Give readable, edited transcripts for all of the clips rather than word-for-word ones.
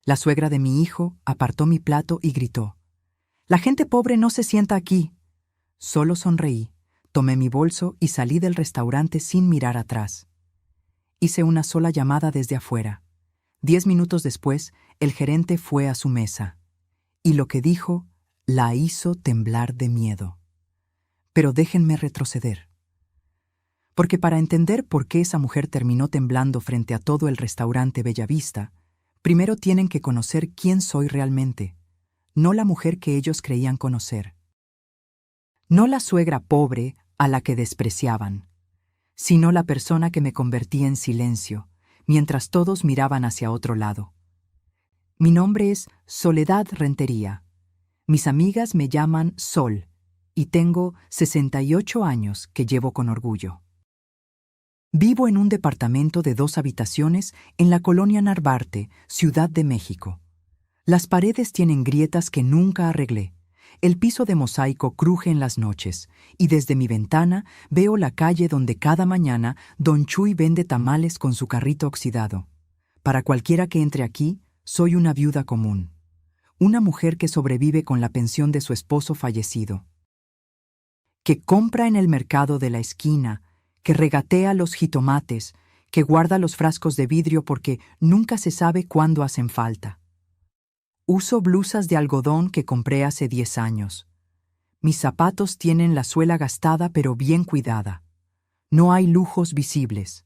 La suegra de mi hijo apartó mi plato y gritó: «La gente pobre no se sienta aquí». Solo sonreí, tomé mi bolso y salí del restaurante sin mirar atrás. Hice una sola llamada desde afuera. 10 minutos después, el gerente fue a su mesa. Y lo que dijo la hizo temblar de miedo. Pero déjenme retroceder. Porque para entender por qué esa mujer terminó temblando frente a todo el restaurante Bellavista, primero tienen que conocer quién soy realmente, no la mujer que ellos creían conocer. No la suegra pobre a la que despreciaban, sino la persona que me convertí en silencio, mientras todos miraban hacia otro lado. Mi nombre es Soledad Rentería. Mis amigas me llaman Sol, y tengo 68 años que llevo con orgullo. Vivo en un departamento de 2 habitaciones en la colonia Narvarte, Ciudad de México. Las paredes tienen grietas que nunca arreglé. El piso de mosaico cruje en las noches, y desde mi ventana veo la calle donde cada mañana Don Chuy vende tamales con su carrito oxidado. Para cualquiera que entre aquí, soy una viuda común. Una mujer que sobrevive con la pensión de su esposo fallecido. Que compra en el mercado de la esquina, que regatea los jitomates, que guarda los frascos de vidrio porque nunca se sabe cuándo hacen falta. Uso blusas de algodón que compré hace 10 años. Mis zapatos tienen la suela gastada pero bien cuidada. No hay lujos visibles.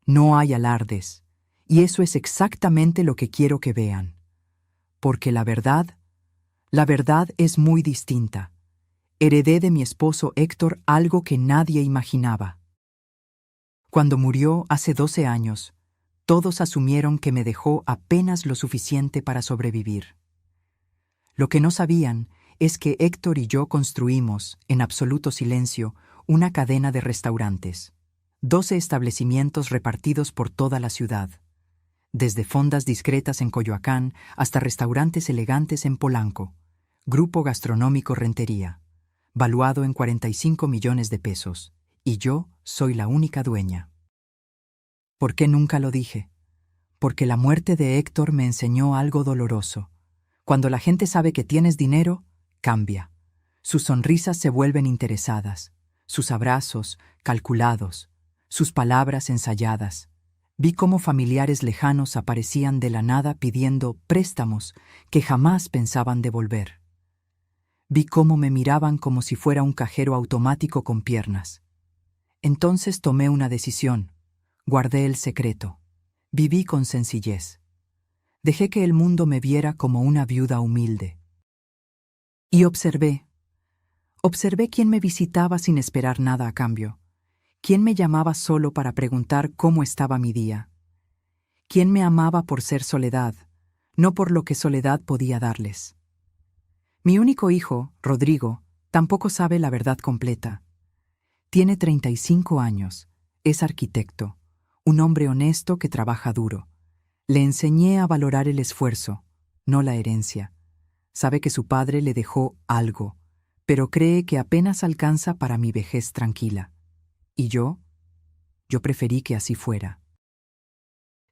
No hay alardes. Y eso es exactamente lo que quiero que vean. Porque la verdad es muy distinta. Heredé de mi esposo Héctor algo que nadie imaginaba. Cuando murió hace 12 años, todos asumieron que me dejó apenas lo suficiente para sobrevivir. Lo que no sabían es que Héctor y yo construimos, en absoluto silencio, una cadena de restaurantes. 12 establecimientos repartidos por toda la ciudad. Desde fondas discretas en Coyoacán hasta restaurantes elegantes en Polanco. Grupo Gastronómico Rentería, valuado en 45 millones de pesos. Y yo soy la única dueña. ¿Por qué nunca lo dije? Porque la muerte de Héctor me enseñó algo doloroso. Cuando la gente sabe que tienes dinero, cambia. Sus sonrisas se vuelven interesadas, sus abrazos calculados, sus palabras ensayadas. Vi cómo familiares lejanos aparecían de la nada pidiendo préstamos que jamás pensaban devolver. Vi cómo me miraban como si fuera un cajero automático con piernas. Entonces tomé una decisión. Guardé el secreto. Viví con sencillez. Dejé que el mundo me viera como una viuda humilde. Y observé quién me visitaba sin esperar nada a cambio. Quién me llamaba solo para preguntar cómo estaba mi día. Quién me amaba por ser Soledad, no por lo que Soledad podía darles. Mi único hijo, Rodrigo, tampoco sabe la verdad completa. Tiene 35 años, es arquitecto, un hombre honesto que trabaja duro. Le enseñé a valorar el esfuerzo, no la herencia. Sabe que su padre le dejó algo, pero cree que apenas alcanza para mi vejez tranquila. Y yo preferí que así fuera.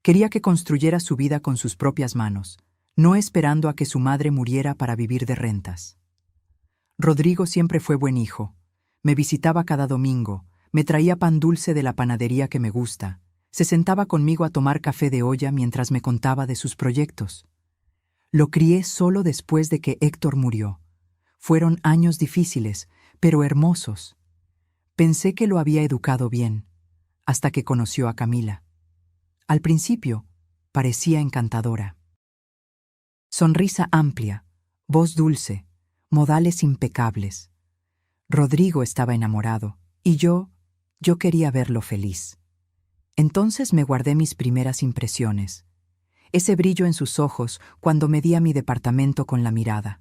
Quería que construyera su vida con sus propias manos, no esperando a que su madre muriera para vivir de rentas. Rodrigo siempre fue buen hijo. Me visitaba cada domingo, me traía pan dulce de la panadería que me gusta, se sentaba conmigo a tomar café de olla mientras me contaba de sus proyectos. Lo crié solo después de que Héctor murió. Fueron años difíciles, pero hermosos. Pensé que lo había educado bien, hasta que conoció a Camila. Al principio, parecía encantadora. Sonrisa amplia, voz dulce, modales impecables. Rodrigo estaba enamorado, y yo quería verlo feliz. Entonces me guardé mis primeras impresiones. Ese brillo en sus ojos cuando medía mi departamento con la mirada.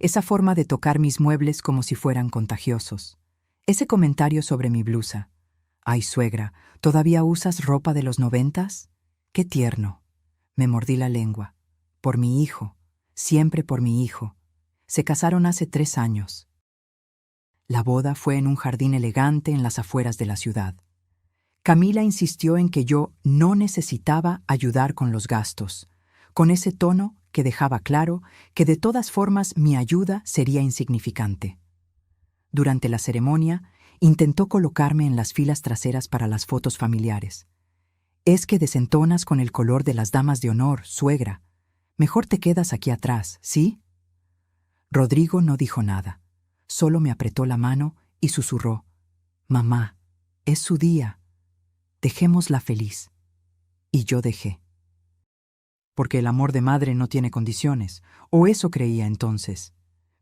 Esa forma de tocar mis muebles como si fueran contagiosos. Ese comentario sobre mi blusa. «Ay, suegra, ¿todavía usas ropa de los 90s? ¡Qué tierno!». Me mordí la lengua. Por mi hijo, siempre por mi hijo. Se casaron hace 3 años. La boda fue en un jardín elegante en las afueras de la ciudad. Camila insistió en que yo no necesitaba ayudar con los gastos. con ese tono que dejaba claro que de todas formas mi ayuda sería insignificante. Durante la ceremonia, intentó colocarme en las filas traseras para las fotos familiares. Es que desentonas con el color de las damas de honor, suegra. Mejor te quedas aquí atrás, ¿sí? Rodrigo no dijo nada. Solo me apretó la mano y susurró: «Mamá, es su día. Dejémosla feliz». Y yo dejé. Porque el amor de madre no tiene condiciones, o eso creía entonces.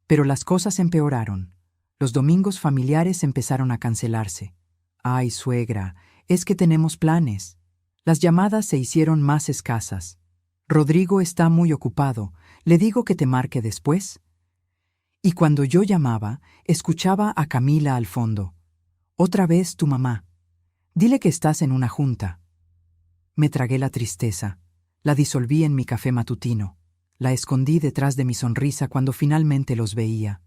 Pero las cosas empeoraron. Los domingos familiares empezaron a cancelarse. «Ay, suegra, es que tenemos planes». Las llamadas se hicieron más escasas. «Rodrigo está muy ocupado. ¿Le digo que te marque después?». Y cuando yo llamaba, escuchaba a Camila al fondo: «Otra vez tu mamá. Dile que estás en una junta». Me tragué la tristeza. La disolví en mi café matutino. La escondí detrás de mi sonrisa cuando finalmente los veía.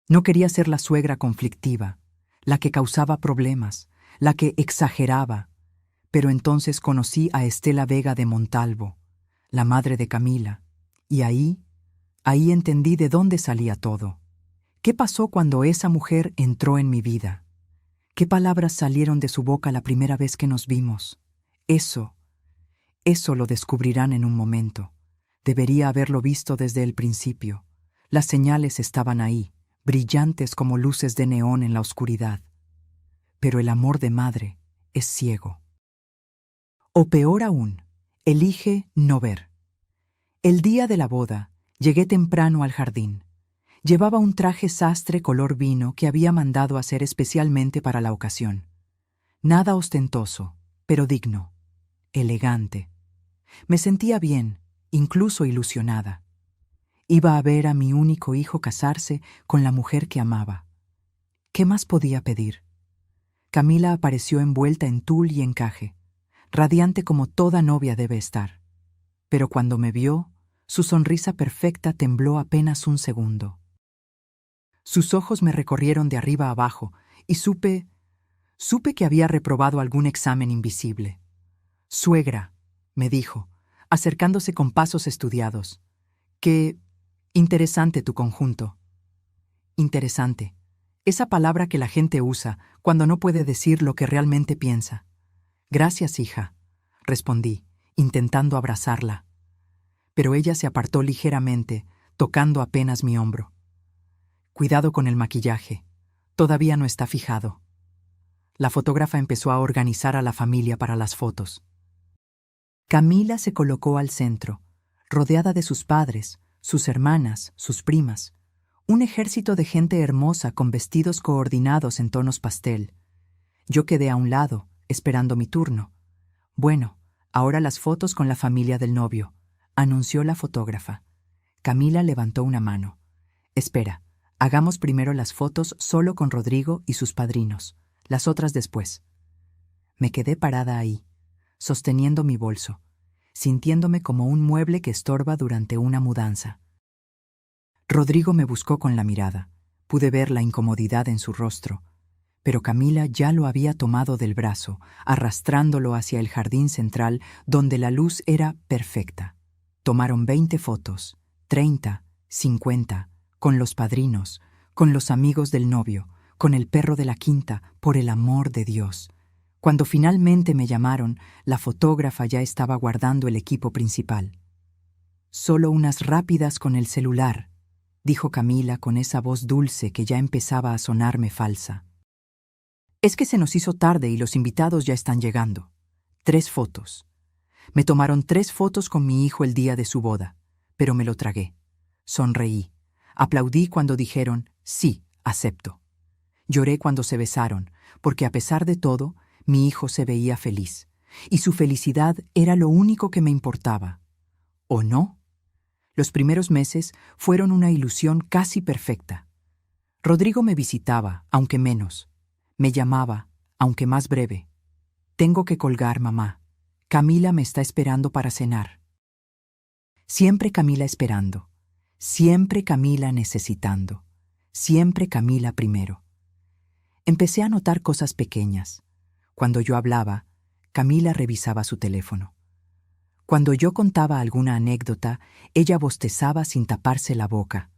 No quería ser la suegra conflictiva, la que causaba problemas, la que exageraba. Pero entonces conocí a Estela Vega de Montalvo, la madre de Camila, y ahí entendí de dónde salía todo. ¿Qué pasó cuando esa mujer entró en mi vida? ¿Qué palabras salieron de su boca la primera vez que nos vimos? Eso lo descubrirán en un momento. Debería haberlo visto desde el principio. Las señales estaban ahí, brillantes como luces de neón en la oscuridad. Pero el amor de madre es ciego. O peor aún, elige no ver. El día de la boda, llegué temprano al jardín. Llevaba un traje sastre color vino que había mandado hacer especialmente para la ocasión. Nada ostentoso, pero digno, elegante. Me sentía bien, incluso ilusionada. Iba a ver a mi único hijo casarse con la mujer que amaba. ¿Qué más podía pedir? Camila apareció envuelta en tul y encaje, radiante como toda novia debe estar. Pero cuando me vio, su sonrisa perfecta tembló apenas un segundo. Sus ojos me recorrieron de arriba a abajo y supe que había reprobado algún examen invisible. «Suegra», me dijo, acercándose con pasos estudiados, «qué interesante tu conjunto». Interesante, esa palabra que la gente usa cuando no puede decir lo que realmente piensa. «Gracias, hija», respondí, intentando abrazarla. Pero ella se apartó ligeramente, tocando apenas mi hombro. «Cuidado con el maquillaje. Todavía no está fijado». La fotógrafa empezó a organizar a la familia para las fotos. Camila se colocó al centro, rodeada de sus padres, sus hermanas, sus primas. Un ejército de gente hermosa con vestidos coordinados en tonos pastel. Yo quedé a un lado, esperando mi turno. «Bueno, ahora las fotos con la familia del novio», anunció la fotógrafa. Camila levantó una mano. «Espera, hagamos primero las fotos solo con Rodrigo y sus padrinos, las otras después». Me quedé parada ahí, sosteniendo mi bolso, sintiéndome como un mueble que estorba durante una mudanza. Rodrigo me buscó con la mirada. Pude ver la incomodidad en su rostro, pero Camila ya lo había tomado del brazo, arrastrándolo hacia el jardín central donde la luz era perfecta. Tomaron 20 fotos, 30, 50, con los padrinos, con los amigos del novio, con el perro de la quinta, por el amor de Dios. Cuando finalmente me llamaron, la fotógrafa ya estaba guardando el equipo principal. «Solo unas rápidas con el celular», dijo Camila con esa voz dulce que ya empezaba a sonarme falsa. «Es que se nos hizo tarde y los invitados ya están llegando. 3 fotos». Me tomaron 3 fotos con mi hijo el día de su boda, pero me lo tragué. Sonreí. Aplaudí cuando dijeron, «Sí, acepto». Lloré cuando se besaron, porque a pesar de todo, mi hijo se veía feliz, y su felicidad era lo único que me importaba. ¿O no? Los primeros meses fueron una ilusión casi perfecta. Rodrigo me visitaba, aunque menos. Me llamaba, aunque más breve. «Tengo que colgar, mamá. Camila me está esperando para cenar». Siempre Camila esperando. Siempre Camila necesitando. Siempre Camila primero. Empecé a notar cosas pequeñas. Cuando yo hablaba, Camila revisaba su teléfono. Cuando yo contaba alguna anécdota, ella bostezaba sin taparse la boca.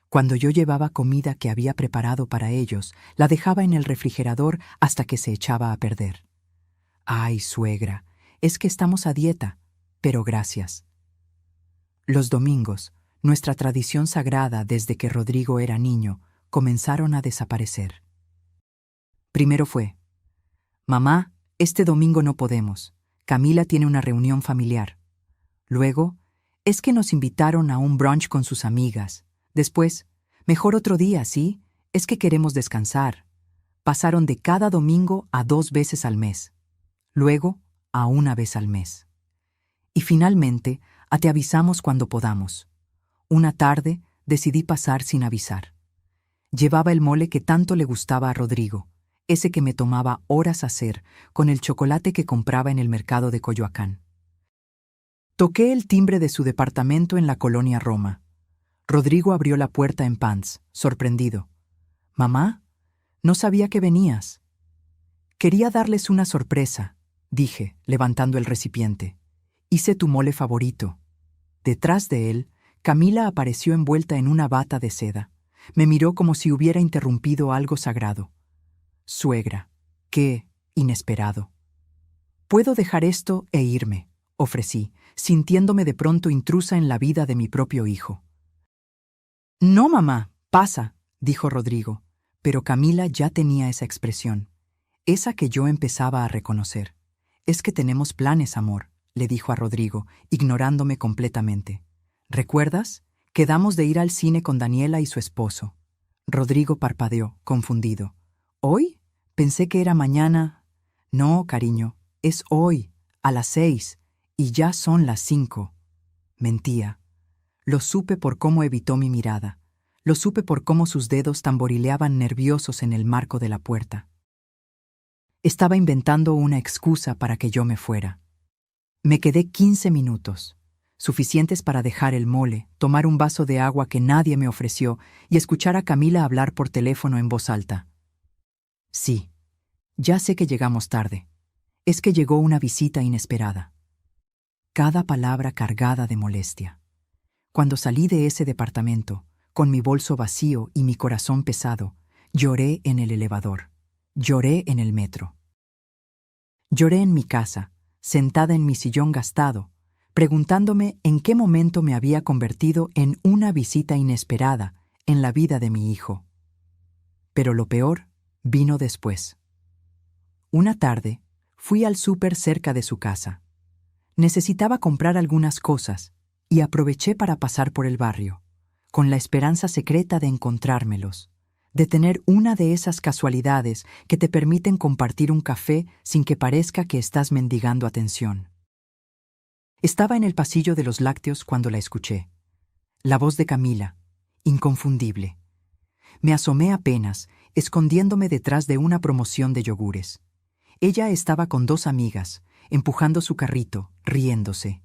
Cuando yo llevaba comida que había preparado para ellos, la dejaba en el refrigerador hasta que se echaba a perder. «Ay, suegra, es que estamos a dieta, pero gracias». Los domingos, nuestra tradición sagrada desde que Rodrigo era niño, comenzaron a desaparecer. Primero fue: «Mamá, este domingo no podemos. Camila tiene una reunión familiar». Luego: «Es que nos invitaron a un brunch con sus amigas». Después: «Mejor otro día, ¿sí? Es que queremos descansar». Pasaron de cada domingo a 2 veces al mes. Luego, a 1 vez al mes. Y finalmente, a te avisamos cuando podamos. Una tarde, decidí pasar sin avisar. Llevaba el mole que tanto le gustaba a Rodrigo, ese que me tomaba horas hacer, con el chocolate que compraba en el mercado de Coyoacán. Toqué el timbre de su departamento en la colonia Roma. Rodrigo abrió la puerta en pants, sorprendido. «¿Mamá? No sabía que venías». «Quería darles una sorpresa», dije, levantando el recipiente. «Hice tu mole favorito». Detrás de él, Camila apareció envuelta en una bata de seda. Me miró como si hubiera interrumpido algo sagrado. «Suegra, qué inesperado». «Puedo dejar esto e irme», ofrecí, sintiéndome de pronto intrusa en la vida de mi propio hijo. «No, mamá, pasa», dijo Rodrigo, pero Camila ya tenía esa expresión, esa que yo empezaba a reconocer. «Es que tenemos planes, amor», le dijo a Rodrigo, ignorándome completamente. «¿Recuerdas? Quedamos de ir al cine con Daniela y su esposo». Rodrigo parpadeó, confundido. «¿Hoy? Pensé que era mañana». «No, cariño, es hoy, a las 6, y ya son las 5». Mentía. Lo supe por cómo evitó mi mirada. Lo supe por cómo sus dedos tamborileaban nerviosos en el marco de la puerta. Estaba inventando una excusa para que yo me fuera. Me quedé 15 minutos, suficientes para dejar el mole, tomar un vaso de agua que nadie me ofreció y escuchar a Camila hablar por teléfono en voz alta. «Sí, ya sé que llegamos tarde. Es que llegó una visita inesperada». Cada palabra cargada de molestia. Cuando salí de ese departamento, con mi bolso vacío y mi corazón pesado, lloré en el elevador. Lloré en el metro. Lloré en mi casa, sentada en mi sillón gastado, preguntándome en qué momento me había convertido en una visita inesperada en la vida de mi hijo. Pero lo peor vino después. Una tarde, fui al súper cerca de su casa. Necesitaba comprar algunas cosas y aproveché para pasar por el barrio, con la esperanza secreta de encontrármelos, de tener una de esas casualidades que te permiten compartir un café sin que parezca que estás mendigando atención. Estaba en el pasillo de los lácteos cuando la escuché. La voz de Camila, inconfundible. Me asomé apenas, escondiéndome detrás de una promoción de yogures. Ella estaba con 2 amigas, empujando su carrito, riéndose.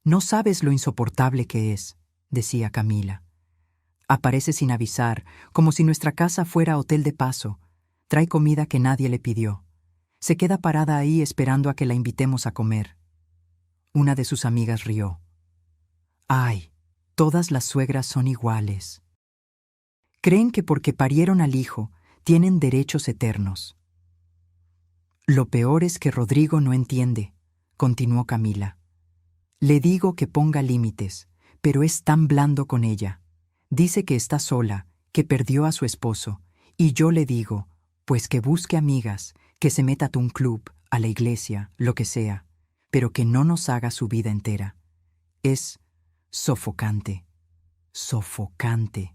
«No sabes lo insoportable que es», decía Camila. «Aparece sin avisar, como si nuestra casa fuera hotel de paso. Trae comida que nadie le pidió. Se queda parada ahí esperando a que la invitemos a comer». Una de sus amigas rió. «Ay, todas las suegras son iguales. Creen que porque parieron al hijo, tienen derechos eternos». «Lo peor es que Rodrigo no entiende», continuó Camila. «Le digo que ponga límites, pero es tan blando con ella. Dice que está sola, que perdió a su esposo, y yo le digo, pues que busque amigas, que se meta a un club, a la iglesia, lo que sea, pero que no nos haga su vida entera. Es sofocante, sofocante».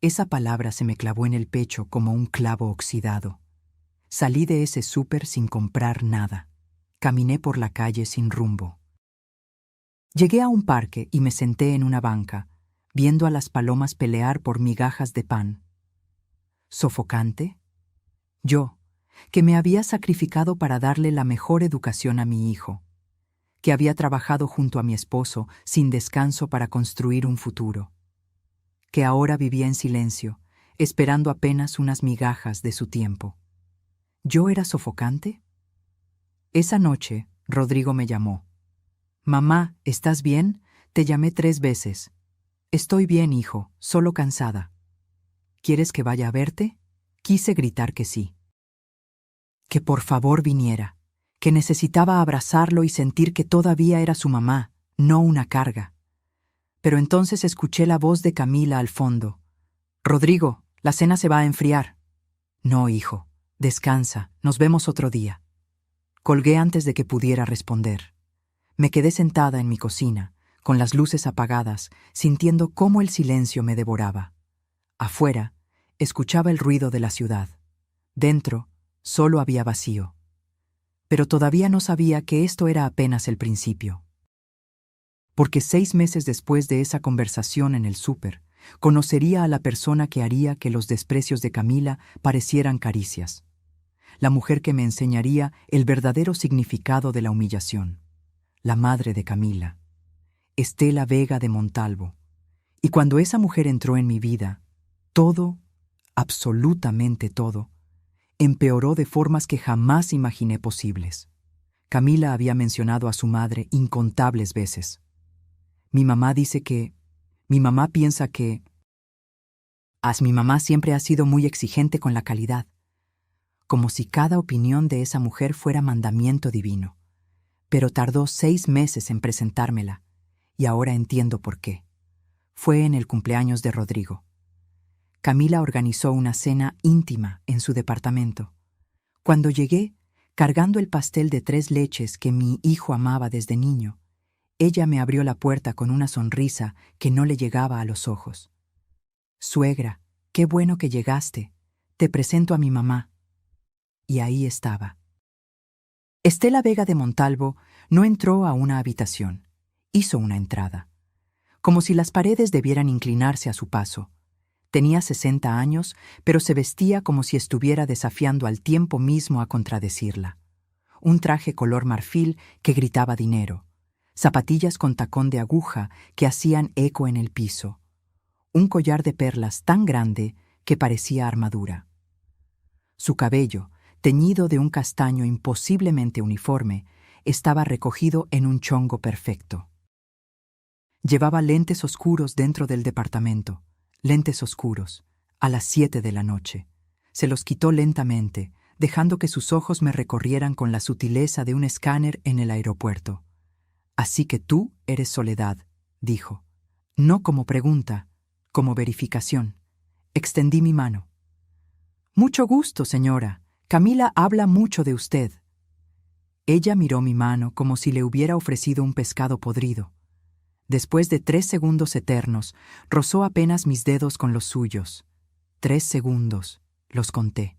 Esa palabra se me clavó en el pecho como un clavo oxidado. Salí de ese súper sin comprar nada. Caminé por la calle sin rumbo. Llegué a un parque y me senté en una banca, viendo a las palomas pelear por migajas de pan. ¿Sofocante? Yo, que me había sacrificado para darle la mejor educación a mi hijo, que había trabajado junto a mi esposo sin descanso para construir un futuro, que ahora vivía en silencio, esperando apenas unas migajas de su tiempo. ¿Yo era sofocante? Esa noche, Rodrigo me llamó. Mamá, ¿estás bien? Te llamé 3 veces. Estoy bien, hijo, solo cansada. ¿Quieres que vaya a verte? Quise gritar que sí. Que por favor viniera, que necesitaba abrazarlo y sentir que todavía era su mamá, no una carga. Pero entonces escuché la voz de Camila al fondo. Rodrigo, la cena se va a enfriar. No, hijo, descansa, nos vemos otro día. Colgué antes de que pudiera responder. Me quedé sentada en mi cocina, con las luces apagadas, sintiendo cómo el silencio me devoraba. Afuera, escuchaba el ruido de la ciudad. Dentro, solo había vacío. Pero todavía no sabía que esto era apenas el principio. Porque 6 meses después de esa conversación en el súper, conocería a la persona que haría que los desprecios de Camila parecieran caricias. La mujer que me enseñaría el verdadero significado de la humillación. La madre de Camila, Estela Vega de Montalvo. Y cuando esa mujer entró en mi vida, todo, absolutamente todo, empeoró de formas que jamás imaginé posibles. Camila había mencionado a su madre incontables veces. Mi mamá piensa que... Mi mamá siempre ha sido muy exigente con la calidad, como si cada opinión de esa mujer fuera mandamiento divino. Pero tardó 6 meses en presentármela, y ahora entiendo por qué. Fue en el cumpleaños de Rodrigo. Camila organizó una cena íntima en su departamento. Cuando llegué, cargando el pastel de 3 leches que mi hijo amaba desde niño, ella me abrió la puerta con una sonrisa que no le llegaba a los ojos. Suegra, qué bueno que llegaste. Te presento a mi mamá. Y ahí estaba. Estela Vega de Montalvo no entró a una habitación, hizo una entrada, como si las paredes debieran inclinarse a su paso. Tenía 60 años, pero se vestía como si estuviera desafiando al tiempo mismo a contradecirla. Un traje color marfil que gritaba dinero, zapatillas con tacón de aguja que hacían eco en el piso, un collar de perlas tan grande que parecía armadura. Su cabello, teñido de un castaño imposiblemente uniforme, estaba recogido en un chongo perfecto. Llevaba lentes oscuros dentro del departamento, lentes oscuros, a las 7 de la noche. Se los quitó lentamente, dejando que sus ojos me recorrieran con la sutileza de un escáner en el aeropuerto. Así que tú eres Soledad, dijo. No como pregunta, como verificación. Extendí mi mano. Mucho gusto, señora. Camila habla mucho de usted. Ella miró mi mano como si le hubiera ofrecido un pescado podrido. Después de 3 segundos eternos, rozó apenas mis dedos con los suyos. 3 segundos, los conté.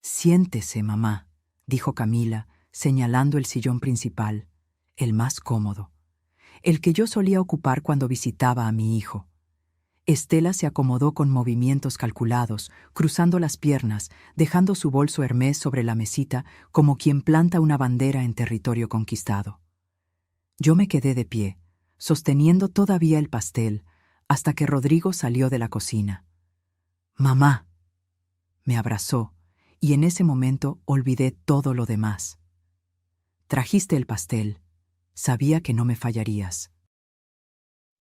Siéntese, mamá, dijo Camila, señalando el sillón principal, el más cómodo, el que yo solía ocupar cuando visitaba a mi hijo. Estela se acomodó con movimientos calculados, cruzando las piernas, dejando su bolso Hermès sobre la mesita como quien planta una bandera en territorio conquistado. Yo me quedé de pie, sosteniendo todavía el pastel, hasta que Rodrigo salió de la cocina. «Mamá», me abrazó, y en ese momento olvidé todo lo demás. «Trajiste el pastel. Sabía que no me fallarías».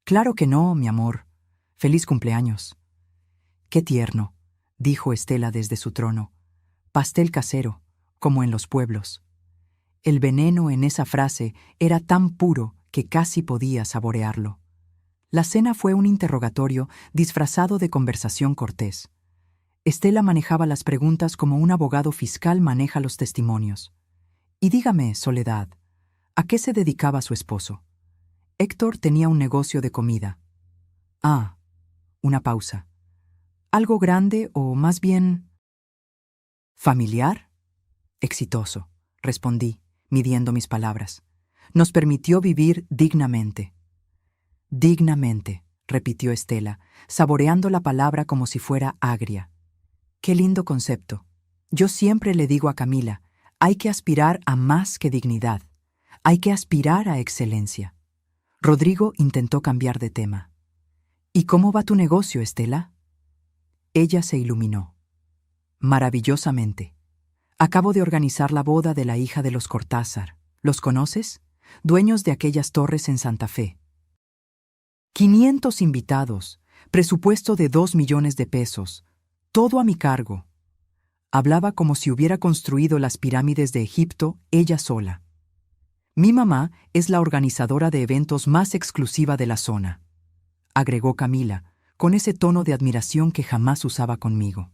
«Claro que no, mi amor. Feliz cumpleaños». «Qué tierno», dijo Estela desde su trono. «Pastel casero, como en los pueblos». El veneno en esa frase era tan puro que casi podía saborearlo. La cena fue un interrogatorio disfrazado de conversación cortés. Estela manejaba las preguntas como un abogado fiscal maneja los testimonios. Y dígame, Soledad, ¿a qué se dedicaba su esposo? Héctor tenía un negocio de comida. Ah, una pausa. ¿Algo grande o más bien... familiar? Exitoso, respondí, midiendo mis palabras. Nos permitió vivir dignamente. Dignamente, repitió Estela, saboreando la palabra como si fuera agria. Qué lindo concepto. Yo siempre le digo a Camila, hay que aspirar a más que dignidad. Hay que aspirar a excelencia. Rodrigo intentó cambiar de tema. ¿Y cómo va tu negocio, Estela? Ella se iluminó. Maravillosamente. Acabo de organizar la boda de la hija de los Cortázar. ¿Los conoces? dueños de aquellas torres en Santa Fe. 500 invitados, presupuesto de 2 millones de pesos, todo a mi cargo. Hablaba como si hubiera construido las pirámides de Egipto ella sola. Mi mamá es la organizadora de eventos más exclusiva de la zona, agregó Camila, con ese tono de admiración que jamás usaba conmigo.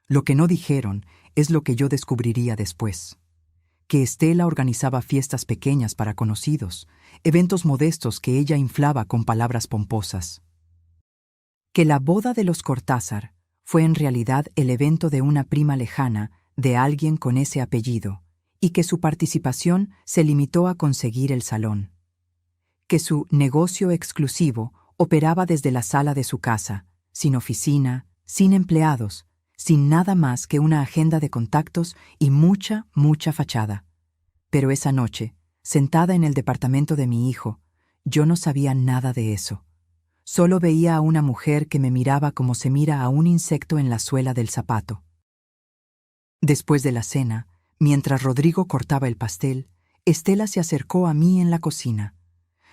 Lo que no dijeron es lo que yo descubriría después. Que Estela organizaba fiestas pequeñas para conocidos, eventos modestos que ella inflaba con palabras pomposas. Que la boda de los Cortázar fue en realidad el evento de una prima lejana de alguien con ese apellido, y que su participación se limitó a conseguir el salón. Que su negocio exclusivo operaba desde la sala de su casa, sin oficina, sin empleados, sin nada más que una agenda de contactos y mucha fachada. Pero esa noche, sentada en el departamento de mi hijo, yo no sabía nada de eso. Solo veía a una mujer que me miraba como se mira a un insecto en la suela del zapato. Después de la cena, mientras Rodrigo cortaba el pastel, Estela se acercó a mí en la cocina.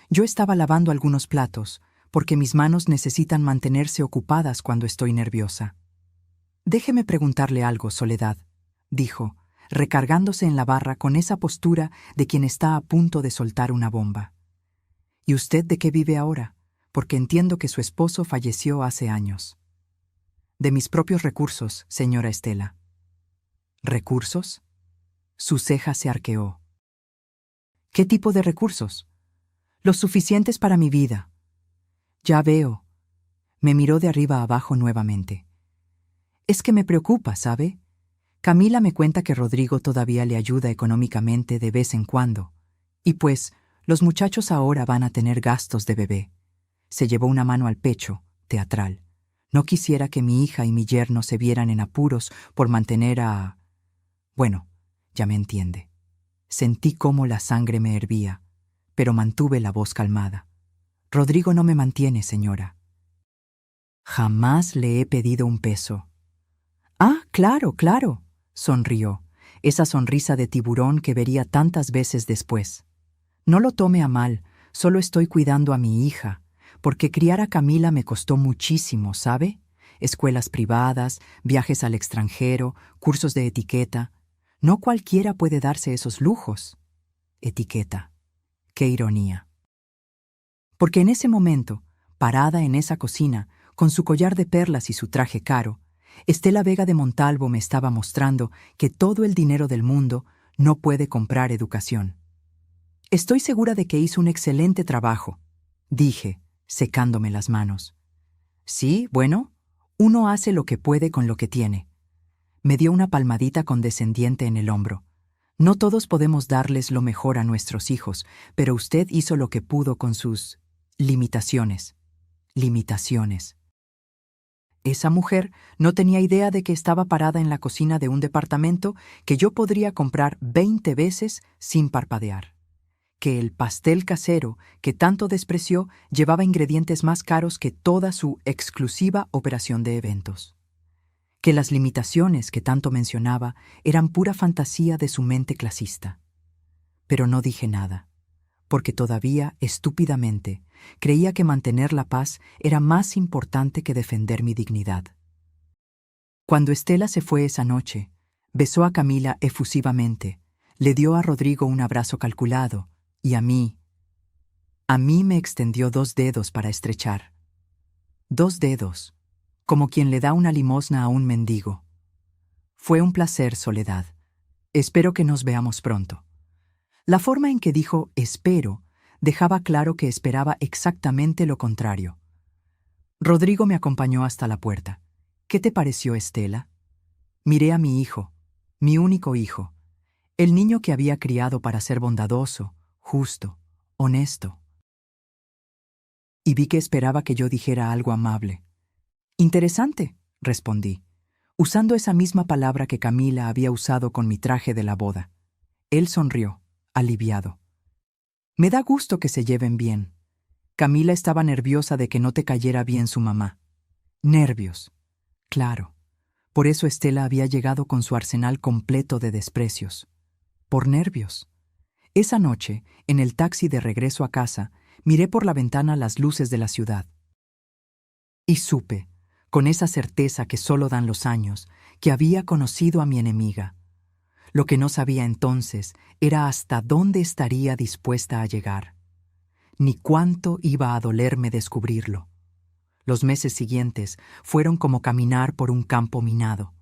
Yo estaba lavando algunos platos, porque mis manos necesitan mantenerse ocupadas cuando estoy nerviosa. «Déjeme preguntarle algo, Soledad», dijo, recargándose en la barra con esa postura de quien está a punto de soltar una bomba. «¿Y usted de qué vive ahora? Porque entiendo que su esposo falleció hace años». «De mis propios recursos, señora Estela». «¿Recursos?». Su ceja se arqueó. «¿Qué tipo de recursos?». «Los suficientes para mi vida». «Ya veo». Me miró de arriba a abajo nuevamente. «Es que me preocupa, ¿sabe? Camila me cuenta que Rodrigo todavía le ayuda económicamente de vez en cuando. Y pues, los muchachos ahora van a tener gastos de bebé». Se llevó una mano al pecho, teatral. «No quisiera que mi hija y mi yerno se vieran en apuros por mantener a... Bueno, ya me entiende». Sentí cómo la sangre me hervía, pero mantuve la voz calmada. «Rodrigo no me mantiene, señora». «Jamás le he pedido un peso». «Ah, claro, claro», sonrió, esa sonrisa de tiburón que vería tantas veces después. «No lo tome a mal, solo estoy cuidando a mi hija, porque criar a Camila me costó muchísimo, ¿sabe? Escuelas privadas, viajes al extranjero, cursos de etiqueta. No cualquiera puede darse esos lujos». Etiqueta. Qué ironía. Porque en ese momento, parada en esa cocina, con su collar de perlas y su traje caro, Estela Vega de Montalvo me estaba mostrando que todo el dinero del mundo no puede comprar educación. «Estoy segura de que hizo un excelente trabajo», dije, secándome las manos. «Sí, bueno, uno hace lo que puede con lo que tiene». Me dio una palmadita condescendiente en el hombro. «No todos podemos darles lo mejor a nuestros hijos, pero usted hizo lo que pudo con sus limitaciones». Limitaciones. Esa mujer no tenía idea de que estaba parada en la cocina de un departamento que yo podría comprar 20 veces sin parpadear. Que el pastel casero, que tanto despreció, llevaba ingredientes más caros que toda su exclusiva operación de eventos. Que las limitaciones que tanto mencionaba eran pura fantasía de su mente clasista. Pero no dije nada, porque todavía, estúpidamente, creía que mantener la paz era más importante que defender mi dignidad. Cuando Estela se fue esa noche, besó a Camila efusivamente, le dio a Rodrigo un abrazo calculado, y a mí me extendió 2 dedos para estrechar. 2 dedos, como quien le da una limosna a un mendigo. «Fue un placer, Soledad. Espero que nos veamos pronto». La forma en que dijo «espero» dejaba claro que esperaba exactamente lo contrario. Rodrigo me acompañó hasta la puerta. «¿Qué te pareció, Estela?» Miré a mi hijo, mi único hijo, el niño que había criado para ser bondadoso, justo, honesto. Y vi que esperaba que yo dijera algo amable. «Interesante», respondí, usando esa misma palabra que Camila había usado con mi traje de la boda. Él sonrió, aliviado. «Me da gusto que se lleven bien. Camila estaba nerviosa de que no te cayera bien su mamá». Nervios. Claro. Por eso Estela había llegado con su arsenal completo de desprecios. Por nervios. Esa noche, en el taxi de regreso a casa, miré por la ventana las luces de la ciudad. Y supe, con esa certeza que solo dan los años, que había conocido a mi enemiga. Lo que no sabía entonces era hasta dónde estaría dispuesta a llegar, ni cuánto iba a dolerme descubrirlo. Los meses siguientes fueron como caminar por un campo minado.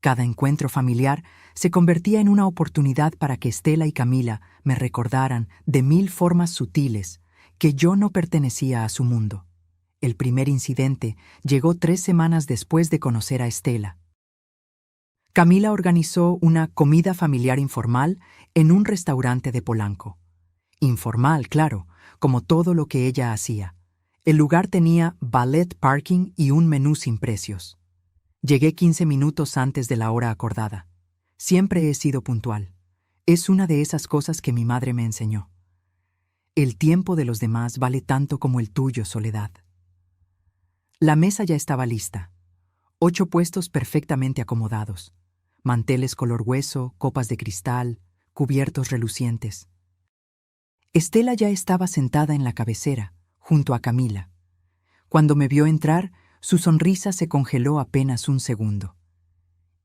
Cada encuentro familiar se convertía en una oportunidad para que Estela y Camila me recordaran de 1000 formas sutiles que yo no pertenecía a su mundo. El primer incidente llegó 3 semanas después de conocer a Estela. Camila organizó una comida familiar informal en un restaurante de Polanco. Informal, claro, como todo lo que ella hacía. El lugar tenía valet parking y un menú sin precios. Llegué 15 minutos antes de la hora acordada. Siempre he sido puntual. Es una de esas cosas que mi madre me enseñó. El tiempo de los demás vale tanto como el tuyo, Soledad. La mesa ya estaba lista. 8 puestos perfectamente acomodados. Manteles color hueso, copas de cristal, cubiertos relucientes. Estela ya estaba sentada en la cabecera, junto a Camila. Cuando me vio entrar, su sonrisa se congeló apenas un segundo.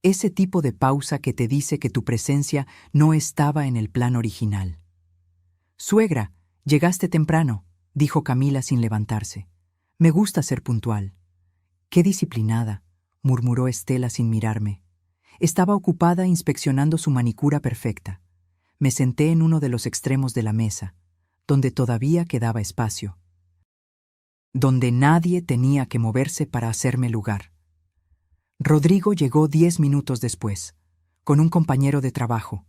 Ese tipo de pausa que te dice que tu presencia no estaba en el plan original. «Suegra, llegaste temprano», dijo Camila sin levantarse. «Me gusta ser puntual». «Qué disciplinada», murmuró Estela sin mirarme. Estaba ocupada inspeccionando su manicura perfecta. Me senté en uno de los extremos de la mesa, donde todavía quedaba espacio, donde nadie tenía que moverse para hacerme lugar. Rodrigo llegó 10 minutos después, con un compañero de trabajo.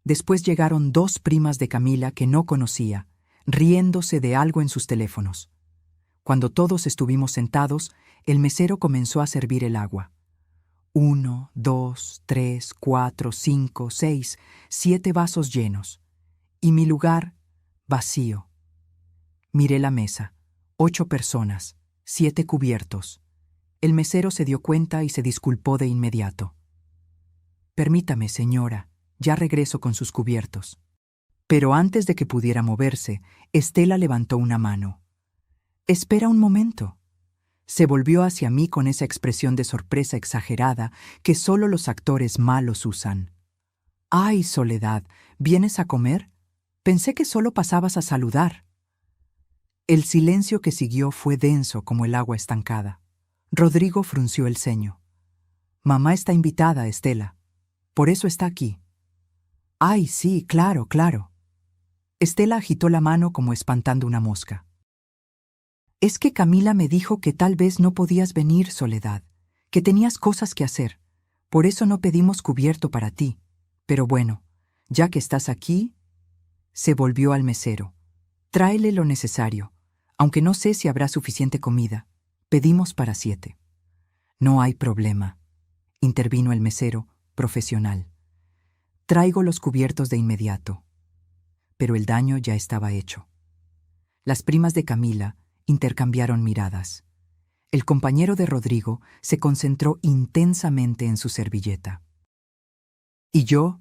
Después llegaron 2 primas de Camila que no conocía, riéndose de algo en sus teléfonos. Cuando todos estuvimos sentados, el mesero comenzó a servir el agua. 1, 2, 3, 4, 5, 6, 7 vasos llenos. Y mi lugar, vacío. Miré la mesa. 8 personas, 7 cubiertos. El mesero se dio cuenta y se disculpó de inmediato. «Permítame, señora, ya regreso con sus cubiertos». Pero antes de que pudiera moverse, Estela levantó una mano. «Espera un momento». Se volvió hacia mí con esa expresión de sorpresa exagerada que solo los actores malos usan. «Ay, Soledad, ¿vienes a comer? Pensé que solo pasabas a saludar». El silencio que siguió fue denso como el agua estancada. Rodrigo frunció el ceño. «Mamá está invitada, Estela. Por eso está aquí». «Ay, sí, claro, claro». Estela agitó la mano como espantando una mosca. «Es que Camila me dijo que tal vez no podías venir, Soledad, que tenías cosas que hacer. Por eso no pedimos cubierto para ti. Pero bueno, ya que estás aquí...» Se volvió al mesero. «Tráele lo necesario, aunque no sé si habrá suficiente comida. Pedimos para 7». «No hay problema», intervino el mesero, profesional. «Traigo los cubiertos de inmediato». Pero el daño ya estaba hecho. Las primas de Camila intercambiaron miradas. El compañero de Rodrigo se concentró intensamente en su servilleta. ¿Y yo?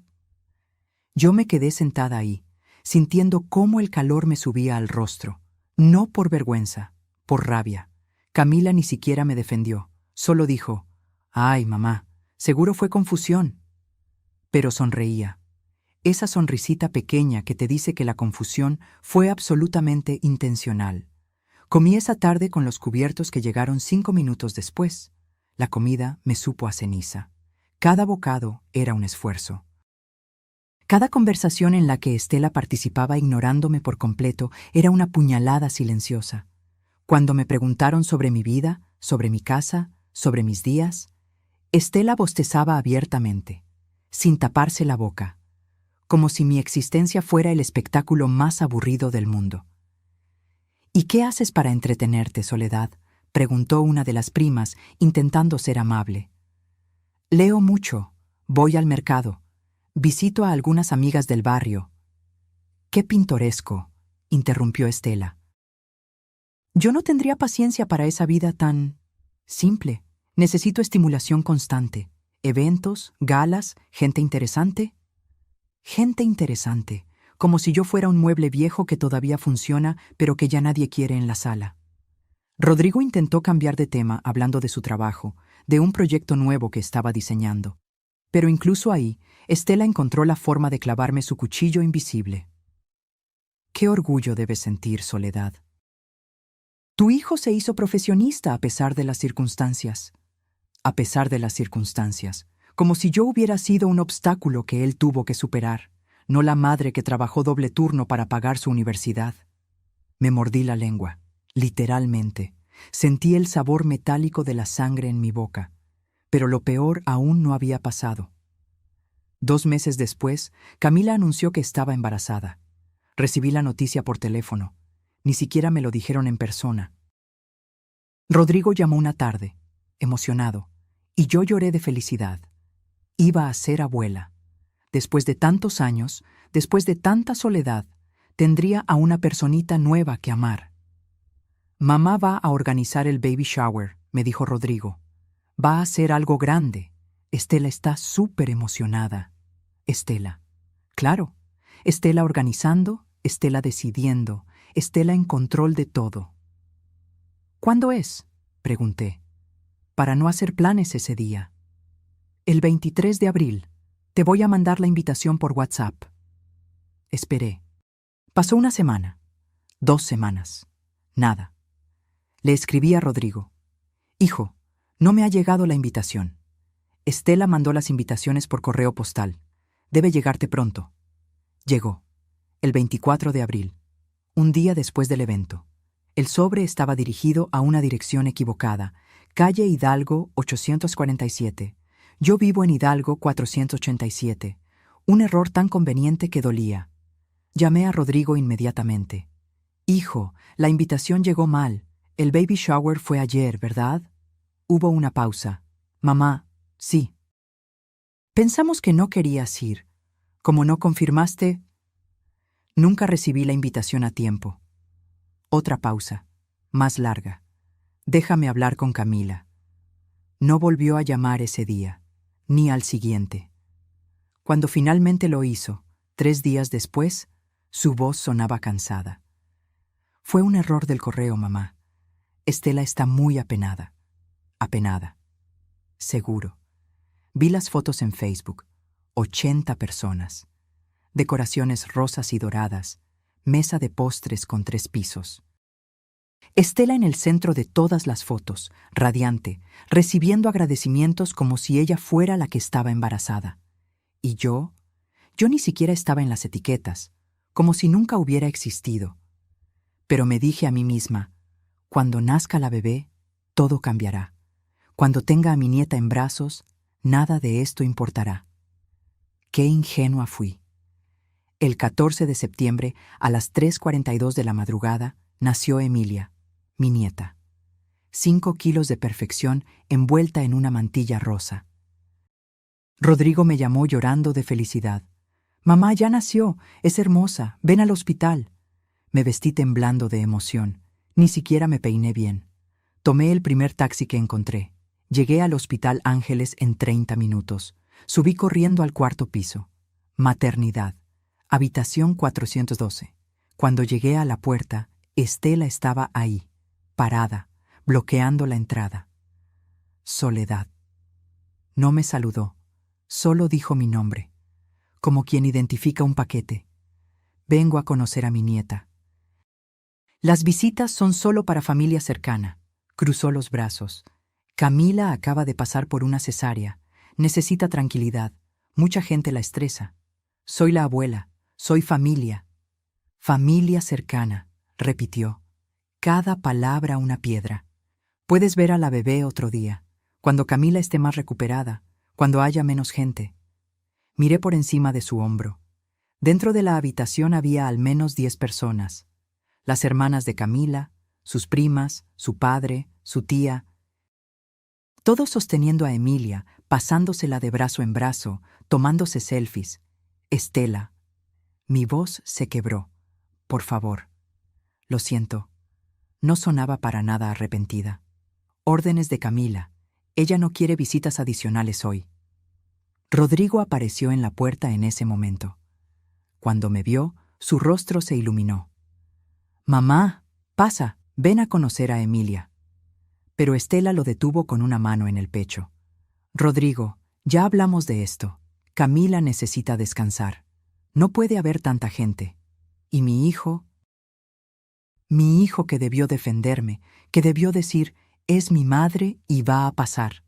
Yo me quedé sentada ahí, sintiendo cómo el calor me subía al rostro. No por vergüenza, por rabia. Camila ni siquiera me defendió. Solo dijo: «Ay, mamá, seguro fue confusión». Pero sonreía. Esa sonrisita pequeña que te dice que la confusión fue absolutamente intencional. Comí esa tarde con los cubiertos que llegaron 5 minutos después. La comida me supo a ceniza. Cada bocado era un esfuerzo. Cada conversación en la que Estela participaba ignorándome por completo era una puñalada silenciosa. Cuando me preguntaron sobre mi vida, sobre mi casa, sobre mis días, Estela bostezaba abiertamente, sin taparse la boca, como si mi existencia fuera el espectáculo más aburrido del mundo. «¿Y qué haces para entretenerte, Soledad?», preguntó una de las primas, intentando ser amable. «Leo mucho, voy al mercado, visito a algunas amigas del barrio». «Qué pintoresco», interrumpió Estela. «Yo no tendría paciencia para esa vida tan simple. Necesito estimulación constante. Eventos, galas, gente interesante». «Gente interesante. como si yo fuera un mueble viejo que todavía funciona, pero que ya nadie quiere en la sala. Rodrigo intentó cambiar de tema hablando de su trabajo, de un proyecto nuevo que estaba diseñando. Pero incluso ahí, Estela encontró la forma de clavarme su cuchillo invisible. Qué orgullo debes sentir, Soledad. Tu hijo se hizo profesionista a pesar de las circunstancias. A pesar de las circunstancias, como si yo hubiera sido un obstáculo que él tuvo que superar, no la madre que trabajó doble turno para pagar su universidad. Me mordí la lengua, literalmente. Sentí el sabor metálico de la sangre en mi boca, pero lo peor aún no había pasado. 2 meses después, Camila anunció que estaba embarazada. Recibí la noticia por teléfono. Ni siquiera me lo dijeron en persona. Rodrigo llamó una tarde, emocionado, y yo lloré de felicidad. Iba a ser abuela. Después de tantos años, después de tanta soledad, tendría a una personita nueva que amar. Mamá va a organizar el baby shower, me dijo Rodrigo. Va a ser algo grande. Estela está súper emocionada. Estela. Claro. Estela organizando, Estela decidiendo, Estela en control de todo. ¿Cuándo es?, pregunté, para no hacer planes ese día. El 23 de abril. Te voy a mandar la invitación por WhatsApp. Esperé. Pasó una semana, 2 semanas. Nada. Le escribí a Rodrigo. Hijo, no me ha llegado la invitación. Estela mandó las invitaciones por correo postal. Debe llegarte pronto. Llegó. El 24 de abril. Un día después del evento. El sobre estaba dirigido a una dirección equivocada. Calle Hidalgo 847. Yo vivo en Hidalgo 487. Un error tan conveniente que dolía. Llamé a Rodrigo inmediatamente. Hijo, la invitación llegó mal. El baby shower fue ayer, ¿verdad? Hubo una pausa. Mamá, sí. Pensamos que no querías ir. Como no confirmaste, nunca recibí la invitación a tiempo. Otra pausa, más larga. Déjame hablar con Camila. No volvió a llamar ese día, ni al siguiente. Cuando finalmente lo hizo, 3 días después, su voz sonaba cansada. Fue un error del correo, mamá. Estela está muy apenada. Apenada. Seguro. Vi las fotos en Facebook. 80 personas. Decoraciones rosas y doradas. Mesa de postres con 3 pisos. Estela en el centro de todas las fotos, radiante, recibiendo agradecimientos como si ella fuera la que estaba embarazada. Y yo ni siquiera estaba en las etiquetas, como si nunca hubiera existido. Pero me dije a mí misma, cuando nazca la bebé, todo cambiará. Cuando tenga a mi nieta en brazos, nada de esto importará. Qué ingenua fui. El 14 de septiembre, a las 3:42 de la madrugada, nació Emilia, mi nieta. 5 kilos de perfección envuelta en una mantilla rosa. Rodrigo me llamó llorando de felicidad. Mamá, ya nació, es hermosa, ven al hospital. Me vestí temblando de emoción. Ni siquiera me peiné bien. Tomé el primer taxi que encontré. Llegué al Hospital Ángeles en 30 minutos. Subí corriendo al 4º piso. Maternidad. Habitación 412. Cuando llegué a la puerta, Estela estaba ahí, parada, bloqueando la entrada. Soledad. No me saludó, solo dijo mi nombre, como quien identifica un paquete. Vengo a conocer a mi nieta. Las visitas son solo para familia cercana. Cruzó los brazos. Camila acaba de pasar por una cesárea. Necesita tranquilidad. Mucha gente la estresa. Soy la abuela. Soy familia. Familia cercana, repitió. Cada palabra una piedra. Puedes ver a la bebé otro día, cuando Camila esté más recuperada, cuando haya menos gente. Miré por encima de su hombro. Dentro de la habitación había al menos 10 personas. Las hermanas de Camila, sus primas, su padre, su tía. Todos sosteniendo a Emilia, pasándosela de brazo en brazo, tomándose selfies. Estela. Mi voz se quebró. Por favor. Lo siento. No sonaba para nada arrepentida. Órdenes de Camila. Ella no quiere visitas adicionales hoy. Rodrigo apareció en la puerta en ese momento. Cuando me vio, Su rostro se iluminó. «Mamá, pasa, ven a conocer a Emilia». Pero Estela lo detuvo con una mano en el pecho. «Rodrigo, ya hablamos de esto. Camila necesita descansar. No puede haber tanta gente. Y mi hijo que debió defenderme, que debió decir, es mi madre y va a pasar».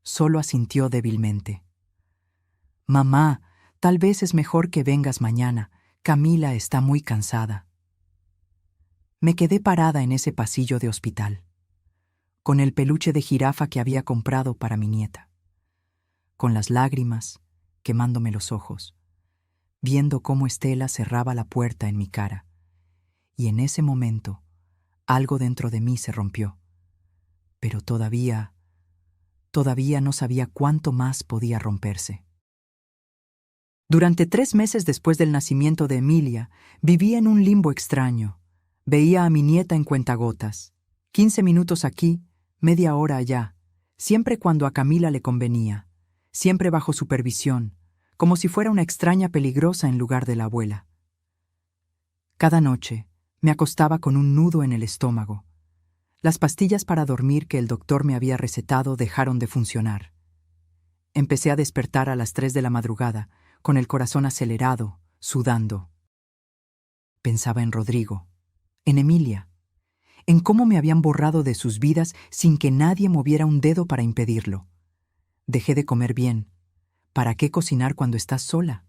Solo asintió débilmente. «Mamá, tal vez es mejor que vengas mañana. Camila está muy cansada». Me quedé parada en ese pasillo de hospital, con el peluche de jirafa que había comprado para mi nieta, con las lágrimas quemándome los ojos, viendo cómo Estela cerraba la puerta en mi cara. Y en ese momento, algo dentro de mí se rompió. Pero todavía no sabía cuánto más podía romperse. Durante 3 meses después del nacimiento de Emilia, vivía en un limbo extraño. Veía a mi nieta en cuentagotas, 15 minutos aquí, media hora allá, siempre cuando a Camila le convenía, siempre bajo supervisión, como si fuera una extraña peligrosa en lugar de la abuela. Cada noche me acostaba con un nudo en el estómago. Las pastillas para dormir que el doctor me había recetado dejaron de funcionar. Empecé a despertar a las 3 de la madrugada, con el corazón acelerado, sudando. Pensaba en Rodrigo, en Emilia, en cómo me habían borrado de sus vidas sin que nadie moviera un dedo para impedirlo. Dejé de comer bien. ¿Para qué cocinar cuando estás sola?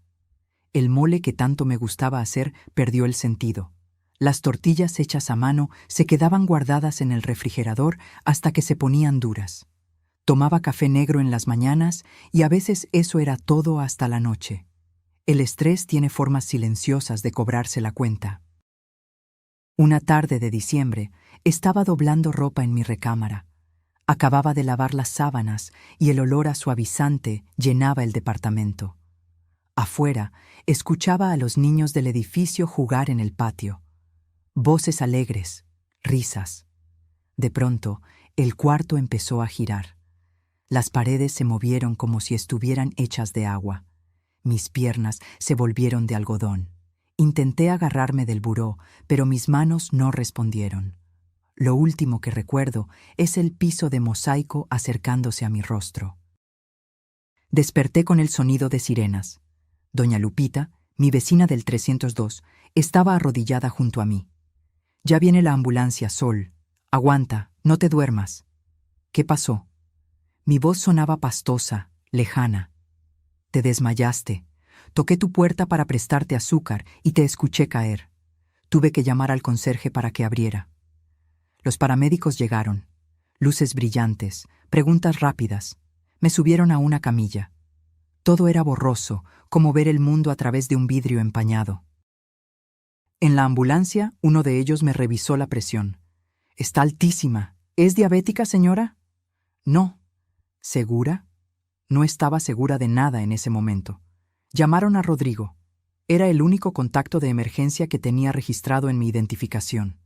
El mole que tanto me gustaba hacer perdió el sentido. Las tortillas hechas a mano se quedaban guardadas en el refrigerador hasta que se ponían duras. Tomaba café negro en las mañanas y a veces eso era todo hasta la noche. El estrés tiene formas silenciosas de cobrarse la cuenta. Una tarde de diciembre, estaba doblando ropa en mi recámara. Acababa de lavar las sábanas y el olor a suavizante llenaba el departamento. Afuera, escuchaba a los niños del edificio jugar en el patio. Voces alegres, risas. De pronto, el cuarto empezó a girar. Las paredes se movieron como si estuvieran hechas de agua. Mis piernas se volvieron de algodón. Intenté agarrarme del buró, pero mis manos no respondieron. Lo último que recuerdo es el piso de mosaico acercándose a mi rostro. Desperté con el sonido de sirenas. Doña Lupita, mi vecina del 302, estaba arrodillada junto a mí. «Ya viene la ambulancia, Sol. Aguanta, no te duermas». «¿Qué pasó?» Mi voz sonaba pastosa, lejana. «Te desmayaste. Toqué tu puerta para prestarte azúcar y te escuché caer. Tuve que llamar al conserje para que abriera». Los paramédicos llegaron. Luces brillantes, preguntas rápidas. Me subieron a una camilla. Todo era borroso, como ver el mundo a través de un vidrio empañado. En la ambulancia, uno de ellos me revisó la presión. «Está altísima. ¿Es diabética, señora?» «No». «¿Segura?» No estaba segura de nada en ese momento. Llamaron a Rodrigo. Era el único contacto de emergencia que tenía registrado en mi identificación.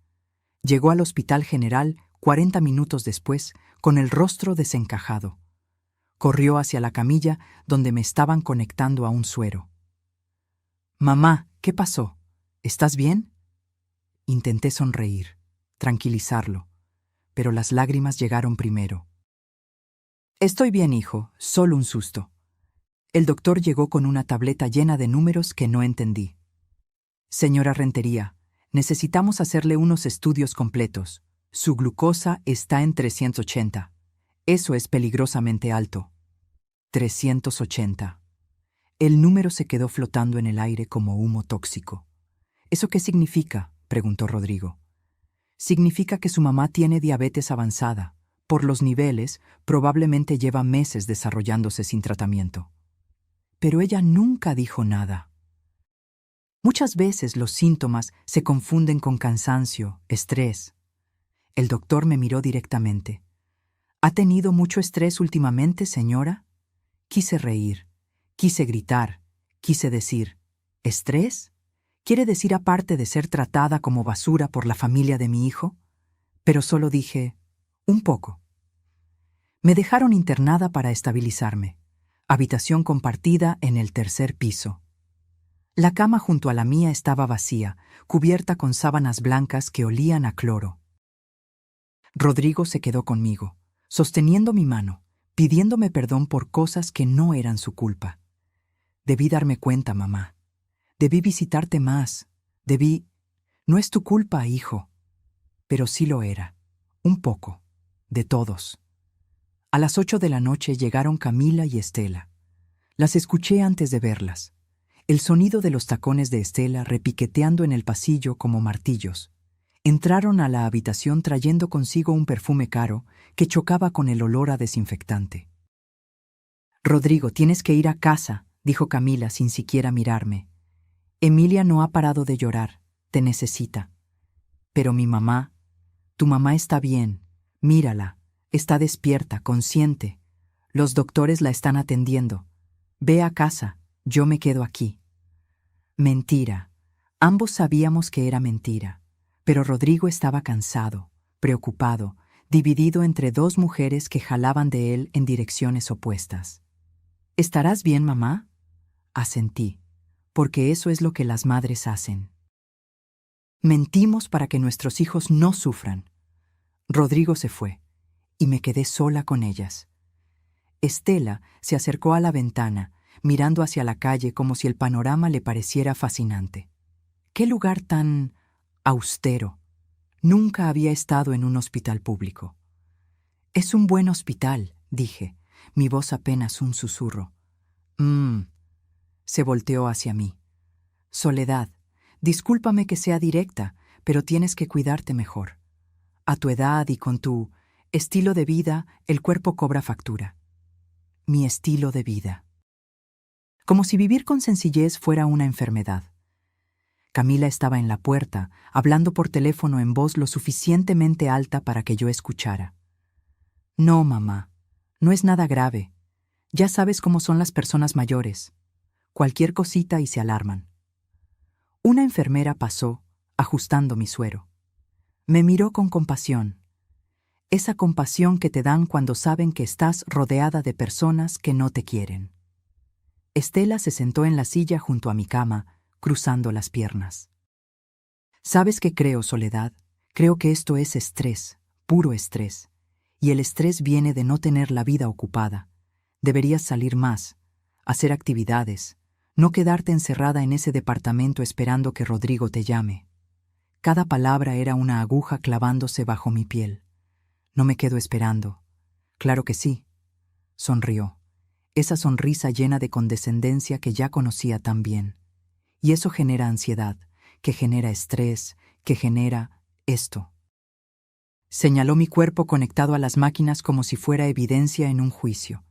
Llegó al Hospital General 40 minutos después, con el rostro desencajado. Corrió hacia la camilla donde me estaban conectando a un suero. «Mamá, ¿qué pasó? ¿Estás bien?» Intenté sonreír, tranquilizarlo, pero las lágrimas llegaron primero. «Estoy bien, hijo, solo un susto». El doctor llegó con una tableta llena de números que no entendí. «Señora Rentería, necesitamos hacerle unos estudios completos. Su glucosa está en 380. Eso es peligrosamente alto». 380. El número se quedó flotando en el aire como humo tóxico. «¿Eso qué significa?», preguntó Rodrigo. «Significa que su mamá tiene diabetes avanzada. Por los niveles, probablemente lleva meses desarrollándose sin tratamiento». Pero ella nunca dijo nada. Muchas veces los síntomas se confunden con cansancio, estrés. El doctor me miró directamente. «¿Ha tenido mucho estrés últimamente, señora?» Quise reír, quise gritar, quise decir, ¿estrés? ¿Quiere decir aparte de ser tratada como basura por la familia de mi hijo? Pero solo dije, un poco. Me dejaron internada para estabilizarme. Habitación compartida en el 3er piso. La cama junto a la mía estaba vacía, cubierta con sábanas blancas que olían a cloro. Rodrigo se quedó conmigo, sosteniendo mi mano, pidiéndome perdón por cosas que no eran su culpa. Debí darme cuenta, mamá. Debí visitarte más. Debí... No es tu culpa, hijo. Pero sí lo era. Un poco. De todos. A las 8 de la noche llegaron Camila y Estela. Las escuché antes de verlas. El sonido de los tacones de Estela repiqueteando en el pasillo como martillos. Entraron a la habitación trayendo consigo un perfume caro que chocaba con el olor a desinfectante. «Rodrigo, tienes que ir a casa», dijo Camila sin siquiera mirarme. «Emilia no ha parado de llorar. Te necesita». «Pero mi mamá, tu mamá está bien. Mírala. Está despierta, consciente. Los doctores la están atendiendo. Ve a casa. Yo me quedo aquí». Mentira. Ambos sabíamos que era mentira. Pero Rodrigo estaba cansado, preocupado, dividido entre dos mujeres que jalaban de él en direcciones opuestas. «¿Estarás bien, mamá?», asentí, porque eso es lo que las madres hacen. Mentimos para que nuestros hijos no sufran. Rodrigo se fue, y me quedé sola con ellas. Estela se acercó a la ventana, mirando hacia la calle como si el panorama le pareciera fascinante. ¡Qué lugar tan austero! Nunca había estado en un hospital público. «Es un buen hospital», dije, mi voz apenas un susurro. Se volteó hacia mí. «Soledad, discúlpame que sea directa, pero tienes que cuidarte mejor. A tu edad y con tu estilo de vida, el cuerpo cobra factura». Mi estilo de vida. Como si vivir con sencillez fuera una enfermedad. Camila estaba en la puerta, hablando por teléfono en voz lo suficientemente alta para que yo escuchara. «No, mamá, no es nada grave. Ya sabes cómo son las personas mayores. Cualquier cosita y se alarman». Una enfermera pasó, ajustando mi suero. Me miró con compasión. Esa compasión que te dan cuando saben que estás rodeada de personas que no te quieren. Estela se sentó en la silla junto a mi cama, cruzando las piernas. «¿Sabes qué creo, Soledad? Creo que esto es estrés, puro estrés. Y el estrés viene de no tener la vida ocupada. Deberías salir más, hacer actividades, no quedarte encerrada en ese departamento esperando que Rodrigo te llame». Cada palabra era una aguja clavándose bajo mi piel. «No me quedo esperando». «Claro que sí», sonrió. Esa sonrisa llena de condescendencia que ya conocía tan bien. Y eso genera ansiedad, que genera estrés, que genera esto. Señaló mi cuerpo conectado a las máquinas como si fuera evidencia en un juicio.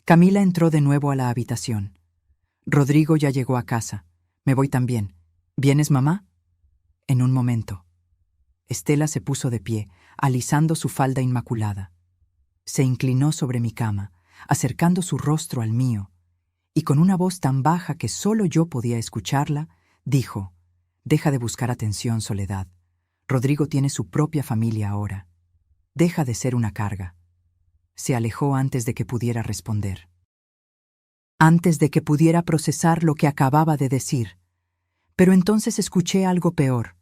Camila entró de nuevo a la habitación. «Rodrigo ya llegó a casa. Me voy también. ¿Vienes, mamá?» En un momento. Estela se puso de pie, alisando su falda inmaculada. Se inclinó sobre mi cama, acercando su rostro al mío, y con una voz tan baja que solo yo podía escucharla, dijo: «Deja de buscar atención, Soledad. Rodrigo tiene su propia familia ahora. Deja de ser una carga». Se alejó antes de que pudiera responder. Antes de que pudiera procesar lo que acababa de decir. Pero entonces escuché algo peor.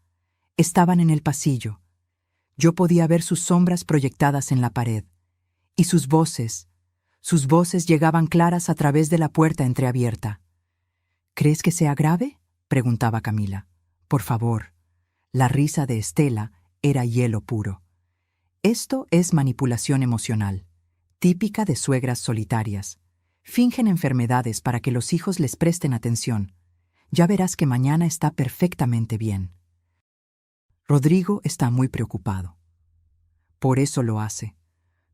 Estaban en el pasillo. Yo podía ver sus sombras proyectadas en la pared. Y sus voces llegaban claras a través de la puerta entreabierta. «¿Crees que sea grave?», preguntaba Camila. «Por favor». La risa de Estela era hielo puro. «Esto es manipulación emocional, típica de suegras solitarias. Fingen enfermedades para que los hijos les presten atención. Ya verás que mañana está perfectamente bien». Rodrigo está muy preocupado. «Por eso lo hace.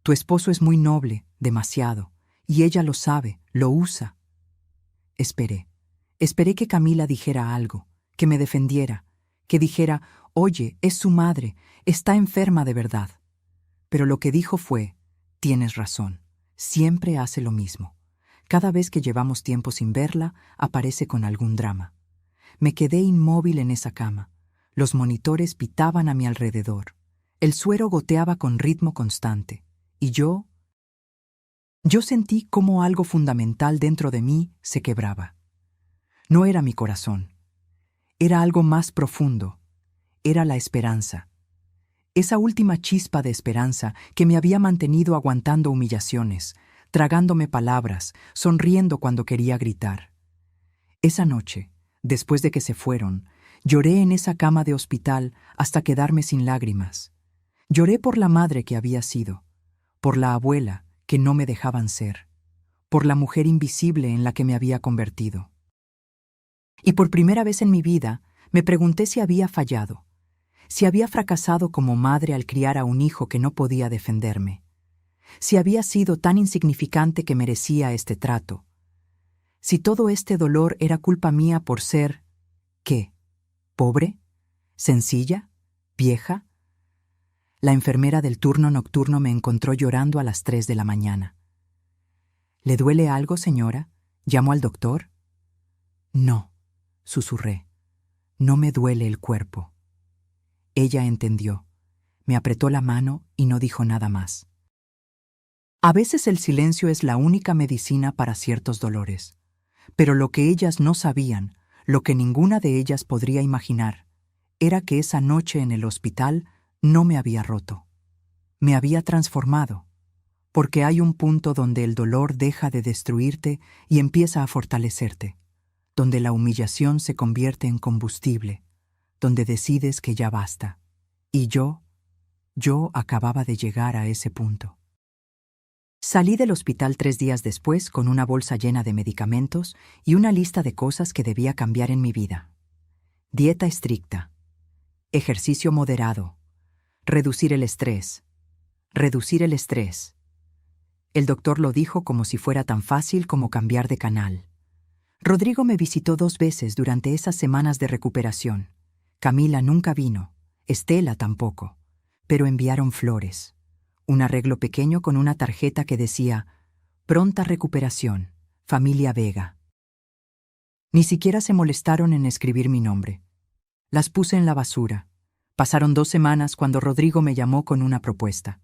Tu esposo es muy noble, demasiado, y ella lo sabe, lo usa». Esperé que Camila dijera algo, que me defendiera, que dijera: «Oye, es su madre, está enferma de verdad». Pero lo que dijo fue: «Tienes razón, siempre hace lo mismo. Cada vez que llevamos tiempo sin verla, aparece con algún drama». Me quedé inmóvil en esa cama. Los monitores pitaban a mi alrededor. El suero goteaba con ritmo constante. Y yo sentí cómo algo fundamental dentro de mí se quebraba. No era mi corazón. Era algo más profundo. Era la esperanza. Esa última chispa de esperanza que me había mantenido aguantando humillaciones, tragándome palabras, sonriendo cuando quería gritar. Esa noche, después de que se fueron, lloré en esa cama de hospital hasta quedarme sin lágrimas. Lloré por la madre que había sido, por la abuela que no me dejaban ser, por la mujer invisible en la que me había convertido. Y por primera vez en mi vida me pregunté si había fallado, si había fracasado como madre al criar a un hijo que no podía defenderme, si había sido tan insignificante que merecía este trato, si todo este dolor era culpa mía por ser, ¿qué? ¿Pobre? ¿Sencilla? ¿Vieja? La enfermera del turno nocturno me encontró llorando a las 3 de la mañana. ¿Le duele algo, señora? ¿Llamo al doctor? No, susurré. No me duele el cuerpo. Ella entendió. Me apretó la mano y no dijo nada más. A veces el silencio es la única medicina para ciertos dolores. Pero lo que ellas no sabían, lo que ninguna de ellas podría imaginar, era que esa noche en el hospital no me había roto. Me había transformado, porque hay un punto donde el dolor deja de destruirte y empieza a fortalecerte, donde la humillación se convierte en combustible, donde decides que ya basta. Y yo acababa de llegar a ese punto. Salí del hospital 3 días después con una bolsa llena de medicamentos y una lista de cosas que debía cambiar en mi vida. Dieta estricta, ejercicio moderado, reducir el estrés. El doctor lo dijo como si fuera tan fácil como cambiar de canal. Rodrigo me visitó 2 veces durante esas semanas de recuperación. Camila nunca vino, Estela tampoco, pero enviaron flores. Un arreglo pequeño con una tarjeta que decía «Pronta recuperación, familia Vega». Ni siquiera se molestaron en escribir mi nombre. Las puse en la basura. Pasaron 2 semanas cuando Rodrigo me llamó con una propuesta.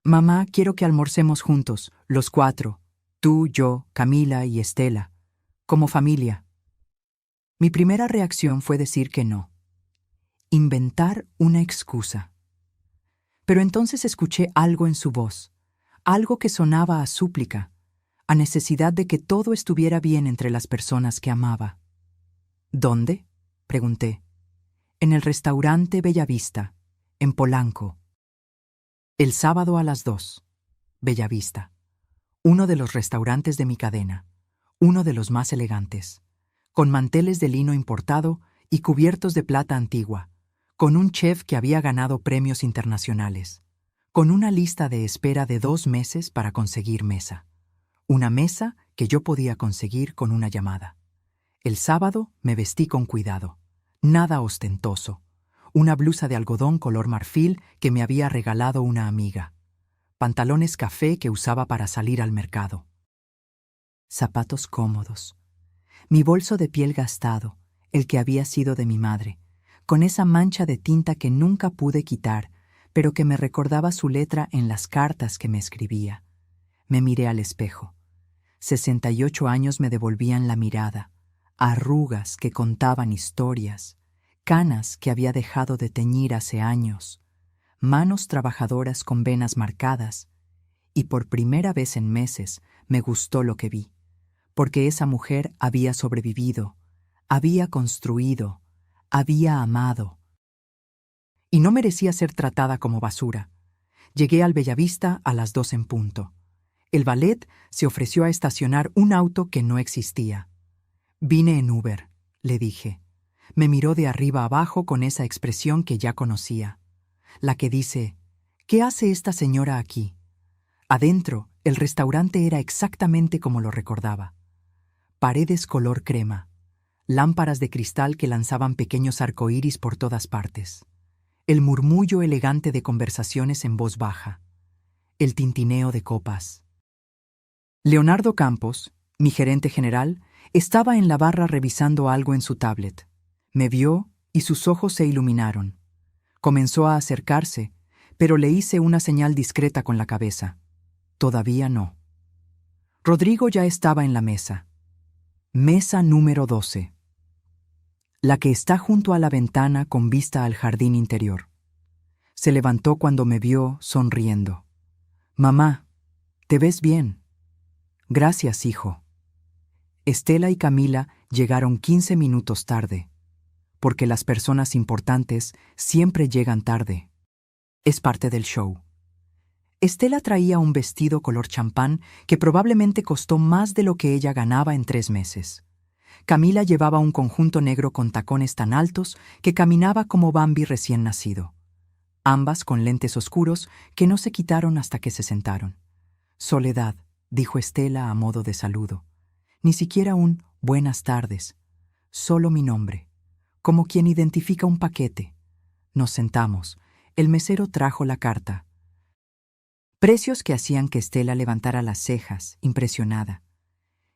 «Mamá, quiero que almorcemos juntos, los 4, tú, yo, Camila y Estela, como familia». Mi primera reacción fue decir que no. Inventar una excusa. Pero entonces escuché algo en su voz, algo que sonaba a súplica, a necesidad de que todo estuviera bien entre las personas que amaba. ¿Dónde?, pregunté. En el restaurante Bellavista, en Polanco. El sábado a las 2. Bellavista. Uno de los restaurantes de mi cadena, uno de los más elegantes, con manteles de lino importado y cubiertos de plata antigua, con un chef que había ganado premios internacionales, con una lista de espera de 2 meses para conseguir mesa. Una mesa que yo podía conseguir con una llamada. El sábado me vestí con cuidado, nada ostentoso. Una blusa de algodón color marfil que me había regalado una amiga. Pantalones café que usaba para salir al mercado. Zapatos cómodos. Mi bolso de piel gastado, el que había sido de mi madre, con esa mancha de tinta que nunca pude quitar, pero que me recordaba su letra en las cartas que me escribía. Me miré al espejo. 68 años me devolvían la mirada, arrugas que contaban historias, canas que había dejado de teñir hace años, manos trabajadoras con venas marcadas, y por primera vez en meses me gustó lo que vi, porque esa mujer había sobrevivido, había construido, había amado. Y no merecía ser tratada como basura. Llegué al Bellavista a las 2 en punto. El valet se ofreció a estacionar un auto que no existía. «Vine en Uber», le dije. Me miró de arriba abajo con esa expresión que ya conocía. La que dice, «¿Qué hace esta señora aquí?». Adentro, el restaurante era exactamente como lo recordaba. Paredes color crema, lámparas de cristal que lanzaban pequeños arcoíris por todas partes, el murmullo elegante de conversaciones en voz baja, el tintineo de copas. Leonardo Campos, mi gerente general, estaba en la barra revisando algo en su tablet. Me vio y sus ojos se iluminaron. Comenzó a acercarse, pero le hice una señal discreta con la cabeza. Todavía no. Rodrigo ya estaba en la mesa. Mesa número 12. La que está junto a la ventana con vista al jardín interior. Se levantó cuando me vio sonriendo. «Mamá, te ves bien». «Gracias, hijo». Estela y Camila llegaron 15 minutos tarde, porque las personas importantes siempre llegan tarde. Es parte del show. Estela traía un vestido color champán que probablemente costó más de lo que ella ganaba en 3 meses. Camila llevaba un conjunto negro con tacones tan altos que caminaba como Bambi recién nacido. Ambas con lentes oscuros que no se quitaron hasta que se sentaron. «Soledad», dijo Estela a modo de saludo. Ni siquiera un «buenas tardes», solo mi nombre, como quien identifica un paquete. Nos sentamos. El mesero trajo la carta. Precios que hacían que Estela levantara las cejas, impresionada.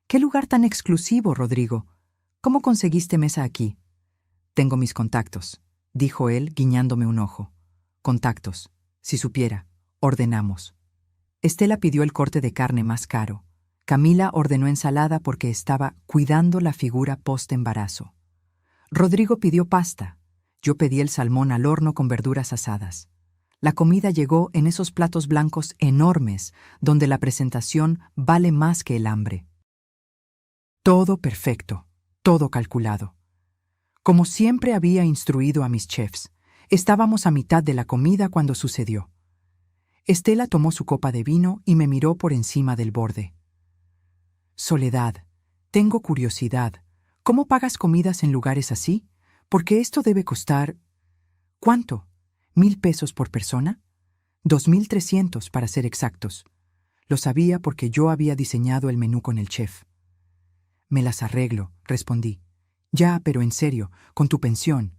«¿Qué lugar tan exclusivo, Rodrigo? ¿Cómo conseguiste mesa aquí?» «Tengo mis contactos», dijo él, guiñándome un ojo. «Contactos. Si supiera. Ordenamos». Estela pidió el corte de carne más caro. Camila ordenó ensalada porque estaba cuidando la figura post-embarazo. Rodrigo pidió pasta. Yo pedí el salmón al horno con verduras asadas. La comida llegó en esos platos blancos enormes, donde la presentación vale más que el hambre. Todo perfecto, todo calculado. Como siempre había instruido a mis chefs, estábamos a mitad de la comida cuando sucedió. Estela tomó su copa de vino y me miró por encima del borde. «Soledad, tengo curiosidad. ¿Cómo pagas comidas en lugares así? Porque esto debe costar... ¿Cuánto? ¿1,000 pesos por persona? 2,300 para ser exactos». Lo sabía porque yo había diseñado el menú con el chef. «Me las arreglo», respondí. «Ya, pero en serio, con tu pensión».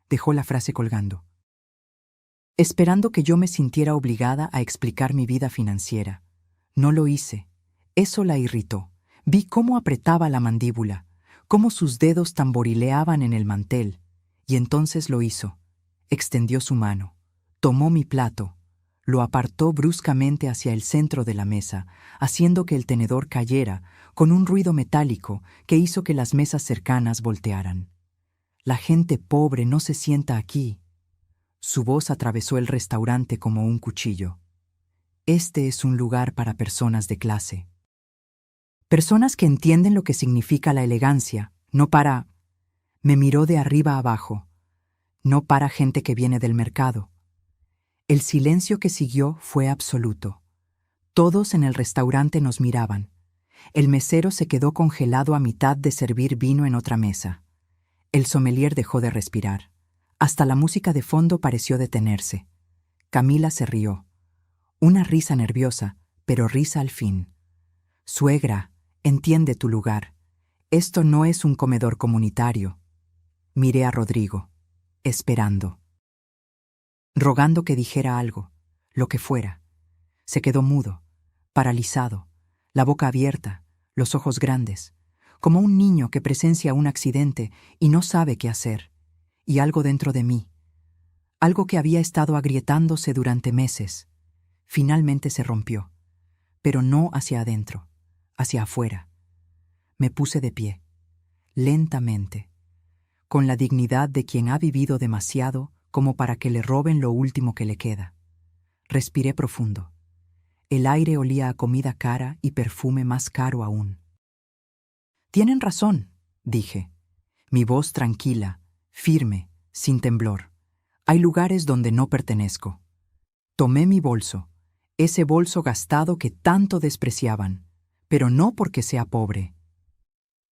Dejó la frase colgando, esperando que yo me sintiera obligada a explicar mi vida financiera. No lo hice. Eso la irritó. Vi cómo apretaba la mandíbula, cómo sus dedos tamborileaban en el mantel, y entonces lo hizo. Extendió su mano, tomó mi plato, lo apartó bruscamente hacia el centro de la mesa, haciendo que el tenedor cayera con un ruido metálico que hizo que las mesas cercanas voltearan. «La gente pobre no se sienta aquí». Su voz atravesó el restaurante como un cuchillo. «Este es un lugar para personas de clase. Personas que entienden lo que significa la elegancia, no para...». Me miró de arriba abajo. «No para gente que viene del mercado». El silencio que siguió fue absoluto. Todos en el restaurante nos miraban. El mesero se quedó congelado a mitad de servir vino en otra mesa. El sommelier dejó de respirar. Hasta la música de fondo pareció detenerse. Camila se rió. Una risa nerviosa, pero risa al fin. «Suegra, entiende tu lugar. Esto no es un comedor comunitario». Miré a Rodrigo, esperando, rogando que dijera algo, lo que fuera. Se quedó mudo, paralizado, la boca abierta, los ojos grandes, como un niño que presencia un accidente y no sabe qué hacer. Y algo dentro de mí, algo que había estado agrietándose durante meses, finalmente se rompió, pero no hacia adentro, hacia afuera. Me puse de pie, lentamente, con la dignidad de quien ha vivido demasiado como para que le roben lo último que le queda. Respiré profundo. El aire olía a comida cara y perfume más caro aún. «Tienen razón», dije. Mi voz tranquila, firme, sin temblor. «Hay lugares donde no pertenezco». Tomé mi bolso, ese bolso gastado que tanto despreciaban, pero no porque sea pobre.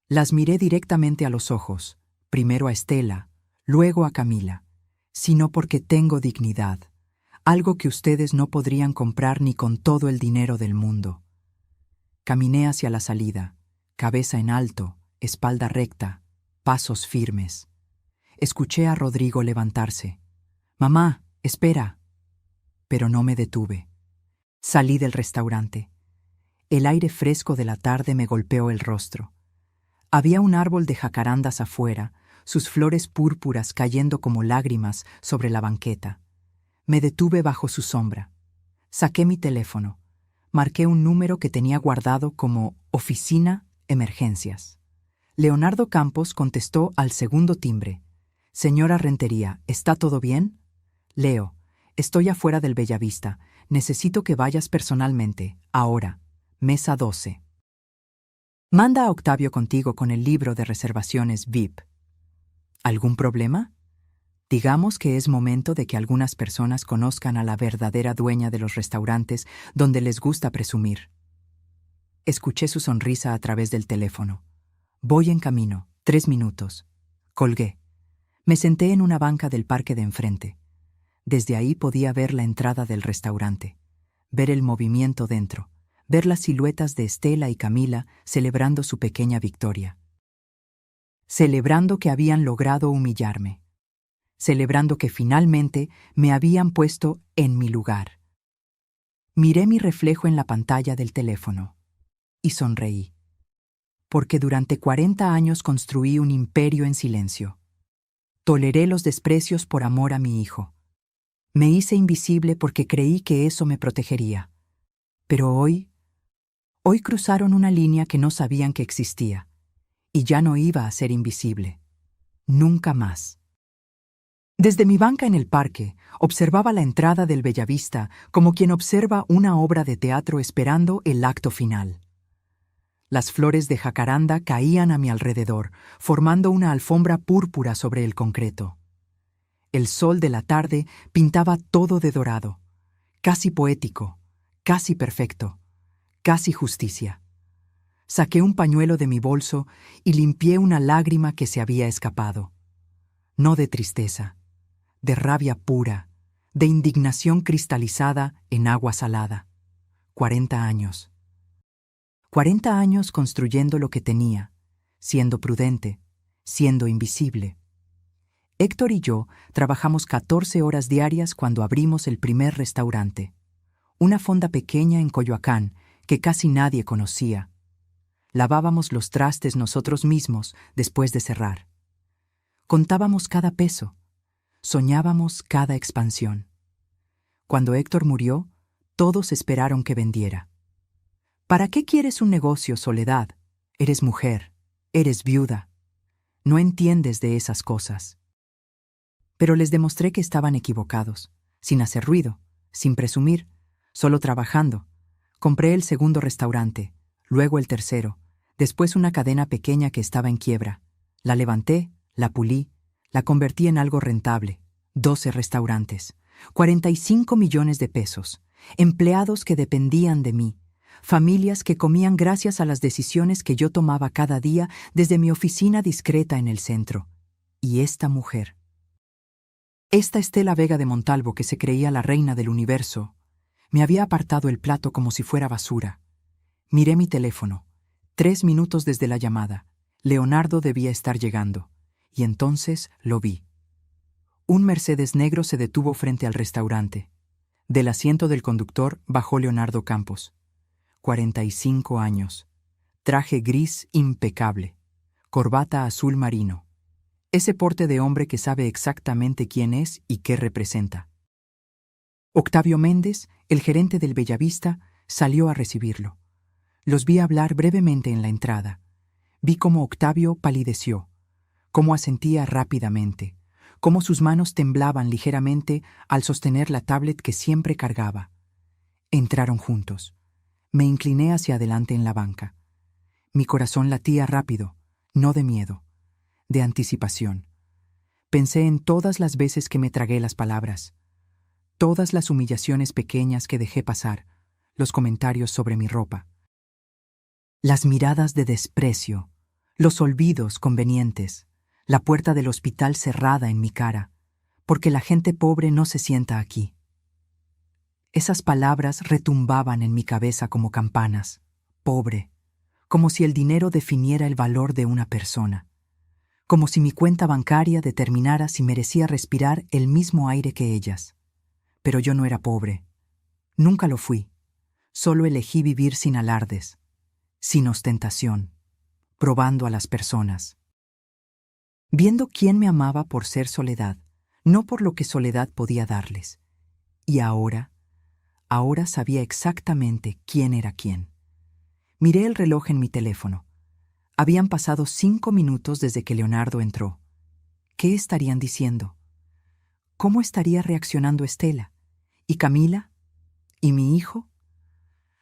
Las miré directamente a los ojos, primero a Estela, luego a Camila, sino porque tengo dignidad, algo que ustedes no podrían comprar ni con todo el dinero del mundo. Caminé hacia la salida, cabeza en alto, espalda recta, pasos firmes. Escuché a Rodrigo levantarse. «Mamá, espera». Pero no me detuve. Salí del restaurante. El aire fresco de la tarde me golpeó el rostro. Había un árbol de jacarandas afuera, sus flores púrpuras cayendo como lágrimas sobre la banqueta. Me detuve bajo su sombra. Saqué mi teléfono. Marqué un número que tenía guardado como Oficina Emergencias. Leonardo Campos contestó al segundo timbre. Señora Rentería, ¿está todo bien? Leo, estoy afuera del Bellavista. Necesito que vayas personalmente. Ahora. Mesa 12. Manda a Octavio contigo con el libro de reservaciones VIP. ¿Algún problema? Digamos que es momento de que algunas personas conozcan a la verdadera dueña de los restaurantes donde les gusta presumir. Escuché su sonrisa a través del teléfono. Voy en camino, 3 minutos. Colgué. Me senté en una banca del parque de enfrente. Desde ahí podía ver la entrada del restaurante, ver el movimiento dentro, ver las siluetas de Estela y Camila celebrando su pequeña victoria. Celebrando que habían logrado humillarme. Celebrando que finalmente me habían puesto en mi lugar. Miré mi reflejo en la pantalla del teléfono y sonreí. Porque durante 40 años construí un imperio en silencio. Toleré los desprecios por amor a mi hijo. Me hice invisible porque creí que eso me protegería. Pero hoy cruzaron una línea que no sabían que existía, y ya no iba a ser invisible. Nunca más. Desde mi banca en el parque, observaba la entrada del Bellavista como quien observa una obra de teatro esperando el acto final. Las flores de jacaranda caían a mi alrededor, formando una alfombra púrpura sobre el concreto. El sol de la tarde pintaba todo de dorado, casi poético, casi perfecto, casi justicia. Saqué un pañuelo de mi bolso y limpié una lágrima que se había escapado. No de tristeza, de rabia pura, de indignación cristalizada en agua salada. 40 años. 40 años construyendo lo que tenía, siendo prudente, siendo invisible. Héctor y yo trabajamos 14 horas diarias cuando abrimos el primer restaurante, una fonda pequeña en Coyoacán que casi nadie conocía. Lavábamos los trastes nosotros mismos después de cerrar. Contábamos cada peso, soñábamos cada expansión. Cuando Héctor murió, todos esperaron que vendiera. ¿Para qué quieres un negocio, Soledad? Eres mujer, eres viuda. No entiendes de esas cosas. Pero les demostré que estaban equivocados, sin hacer ruido, sin presumir, solo trabajando. Compré el segundo restaurante, luego el tercero, después una cadena pequeña que estaba en quiebra. La levanté, la pulí, la convertí en algo rentable. 12 restaurantes, 45 millones de pesos, empleados que dependían de mí, familias que comían gracias a las decisiones que yo tomaba cada día desde mi oficina discreta en el centro. Y esta mujer. Esta Estela Vega de Montalvo, que se creía la reina del universo, me había apartado el plato como si fuera basura. Miré mi teléfono. 3 minutos desde la llamada. Leonardo debía estar llegando. Y entonces lo vi. Un Mercedes negro se detuvo frente al restaurante. Del asiento del conductor bajó Leonardo Campos. 45 años. Traje gris impecable. Corbata azul marino. Ese porte de hombre que sabe exactamente quién es y qué representa. Octavio Méndez, el gerente del Bellavista, salió a recibirlo. Los vi hablar brevemente en la entrada. Vi cómo Octavio palideció, cómo asentía rápidamente, cómo sus manos temblaban ligeramente al sostener la tablet que siempre cargaba. Entraron juntos. Me incliné hacia adelante en la banca. Mi corazón latía rápido, no de miedo, de anticipación. Pensé en todas las veces que me tragué las palabras, todas las humillaciones pequeñas que dejé pasar, los comentarios sobre mi ropa, las miradas de desprecio, los olvidos convenientes, la puerta del hospital cerrada en mi cara, porque la gente pobre no se sienta aquí. Esas palabras retumbaban en mi cabeza como campanas. Pobre, como si el dinero definiera el valor de una persona, como si mi cuenta bancaria determinara si merecía respirar el mismo aire que ellas. Pero yo no era pobre. Nunca lo fui. Solo elegí vivir sin alardes, sin ostentación, probando a las personas. Viendo quién me amaba por ser Soledad, no por lo que Soledad podía darles. Y ahora sabía exactamente quién era quién. Miré el reloj en mi teléfono. Habían pasado 5 minutos desde que Leonardo entró. ¿Qué estarían diciendo? ¿Cómo estaría reaccionando Estela? ¿Y Camila? ¿Y mi hijo?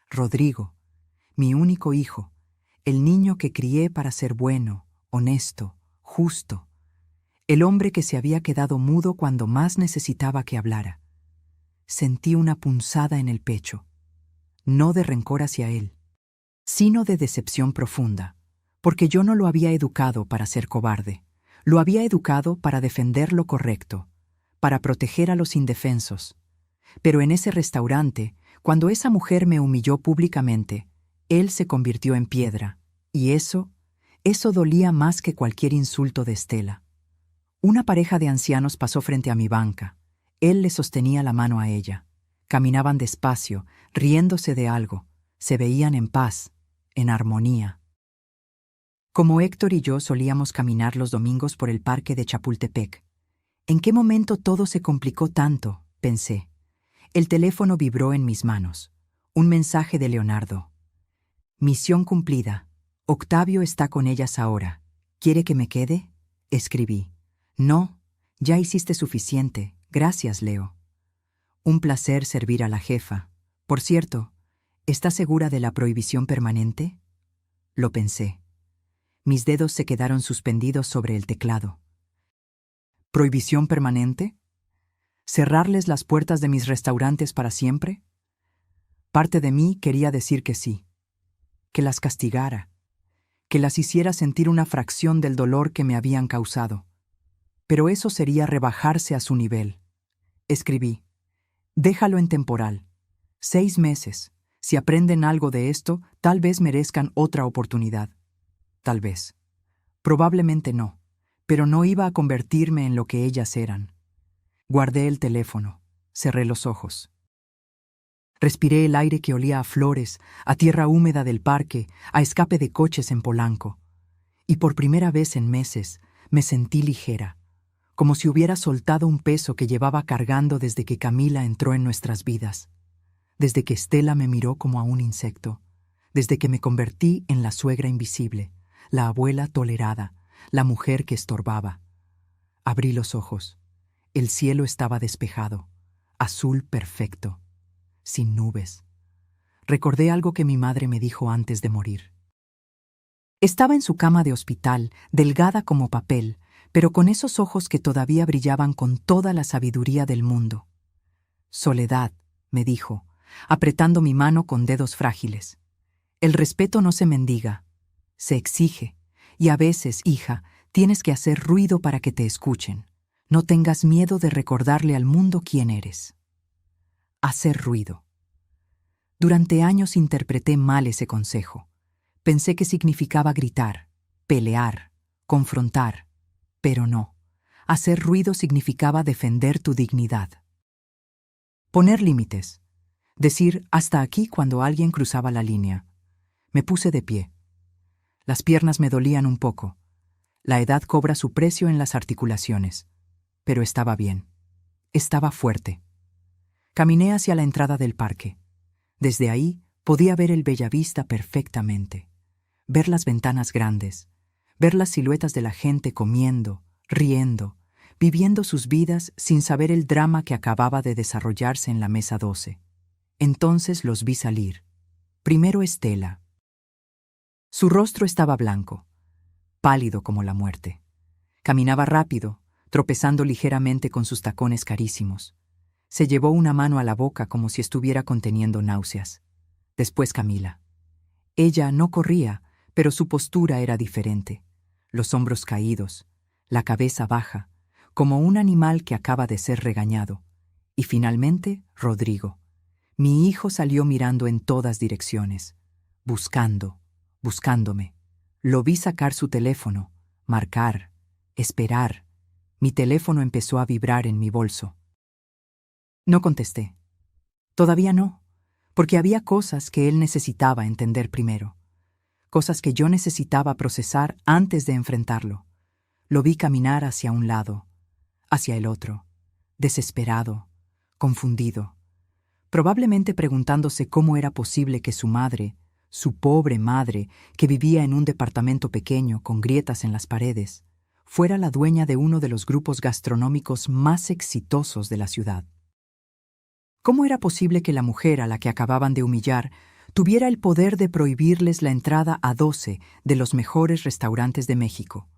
Rodrigo, mi único hijo, el niño que crié para ser bueno, honesto, justo, el hombre que se había quedado mudo cuando más necesitaba que hablara. Sentí una punzada en el pecho, no de rencor hacia él, sino de decepción profunda, porque yo no lo había educado para ser cobarde, lo había educado para defender lo correcto, para proteger a los indefensos. Pero en ese restaurante, cuando esa mujer me humilló públicamente, él se convirtió en piedra, y eso dolía más que cualquier insulto de Estela. Una pareja de ancianos pasó frente a mi banca. Él le sostenía la mano a ella. Caminaban despacio, riéndose de algo. Se veían en paz, en armonía. Como Héctor y yo solíamos caminar los domingos por el parque de Chapultepec. ¿En qué momento todo se complicó tanto?, pensé. El teléfono vibró en mis manos. Un mensaje de Leonardo. Misión cumplida. Octavio está con ellas ahora. ¿Quiere que me quede? Escribí. No, ya hiciste suficiente. Gracias, Leo. Un placer servir a la jefa. Por cierto, ¿está segura de la prohibición permanente? Lo pensé. Mis dedos se quedaron suspendidos sobre el teclado. ¿Prohibición permanente? ¿Cerrarles las puertas de mis restaurantes para siempre? Parte de mí quería decir que sí, que las castigara, que las hiciera sentir una fracción del dolor que me habían causado. Pero eso sería rebajarse a su nivel. Escribí, déjalo en temporal. 6 meses. Si aprenden algo de esto, tal vez merezcan otra oportunidad. Tal vez. Probablemente no, pero no iba a convertirme en lo que ellas eran. Guardé el teléfono, cerré los ojos. Respiré el aire que olía a flores, a tierra húmeda del parque, a escape de coches en Polanco. Y por primera vez en meses me sentí ligera, como si hubiera soltado un peso que llevaba cargando desde que Camila entró en nuestras vidas, desde que Estela me miró como a un insecto, desde que me convertí en la suegra invisible, la abuela tolerada, la mujer que estorbaba. Abrí los ojos. El cielo estaba despejado, azul perfecto, sin nubes. Recordé algo que mi madre me dijo antes de morir. Estaba en su cama de hospital, delgada como papel, pero con esos ojos que todavía brillaban con toda la sabiduría del mundo. Soledad, me dijo, apretando mi mano con dedos frágiles. El respeto no se mendiga, se exige, y a veces, hija, tienes que hacer ruido para que te escuchen. No tengas miedo de recordarle al mundo quién eres. Hacer ruido. Durante años interpreté mal ese consejo. Pensé que significaba gritar, pelear, confrontar, pero no. Hacer ruido significaba defender tu dignidad. Poner límites. Decir hasta aquí cuando alguien cruzaba la línea. Me puse de pie. Las piernas me dolían un poco. La edad cobra su precio en las articulaciones. Pero estaba bien. Estaba fuerte. Caminé hacia la entrada del parque. Desde ahí podía ver el Bellavista perfectamente. Ver las ventanas grandes. Ver las siluetas de la gente comiendo, riendo, viviendo sus vidas sin saber el drama que acababa de desarrollarse en la mesa 12. Entonces los vi salir. Primero Estela. Su rostro estaba blanco, pálido como la muerte. Caminaba rápido, tropezando ligeramente con sus tacones carísimos. Se llevó una mano a la boca como si estuviera conteniendo náuseas. Después Camila. Ella no corría, pero su postura era diferente. Los hombros caídos, la cabeza baja, como un animal que acaba de ser regañado. Y finalmente, Rodrigo. Mi hijo salió mirando en todas direcciones, buscándome. Lo vi sacar su teléfono, marcar, esperar. Mi teléfono empezó a vibrar en mi bolso. No contesté. Todavía no, porque había cosas que él necesitaba entender primero. Cosas que yo necesitaba procesar antes de enfrentarlo. Lo vi caminar hacia un lado, hacia el otro, desesperado, confundido, probablemente preguntándose cómo era posible que su madre, Su pobre madre, que vivía en un departamento pequeño con grietas en las paredes, fuera la dueña de uno de los grupos gastronómicos más exitosos de la ciudad. ¿Cómo era posible que la mujer a la que acababan de humillar tuviera el poder de prohibirles la entrada a 12 de los mejores restaurantes de México?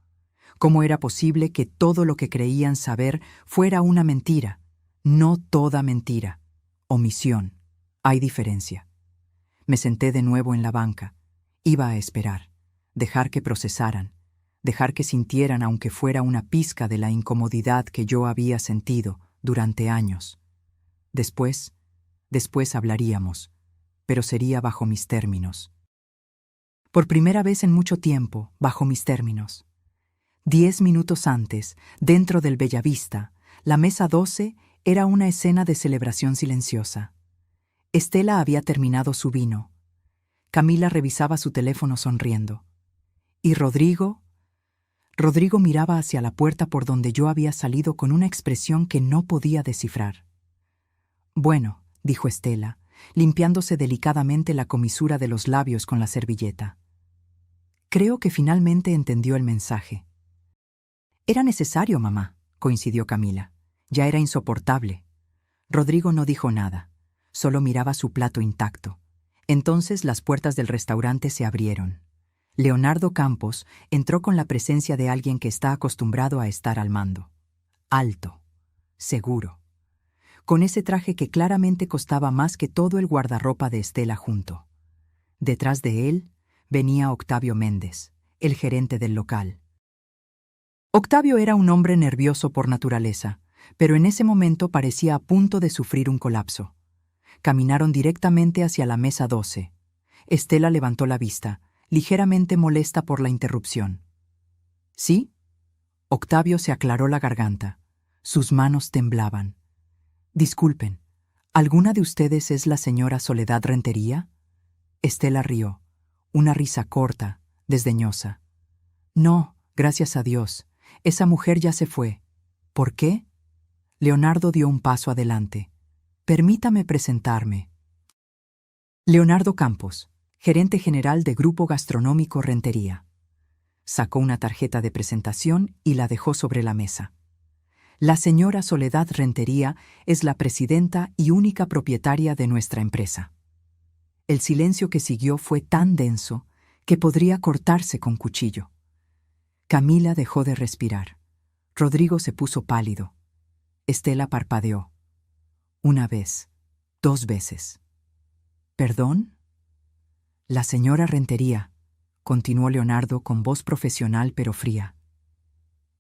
¿Cómo era posible que todo lo que creían saber fuera una mentira? No toda mentira. Omisión. Hay diferencia. Me senté de nuevo en la banca. Iba a esperar, dejar que procesaran, dejar que sintieran aunque fuera una pizca de la incomodidad que yo había sentido durante años. Después hablaríamos, pero sería bajo mis términos. Por primera vez en mucho tiempo, bajo mis términos. 10 minutos antes, dentro del Bellavista, la mesa 12 era una escena de celebración silenciosa. Estela había terminado su vino. Camila revisaba su teléfono sonriendo. Y Rodrigo miraba hacia la puerta por donde yo había salido con una expresión que no podía descifrar. «Bueno», dijo Estela, limpiándose delicadamente la comisura de los labios con la servilleta. Creo que finalmente entendió el mensaje. «Era necesario, mamá», coincidió Camila. «Ya era insoportable». Rodrigo no dijo nada, solo miraba su plato intacto. Entonces las puertas del restaurante se abrieron. Leonardo Campos entró con la presencia de alguien que está acostumbrado a estar al mando. Alto, seguro, con ese traje que claramente costaba más que todo el guardarropa de Estela junto. Detrás de él venía Octavio Méndez, el gerente del local. Octavio era un hombre nervioso por naturaleza, pero en ese momento parecía a punto de sufrir un colapso. Caminaron directamente hacia la mesa 12. Estela levantó la vista, ligeramente molesta por la interrupción. ¿Sí? Octavio se aclaró la garganta. Sus manos temblaban. Disculpen, ¿alguna de ustedes es la señora Soledad Rentería? Estela rió, una risa corta, desdeñosa. No, gracias a Dios, esa mujer ya se fue. ¿Por qué? Leonardo dio un paso adelante. Permítame presentarme. Leonardo Campos, gerente general de Grupo Gastronómico Rentería. Sacó una tarjeta de presentación y la dejó sobre la mesa. La señora Soledad Rentería es la presidenta y única propietaria de nuestra empresa. El silencio que siguió fue tan denso que podría cortarse con cuchillo. Camila dejó de respirar. Rodrigo se puso pálido. Estela parpadeó. Una vez, 2 veces. ¿Perdón? La señora Rentería, continuó Leonardo con voz profesional pero fría,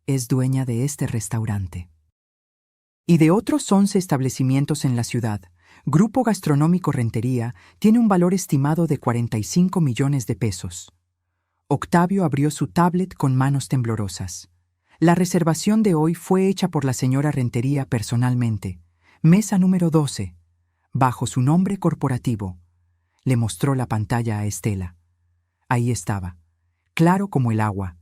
es dueña de este restaurante. Y de otros 11 establecimientos en la ciudad. Grupo Gastronómico Rentería tiene un valor estimado de 45 millones de pesos. Octavio abrió su tablet con manos temblorosas. La reservación de hoy fue hecha por la señora Rentería personalmente. Mesa número 12, bajo su nombre corporativo. Le mostró la pantalla a Estela. Ahí estaba, claro como el agua.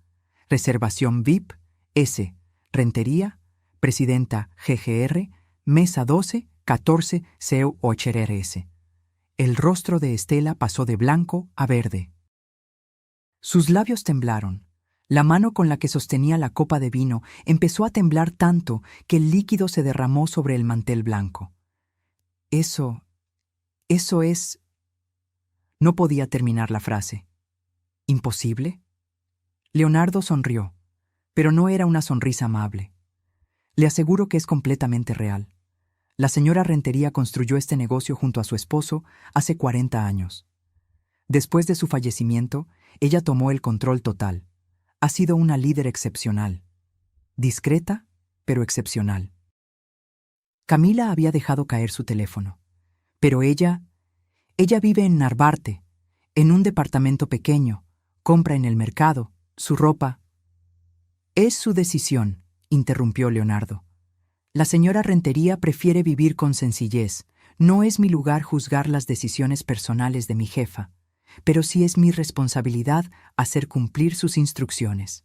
Reservación VIP, S, Rentería, Presidenta GGR, Mesa 12, 14, CEU HRS. El rostro de Estela pasó de blanco a verde. Sus labios temblaron. La mano con la que sostenía la copa de vino empezó a temblar tanto que el líquido se derramó sobre el mantel blanco. Eso es... No podía terminar la frase. ¿Imposible? Leonardo sonrió, pero no era una sonrisa amable. Le aseguro que es completamente real. La señora Rentería construyó este negocio junto a su esposo hace 40 años. Después de su fallecimiento, ella tomó el control total. Ha sido una líder excepcional. Discreta, pero excepcional. Camila había dejado caer su teléfono. Pero ella vive en Narvarte, en un departamento pequeño, compra en el mercado, su ropa. Es su decisión, interrumpió Leonardo. La señora Rentería prefiere vivir con sencillez. No es mi lugar juzgar las decisiones personales de mi jefa, pero sí es mi responsabilidad hacer cumplir sus instrucciones.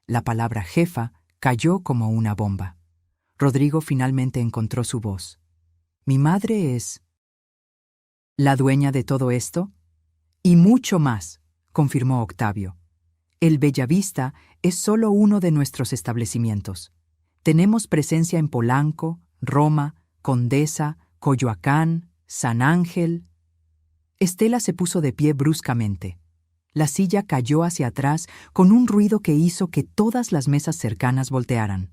La palabra jefa cayó como una bomba. Rodrigo finalmente encontró su voz. ¿Mi madre es la dueña de todo esto? Y mucho más, confirmó Octavio. El Bellavista es solo uno de nuestros establecimientos. Tenemos presencia en Polanco, Roma, Condesa, Coyoacán, San Ángel. Estela se puso de pie bruscamente. La silla cayó hacia atrás con un ruido que hizo que todas las mesas cercanas voltearan.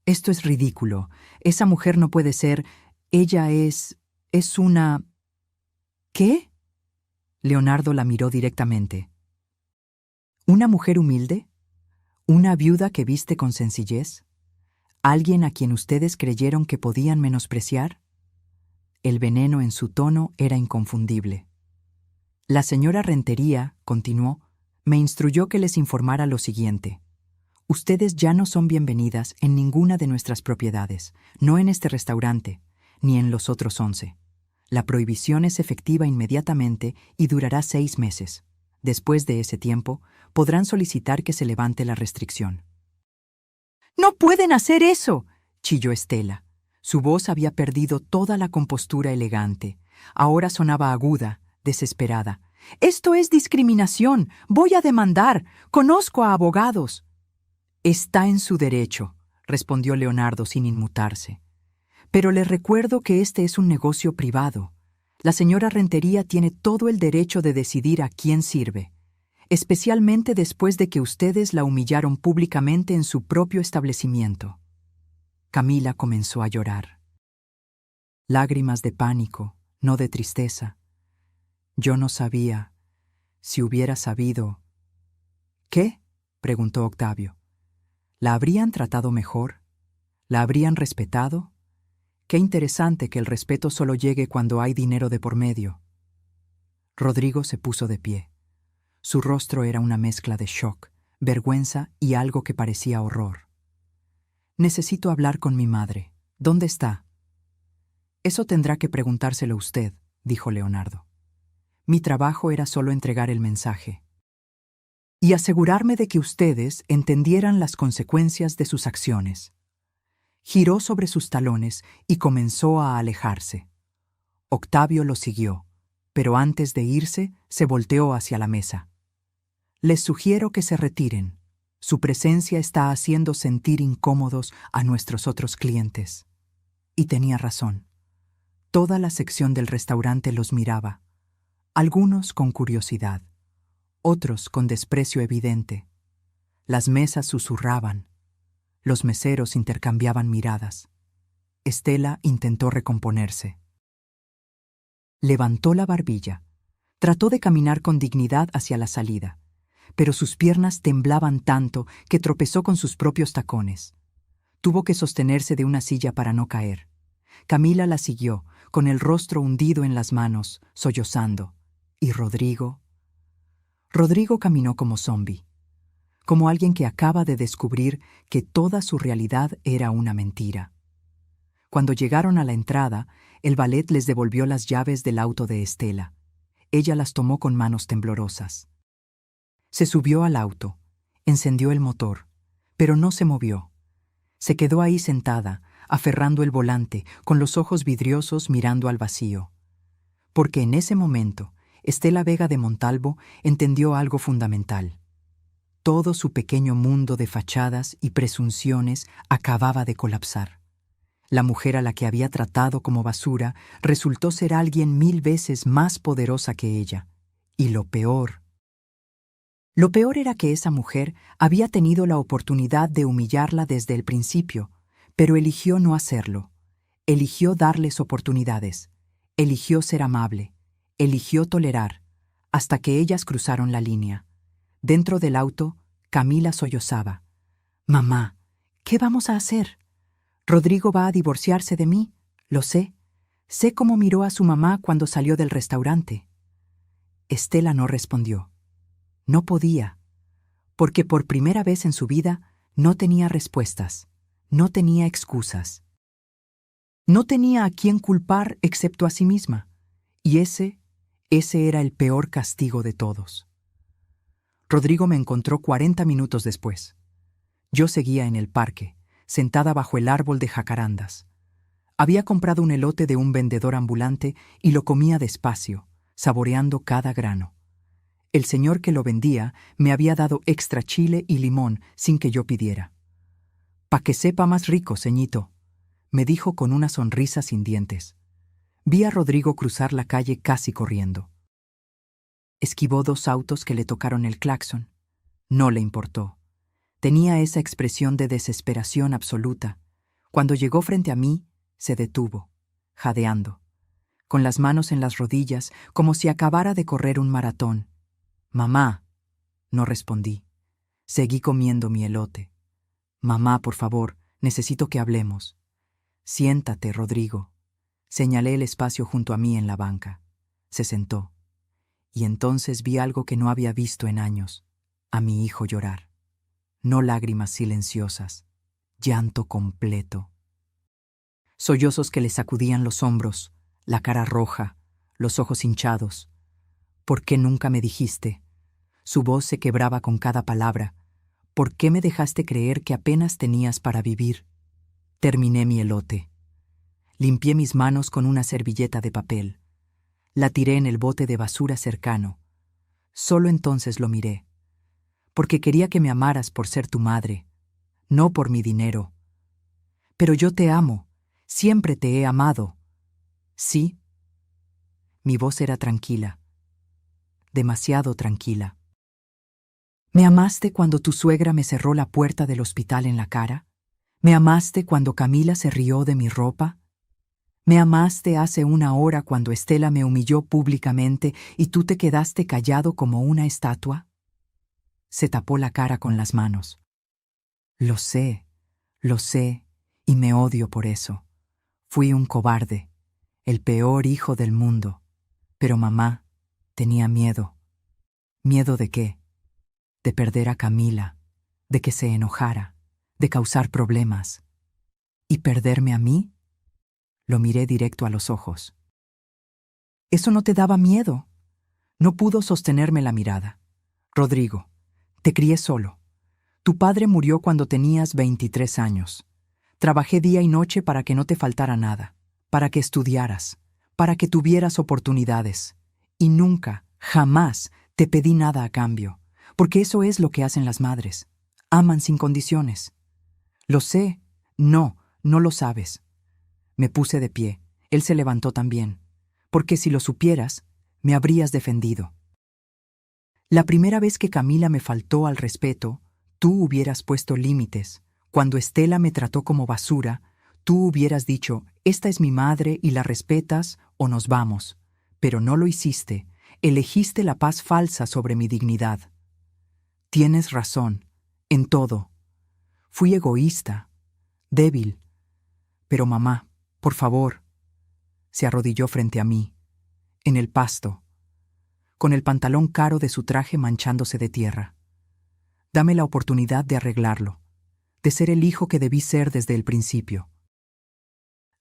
Esto es ridículo. Esa mujer no puede ser. Ella es una... ¿Qué? Leonardo la miró directamente. ¿Una mujer humilde? ¿Una viuda que viste con sencillez? ¿Alguien a quien ustedes creyeron que podían menospreciar? El veneno en su tono era inconfundible. La señora Rentería, continuó, me instruyó que les informara lo siguiente. Ustedes ya no son bienvenidas en ninguna de nuestras propiedades, no en este restaurante, ni en los otros 11. La prohibición es efectiva inmediatamente y durará 6 meses. Después de ese tiempo, podrán solicitar que se levante la restricción. ¡No pueden hacer eso!, chilló Estela. Su voz había perdido toda la compostura elegante. Ahora sonaba aguda, desesperada. «¡Esto es discriminación! ¡Voy a demandar! ¡Conozco a abogados!». «Está en su derecho», respondió Leonardo sin inmutarse. «Pero les recuerdo que este es un negocio privado. La señora Rentería tiene todo el derecho de decidir a quién sirve, especialmente después de que ustedes la humillaron públicamente en su propio establecimiento». Camila comenzó a llorar. Lágrimas de pánico, no de tristeza. Yo no sabía. Si hubiera sabido... ¿Qué?, preguntó Octavio. ¿La habrían tratado mejor? ¿La habrían respetado? Qué interesante que el respeto solo llegue cuando hay dinero de por medio. Rodrigo se puso de pie. Su rostro era una mezcla de shock, vergüenza y algo que parecía horror. «Necesito hablar con mi madre. ¿Dónde está?» «Eso tendrá que preguntárselo usted», dijo Leonardo. «Mi trabajo era solo entregar el mensaje y asegurarme de que ustedes entendieran las consecuencias de sus acciones». Giró sobre sus talones y comenzó a alejarse. Octavio lo siguió, pero antes de irse se volteó hacia la mesa. «Les sugiero que se retiren. Su presencia está haciendo sentir incómodos a nuestros otros clientes». Y tenía razón. Toda la sección del restaurante los miraba, algunos con curiosidad, otros con desprecio evidente. Las mesas susurraban. Los meseros intercambiaban miradas. Estela intentó recomponerse. Levantó la barbilla. Trató de caminar con dignidad hacia la salida, pero sus piernas temblaban tanto que tropezó con sus propios tacones. Tuvo que sostenerse de una silla para no caer. Camila la siguió, con el rostro hundido en las manos, sollozando. ¿Y Rodrigo? Rodrigo caminó como zombi, como alguien que acaba de descubrir que toda su realidad era una mentira. Cuando llegaron a la entrada, el valet les devolvió las llaves del auto de Estela. Ella las tomó con manos temblorosas. Se subió al auto, encendió el motor, pero no se movió. Se quedó ahí sentada, aferrando el volante, con los ojos vidriosos mirando al vacío. Porque en ese momento, Estela Vega de Montalvo entendió algo fundamental. Todo su pequeño mundo de fachadas y presunciones acababa de colapsar. La mujer a la que había tratado como basura resultó ser alguien 1000 veces más poderosa que ella. Y lo peor era que esa mujer había tenido la oportunidad de humillarla desde el principio, pero eligió no hacerlo. Eligió darles oportunidades. Eligió ser amable. Eligió tolerar, hasta que ellas cruzaron la línea. Dentro del auto, Camila sollozaba. «Mamá, ¿qué vamos a hacer? Rodrigo va a divorciarse de mí, lo sé. Sé cómo miró a su mamá cuando salió del restaurante». Estela no respondió. No podía, porque por primera vez en su vida no tenía respuestas, no tenía excusas. No tenía a quién culpar excepto a sí misma, y ese era el peor castigo de todos. Rodrigo me encontró 40 minutos después. Yo seguía en el parque, sentada bajo el árbol de jacarandas. Había comprado un elote de un vendedor ambulante y lo comía despacio, saboreando cada grano. El señor que lo vendía me había dado extra chile y limón sin que yo pidiera. «Pa' que sepa más rico, ceñito», me dijo con una sonrisa sin dientes. Vi a Rodrigo cruzar la calle casi corriendo. Esquivó 2 autos que le tocaron el claxon. No le importó. Tenía esa expresión de desesperación absoluta. Cuando llegó frente a mí, se detuvo, jadeando, con las manos en las rodillas, como si acabara de correr un maratón. «Mamá», no respondí. Seguí comiendo mi elote. «Mamá, por favor, necesito que hablemos». «Siéntate, Rodrigo». Señalé el espacio junto a mí en la banca. Se sentó. Y entonces vi algo que no había visto en años: a mi hijo llorar. No lágrimas silenciosas, llanto completo. Sollozos que le sacudían los hombros, la cara roja, los ojos hinchados. «¿Por qué nunca me dijiste?» Su voz se quebraba con cada palabra. «¿Por qué me dejaste creer que apenas tenías para vivir?» Terminé mi elote. Limpié mis manos con una servilleta de papel. La tiré en el bote de basura cercano. Solo entonces lo miré. «Porque quería que me amaras por ser tu madre, no por mi dinero». «Pero yo te amo, siempre te he amado». «¿Sí?» Mi voz era tranquila, demasiado tranquila. «¿Me amaste cuando tu suegra me cerró la puerta del hospital en la cara? ¿Me amaste cuando Camila se rió de mi ropa? ¿Me amaste hace 1 hora cuando Estela me humilló públicamente y tú te quedaste callado como una estatua?» Se tapó la cara con las manos. Lo sé, y me odio por eso. Fui un cobarde, el peor hijo del mundo. Pero mamá tenía miedo. ¿Miedo de qué? De perder a Camila, de que se enojara, de causar problemas. ¿Y perderme a mí? Lo miré directo a los ojos. «¿Eso no te daba miedo?» No pudo sostenerme la mirada. «Rodrigo, te crié solo. Tu padre murió cuando tenías 23 años. Trabajé día y noche para que no te faltara nada, para que estudiaras, para que tuvieras oportunidades. Y nunca, jamás, te pedí nada a cambio, porque eso es lo que hacen las madres. Aman sin condiciones». «Lo sé». «No, no lo sabes». Me puse de pie. Él se levantó también. «Porque si lo supieras, me habrías defendido. La primera vez que Camila me faltó al respeto, tú hubieras puesto límites. Cuando Estela me trató como basura, tú hubieras dicho: esta es mi madre y la respetas o nos vamos. Pero no lo hiciste. Elegiste la paz falsa sobre mi dignidad. Tienes razón, en todo. Fui egoísta, débil. Pero mamá, por favor». Se arrodilló frente a mí, en el pasto, con el pantalón caro de su traje manchándose de tierra. «Dame la oportunidad de arreglarlo, de ser el hijo que debí ser desde el principio».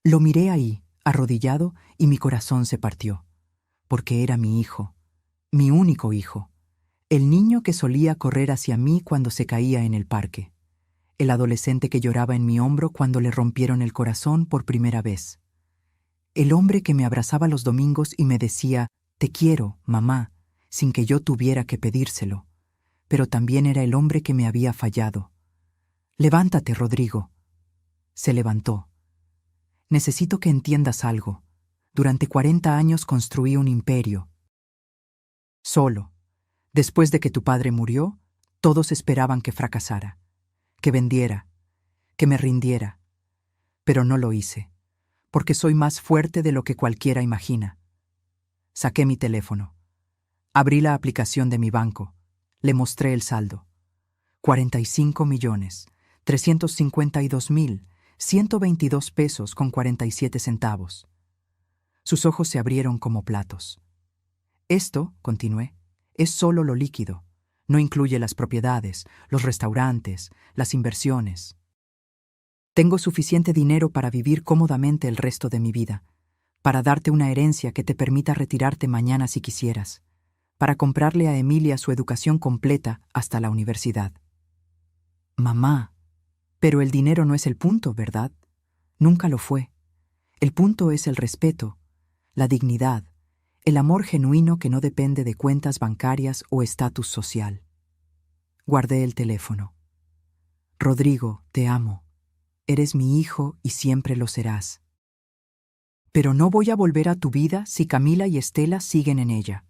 Lo miré ahí, arrodillado, y mi corazón se partió, porque era mi hijo, mi único hijo, el niño que solía correr hacia mí cuando se caía en el parque, el adolescente que lloraba en mi hombro cuando le rompieron el corazón por primera vez, el hombre que me abrazaba los domingos y me decía: «Te quiero, mamá», sin que yo tuviera que pedírselo. Pero también era el hombre que me había fallado. «Levántate, Rodrigo». Se levantó. «Necesito que entiendas algo. Durante 40 años construí un imperio. Solo. Después de que tu padre murió, todos esperaban que fracasara, que vendiera, que me rindiera. Pero no lo hice, porque soy más fuerte de lo que cualquiera imagina». Saqué mi teléfono. Abrí la aplicación de mi banco. Le mostré el saldo. 45.352.122 pesos con 47 centavos. Sus ojos se abrieron como platos. «Esto», continué, «es solo lo líquido. No incluye las propiedades, los restaurantes, las inversiones. Tengo suficiente dinero para vivir cómodamente el resto de mi vida, para darte una herencia que te permita retirarte mañana si quisieras, para comprarle a Emilia su educación completa hasta la universidad». «Mamá, pero el dinero no es el punto, ¿verdad? Nunca lo fue. El punto es el respeto, la dignidad, El amor genuino que no depende de cuentas bancarias o estatus social. Guardé el teléfono. Rodrigo, te amo. Eres mi hijo y siempre lo serás. Pero no voy a volver a tu vida si Camila y Estela siguen en ella.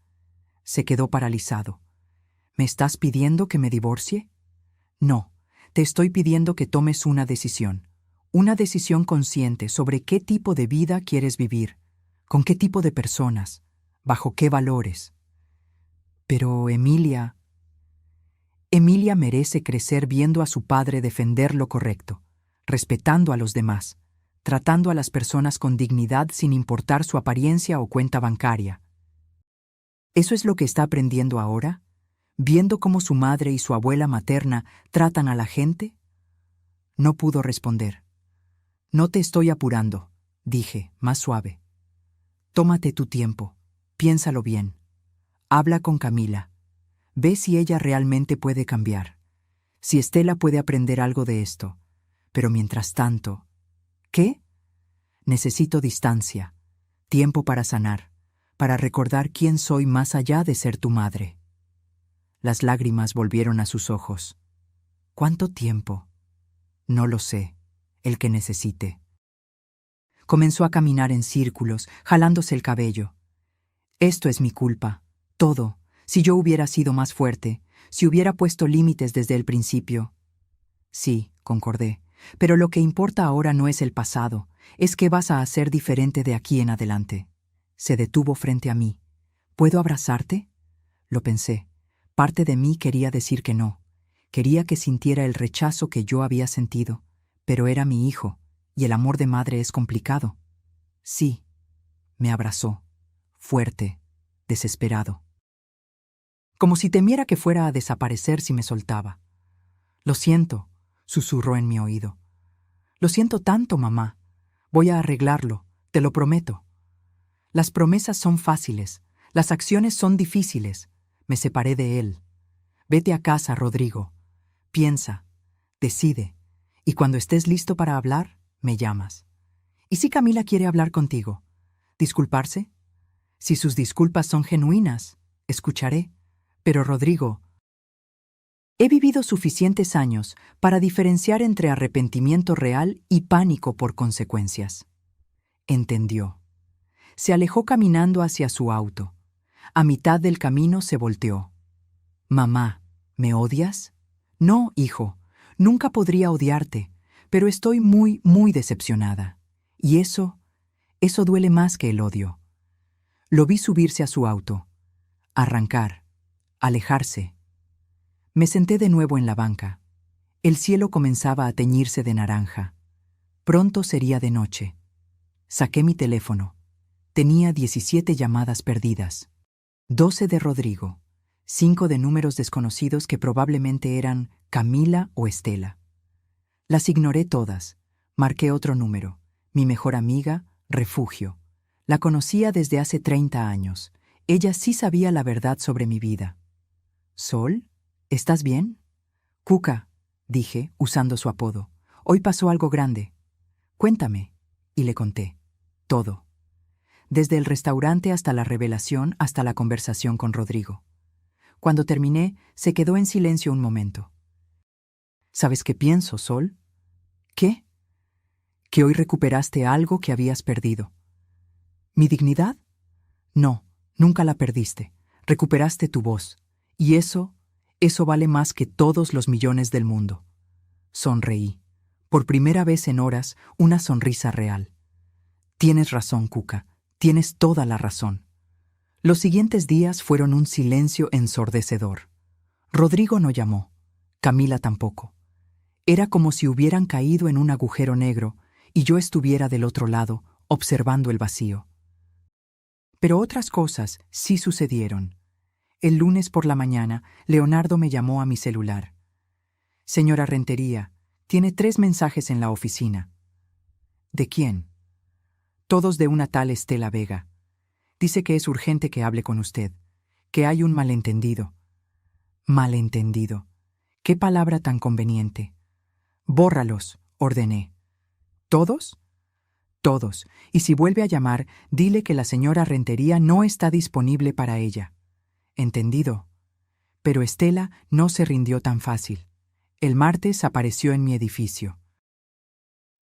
Se quedó paralizado. ¿Me estás pidiendo que me divorcie? No, te estoy pidiendo que tomes una decisión consciente sobre qué tipo de vida quieres vivir, con qué tipo de personas, bajo qué valores. Pero Emilia merece crecer viendo a su padre defender lo correcto, respetando a los demás, tratando a las personas con dignidad sin importar su apariencia o cuenta bancaria. ¿Eso es lo que está aprendiendo ahora? ¿Viendo cómo su madre y su abuela materna tratan a la gente? No pudo responder. No te estoy apurando, dije, más suave. Tómate tu tiempo, piénsalo bien. Habla con Camila. Ve si ella realmente puede cambiar. Si Estela puede aprender algo de esto. Pero mientras tanto... ¿Qué? Necesito distancia, tiempo para sanar, para recordar quién soy más allá de ser tu madre. Las lágrimas volvieron a sus ojos. ¿Cuánto tiempo? No lo sé, el que necesite. Comenzó a caminar en círculos, jalándose el cabello. Esto es mi culpa, todo. Si yo hubiera sido más fuerte, si hubiera puesto límites desde el principio. Sí, concordé, pero lo que importa ahora no es el pasado, es qué vas a hacer diferente de aquí en adelante. Se detuvo frente a mí. ¿Puedo abrazarte? Lo pensé. Parte de mí quería decir que no. Quería que sintiera el rechazo que yo había sentido, pero era mi hijo, y el amor de madre es complicado. Sí, me abrazó, fuerte, desesperado. Como si temiera que fuera a desaparecer si me soltaba. Lo siento, susurró en mi oído. Lo siento tanto, mamá. Voy a arreglarlo, te lo prometo. Las promesas son fáciles, las acciones son difíciles. Me separé de él. Vete a casa, Rodrigo. Piensa, decide, y cuando estés listo para hablar, me llamas. ¿Y si Camila quiere hablar contigo? ¿Disculparse? Si sus disculpas son genuinas, escucharé. Pero Rodrigo, he vivido suficientes años para diferenciar entre arrepentimiento real y pánico por consecuencias. Entendió. Se alejó caminando hacia su auto. A mitad del camino se volteó. Mamá, ¿me odias? No, hijo, nunca podría odiarte, pero estoy muy, muy decepcionada. Y eso duele más que el odio. Lo vi subirse a su auto, arrancar, alejarse. Me senté de nuevo en la banca. El cielo comenzaba a teñirse de naranja. Pronto sería de noche. Saqué mi teléfono. Tenía 17 llamadas perdidas. 12 de Rodrigo, 5 de números desconocidos que probablemente eran Camila o Estela. Las ignoré todas. Marqué otro número. Mi mejor amiga, Refugio. La conocía desde hace 30 años. Ella sí sabía la verdad sobre mi vida. ¿Sol? ¿Estás bien? Cuca, dije, usando su apodo. Hoy pasó algo grande. Cuéntame. Y le conté. Todo. Desde el restaurante hasta la revelación, hasta la conversación con Rodrigo. Cuando terminé, se quedó en silencio un momento. ¿Sabes qué pienso, Sol? ¿Qué? Que hoy recuperaste algo que habías perdido. ¿Mi dignidad? No, nunca la perdiste. Recuperaste tu voz. Y eso vale más que todos los millones del mundo. Sonreí. Por primera vez en horas, una sonrisa real. Tienes razón, Cuca. Tienes toda la razón. Los siguientes días fueron un silencio ensordecedor. Rodrigo no llamó. Camila tampoco. Era como si hubieran caído en un agujero negro y yo estuviera del otro lado, observando el vacío. Pero otras cosas sí sucedieron. El lunes por la mañana, Leonardo me llamó a mi celular. Señora Rentería, tiene 3 mensajes en la oficina. ¿De quién? Todos de una tal Estela Vega. Dice que es urgente que hable con usted, que hay un malentendido. Malentendido. Qué palabra tan conveniente. Bórralos, ordené. ¿Todos? Todos. Y si vuelve a llamar, dile que la señora Rentería no está disponible para ella. Entendido. Pero Estela no se rindió tan fácil. El martes apareció en mi edificio.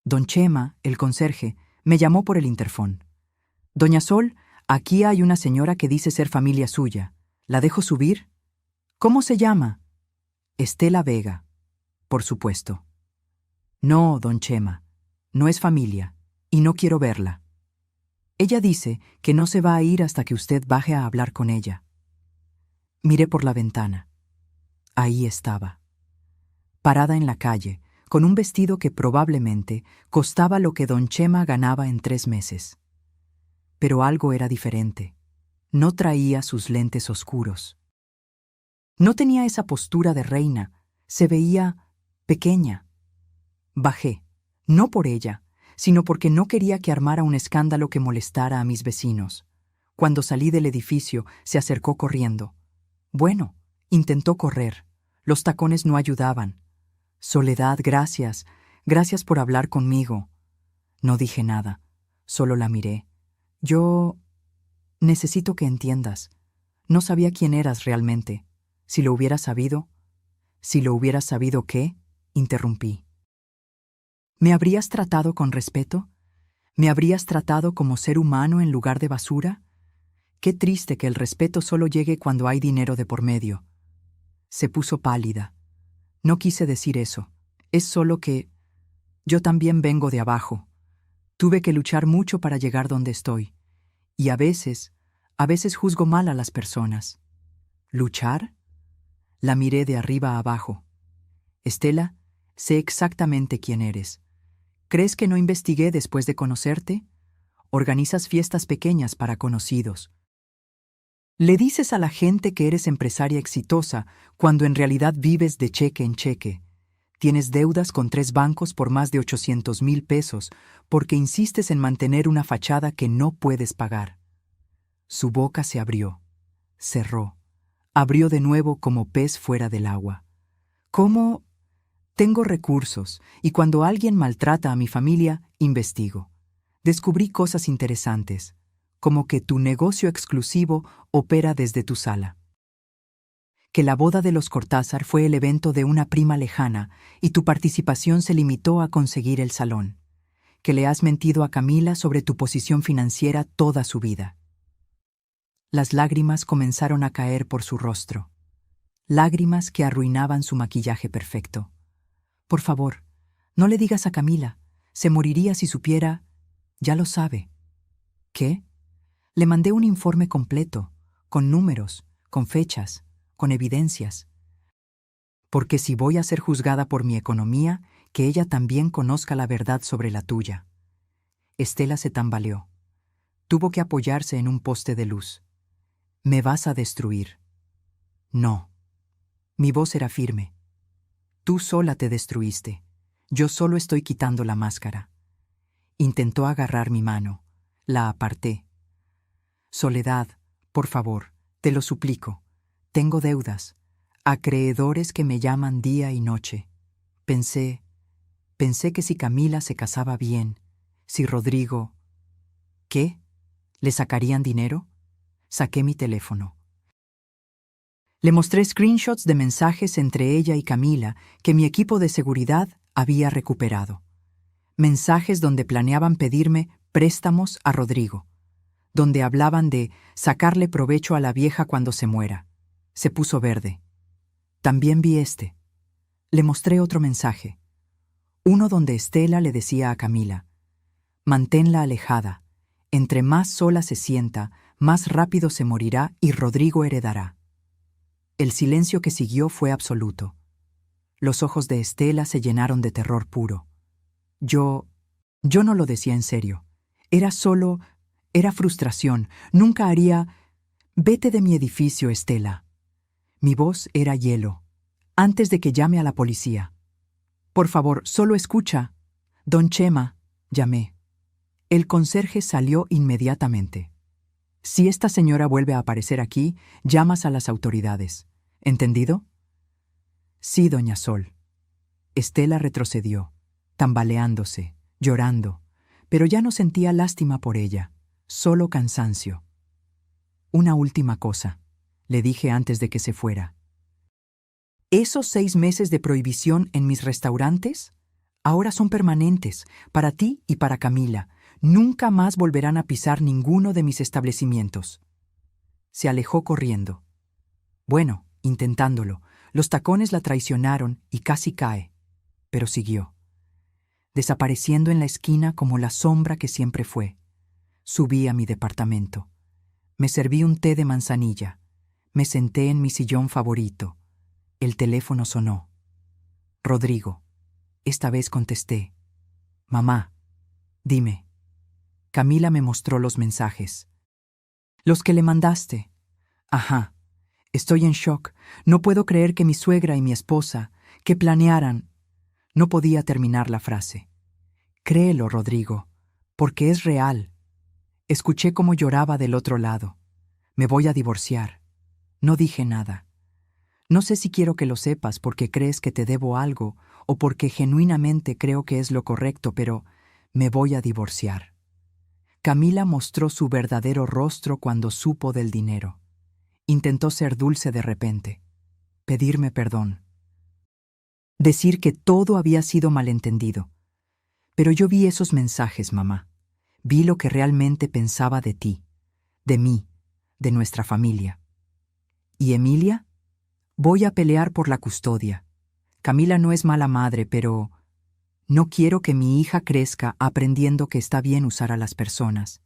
Don Chema, el conserje, me llamó por el interfón. Doña Sol, aquí hay una señora que dice ser familia suya. ¿La dejo subir? ¿Cómo se llama? Estela Vega. Por supuesto. No, don Chema, no es familia, y no quiero verla. Ella dice que no se va a ir hasta que usted baje a hablar con ella. Miré por la ventana. Ahí estaba. Parada en la calle, con un vestido que probablemente costaba lo que don Chema ganaba en 3 meses. Pero algo era diferente. No traía sus lentes oscuros. No tenía esa postura de reina, se veía pequeña. Bajé, no por ella, sino porque no quería que armara un escándalo que molestara a mis vecinos. Cuando salí del edificio, se acercó corriendo. Bueno, intentó correr. Los tacones no ayudaban. Soledad, gracias. Gracias por hablar conmigo. No dije nada, solo la miré. Yo necesito que entiendas. No sabía quién eras realmente. Si lo hubiera sabido... Si lo hubieras sabido, ¿qué? Interrumpí. ¿Me habrías tratado con respeto? ¿Me habrías tratado como ser humano en lugar de basura? Qué triste que el respeto solo llegue cuando hay dinero de por medio. Se puso pálida. No quise decir eso. Es solo que... Yo también vengo de abajo. Tuve que luchar mucho para llegar donde estoy. Y a veces juzgo mal a las personas. ¿Luchar? La miré de arriba a abajo. Estela, sé exactamente quién eres. ¿Crees que no investigué después de conocerte? Organizas fiestas pequeñas para conocidos. Le dices a la gente que eres empresaria exitosa cuando en realidad vives de cheque en cheque. Tienes deudas con 3 bancos por más de 800,000 pesos porque insistes en mantener una fachada que no puedes pagar. Su boca se abrió, cerró, abrió de nuevo como pez fuera del agua. ¿Cómo? Tengo recursos y cuando alguien maltrata a mi familia, investigo. Descubrí cosas interesantes, como que tu negocio exclusivo opera desde tu sala. Que la boda de los Cortázar fue el evento de una prima lejana y tu participación se limitó a conseguir el salón. Que le has mentido a Camila sobre tu posición financiera toda su vida. Las lágrimas comenzaron a caer por su rostro. Lágrimas que arruinaban su maquillaje perfecto. Por favor, no le digas a Camila. Se moriría si supiera... Ya lo sabe. ¿Qué? Le mandé un informe completo, con números, con fechas, con evidencias. Porque si voy a ser juzgada por mi economía, que ella también conozca la verdad sobre la tuya. Estela se tambaleó. Tuvo que apoyarse en un poste de luz. Me vas a destruir. No. Mi voz era firme. Tú sola te destruiste. Yo solo estoy quitando la máscara. Intentó agarrar mi mano. La aparté. Soledad, por favor, te lo suplico. Tengo deudas, acreedores que me llaman día y noche. Pensé que si Camila se casaba bien, si Rodrigo... ¿Qué? ¿Le sacarían dinero? Saqué mi teléfono. Le mostré screenshots de mensajes entre ella y Camila que mi equipo de seguridad había recuperado. Mensajes donde planeaban pedirme préstamos a Rodrigo, donde hablaban de sacarle provecho a la vieja cuando se muera. Se puso verde. También vi este. Le mostré otro mensaje. Uno donde Estela le decía a Camila, manténla alejada. Entre más sola se sienta, más rápido se morirá y Rodrigo heredará. El silencio que siguió fue absoluto. Los ojos de Estela se llenaron de terror puro. Yo no lo decía en serio. Era frustración. Nunca haría... Vete de mi edificio, Estela. Mi voz era hielo. Antes de que llame a la policía. Por favor, solo escucha. Don Chema, llamé. El conserje salió inmediatamente. Si esta señora vuelve a aparecer aquí, llamas a las autoridades. ¿Entendido? Sí, doña Sol. Estela retrocedió, tambaleándose, llorando, Pero ya no sentía lástima por ella, solo cansancio. Una última cosa, le dije antes de que se fuera. Esos 6 meses de prohibición en mis restaurantes ahora son permanentes, para ti y para Camila. Nunca más volverán a pisar ninguno de mis establecimientos. Se alejó corriendo. Bueno, intentándolo. Los tacones la traicionaron y casi cae, pero siguió, desapareciendo en la esquina como la sombra que siempre fue. Subí a mi departamento. Me serví un té de manzanilla. Me senté en mi sillón favorito. El teléfono sonó. Rodrigo. Esta vez contesté. Mamá, dime. Camila me mostró los mensajes. Los que le mandaste. Ajá. Estoy en shock. No puedo creer que mi suegra y mi esposa, que planearan. No podía terminar la frase. Créelo, Rodrigo, porque es real. Escuché cómo lloraba del otro lado. Me voy a divorciar. No dije nada. No sé si quiero que lo sepas porque crees que te debo algo o porque genuinamente creo que es lo correcto, pero me voy a divorciar. Camila mostró su verdadero rostro cuando supo del dinero. Intentó ser dulce de repente, pedirme perdón, decir que todo había sido malentendido. Pero yo vi esos mensajes, mamá. Vi lo que realmente pensaba de ti, de mí, de nuestra familia. ¿Y Emilia? Voy a pelear por la custodia. Camila no es mala madre, pero no quiero que mi hija crezca aprendiendo que está bien usar a las personas,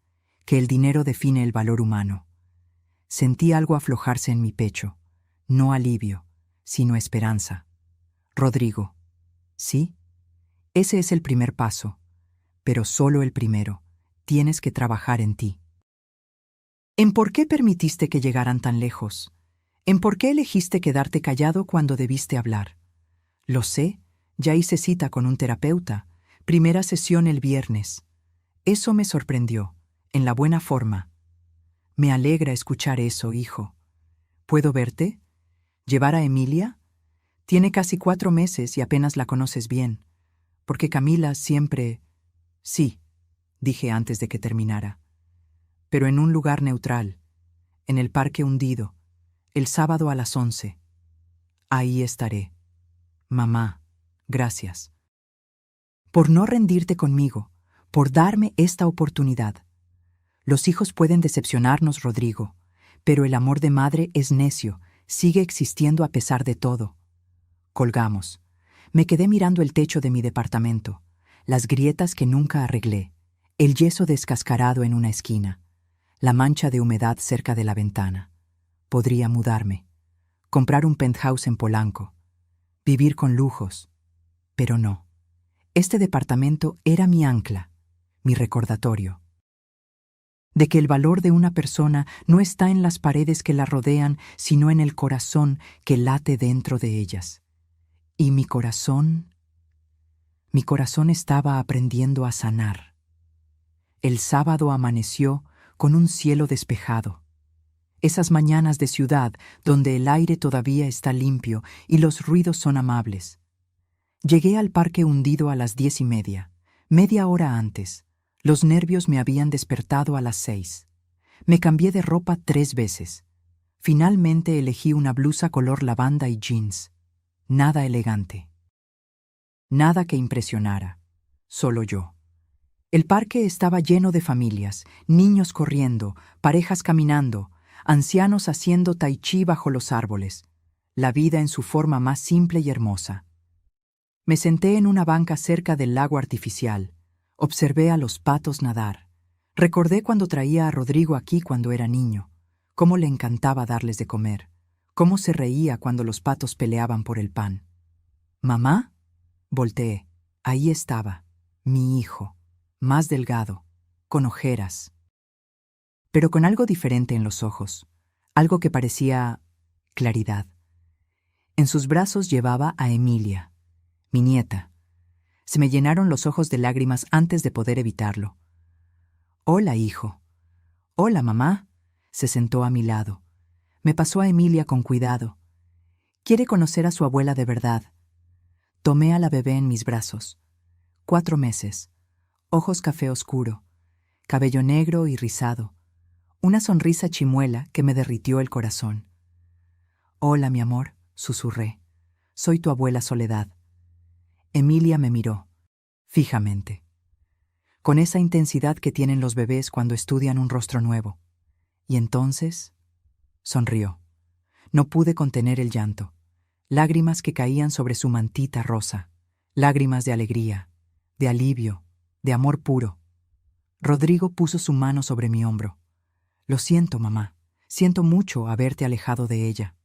que el dinero define el valor humano. Sentí algo aflojarse en mi pecho, no alivio, sino esperanza. Rodrigo, ¿sí? Ese es el primer paso, pero solo el primero. Tienes que trabajar en ti. ¿En por qué permitiste que llegaran tan lejos? ¿En por qué elegiste quedarte callado cuando debiste hablar? Lo sé, ya hice cita con un terapeuta. Primera sesión el viernes. Eso me sorprendió, en la buena forma. Me alegra escuchar eso, hijo. ¿Puedo verte? ¿Llevar a Emilia? Tiene casi 4 meses y apenas la conoces bien. Porque Camila siempre... Sí, dije antes de que terminara. Pero en un lugar neutral, en el Parque Hundido, el sábado a las 11. Ahí estaré. Mamá, gracias. Por no rendirte conmigo, por darme esta oportunidad. Los hijos pueden decepcionarnos, Rodrigo, pero el amor de madre es necio, sigue existiendo a pesar de todo. Colgamos. Me quedé mirando el techo de mi departamento, las grietas que nunca arreglé, el yeso descascarado en una esquina, la mancha de humedad cerca de la ventana. Podría mudarme, comprar un penthouse en Polanco, vivir con lujos, pero no. Este departamento era mi ancla, mi recordatorio, de que el valor de una persona no está en las paredes que la rodean, sino en el corazón que late dentro de ellas. Y mi corazón estaba aprendiendo a sanar. El sábado amaneció con un cielo despejado. Esas mañanas de ciudad donde el aire todavía está limpio y los ruidos son amables. Llegué al Parque Hundido a las 10:30, media hora antes. Los nervios me habían despertado a las 6. Me cambié de ropa 3 veces. Finalmente elegí una blusa color lavanda y jeans. Nada elegante. Nada que impresionara. Solo yo. El parque estaba lleno de familias, niños corriendo, parejas caminando, ancianos haciendo tai chi bajo los árboles. La vida en su forma más simple y hermosa. Me senté en una banca cerca del lago artificial. Observé a los patos nadar. Recordé cuando traía a Rodrigo aquí cuando era niño, cómo le encantaba darles de comer, cómo se reía cuando los patos peleaban por el pan. ¿Mamá? Volteé. Ahí estaba, mi hijo, más delgado, con ojeras, pero con algo diferente en los ojos, algo que parecía claridad. En sus brazos llevaba a Emilia, mi nieta. Se me llenaron los ojos de lágrimas antes de poder evitarlo. Hola, hijo. Hola, mamá. Se sentó a mi lado. Me pasó a Emilia con cuidado. Quiere conocer a su abuela de verdad. Tomé a la bebé en mis brazos. 4 meses. ojos café oscuro, cabello negro y rizado, una sonrisa chimuela que me derritió el corazón. «Hola, mi amor», susurré. «Soy tu abuela Soledad». Emilia me miró, fijamente, con esa intensidad que tienen los bebés cuando estudian un rostro nuevo. Y entonces sonrió. No pude contener el llanto. Lágrimas que caían sobre su mantita rosa. Lágrimas de alegría, de alivio, de amor puro. Rodrigo puso su mano sobre mi hombro. «Lo siento, mamá. Siento mucho haberte alejado de ella».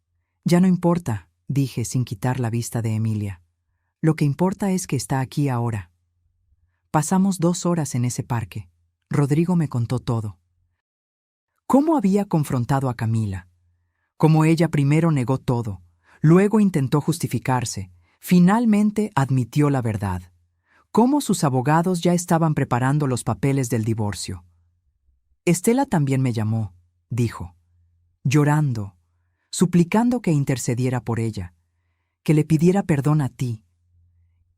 «Ya no importa», dije sin quitar la vista de Emilia. «Lo que importa es que está aquí ahora». Pasamos 2 horas en ese parque. Rodrigo me contó todo. Cómo había confrontado a Camila. Cómo ella primero negó todo, luego intentó justificarse, finalmente admitió la verdad. Cómo sus abogados ya estaban preparando los papeles del divorcio. «Estela también me llamó», dijo, llorando, suplicando que intercediera por ella, que le pidiera perdón a ti.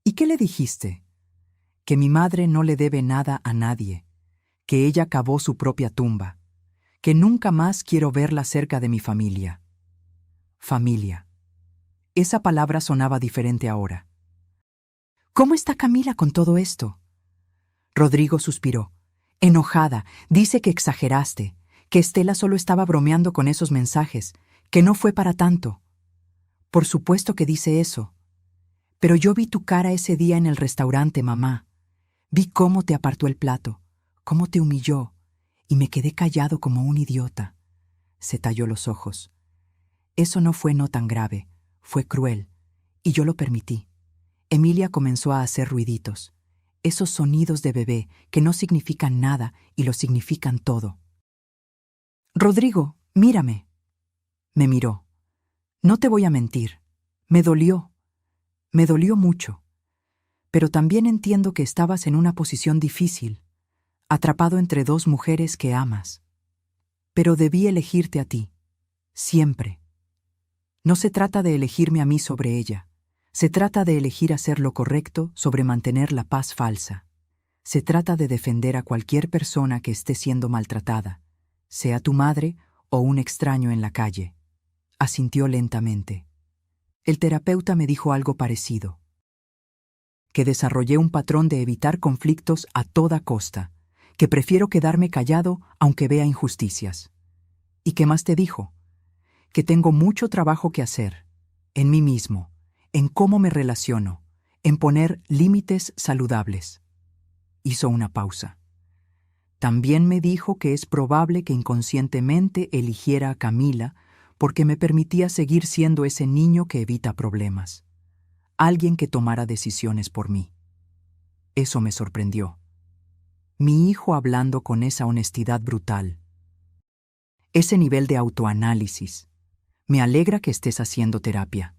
«¿Y qué le dijiste?» «Que mi madre no le debe nada a nadie, que ella cavó su propia tumba, que nunca más quiero verla cerca de mi familia». Familia. Esa palabra sonaba diferente ahora. «¿Cómo está Camila con todo esto?» Rodrigo suspiró. «Enojada, dice que exageraste, que Estela solo estaba bromeando con esos mensajes, que no fue para tanto». «Por supuesto que dice eso. Pero yo vi tu cara ese día en el restaurante, mamá. Vi cómo te apartó el plato, cómo te humilló, y me quedé callado como un idiota». Se talló los ojos. «Eso no fue no tan grave, fue cruel, y yo lo permití». Emilia comenzó a hacer ruiditos, esos sonidos de bebé que no significan nada y lo significan todo. «Rodrigo, mírame». Me miró. «No te voy a mentir. Me dolió mucho. Pero también entiendo que estabas en una posición difícil, atrapado entre 2 mujeres que amas. Pero debí elegirte a ti, siempre. No se trata de elegirme a mí sobre ella. Se trata de elegir hacer lo correcto sobre mantener la paz falsa. Se trata de defender a cualquier persona que esté siendo maltratada, sea tu madre o un extraño en la calle». Asintió lentamente. El terapeuta me dijo algo parecido. Que desarrollé un patrón de evitar conflictos a toda costa, que prefiero quedarme callado aunque vea injusticias. ¿Y qué más te dijo? Que tengo mucho trabajo que hacer, en mí mismo, en cómo me relaciono, en poner límites saludables. Hizo una pausa. También me dijo que es probable que inconscientemente eligiera a Camila porque me permitía seguir siendo ese niño que evita problemas. Alguien que tomara decisiones por mí. Eso me sorprendió. Mi hijo hablando con esa honestidad brutal. Ese nivel de autoanálisis. Me alegra que estés haciendo terapia.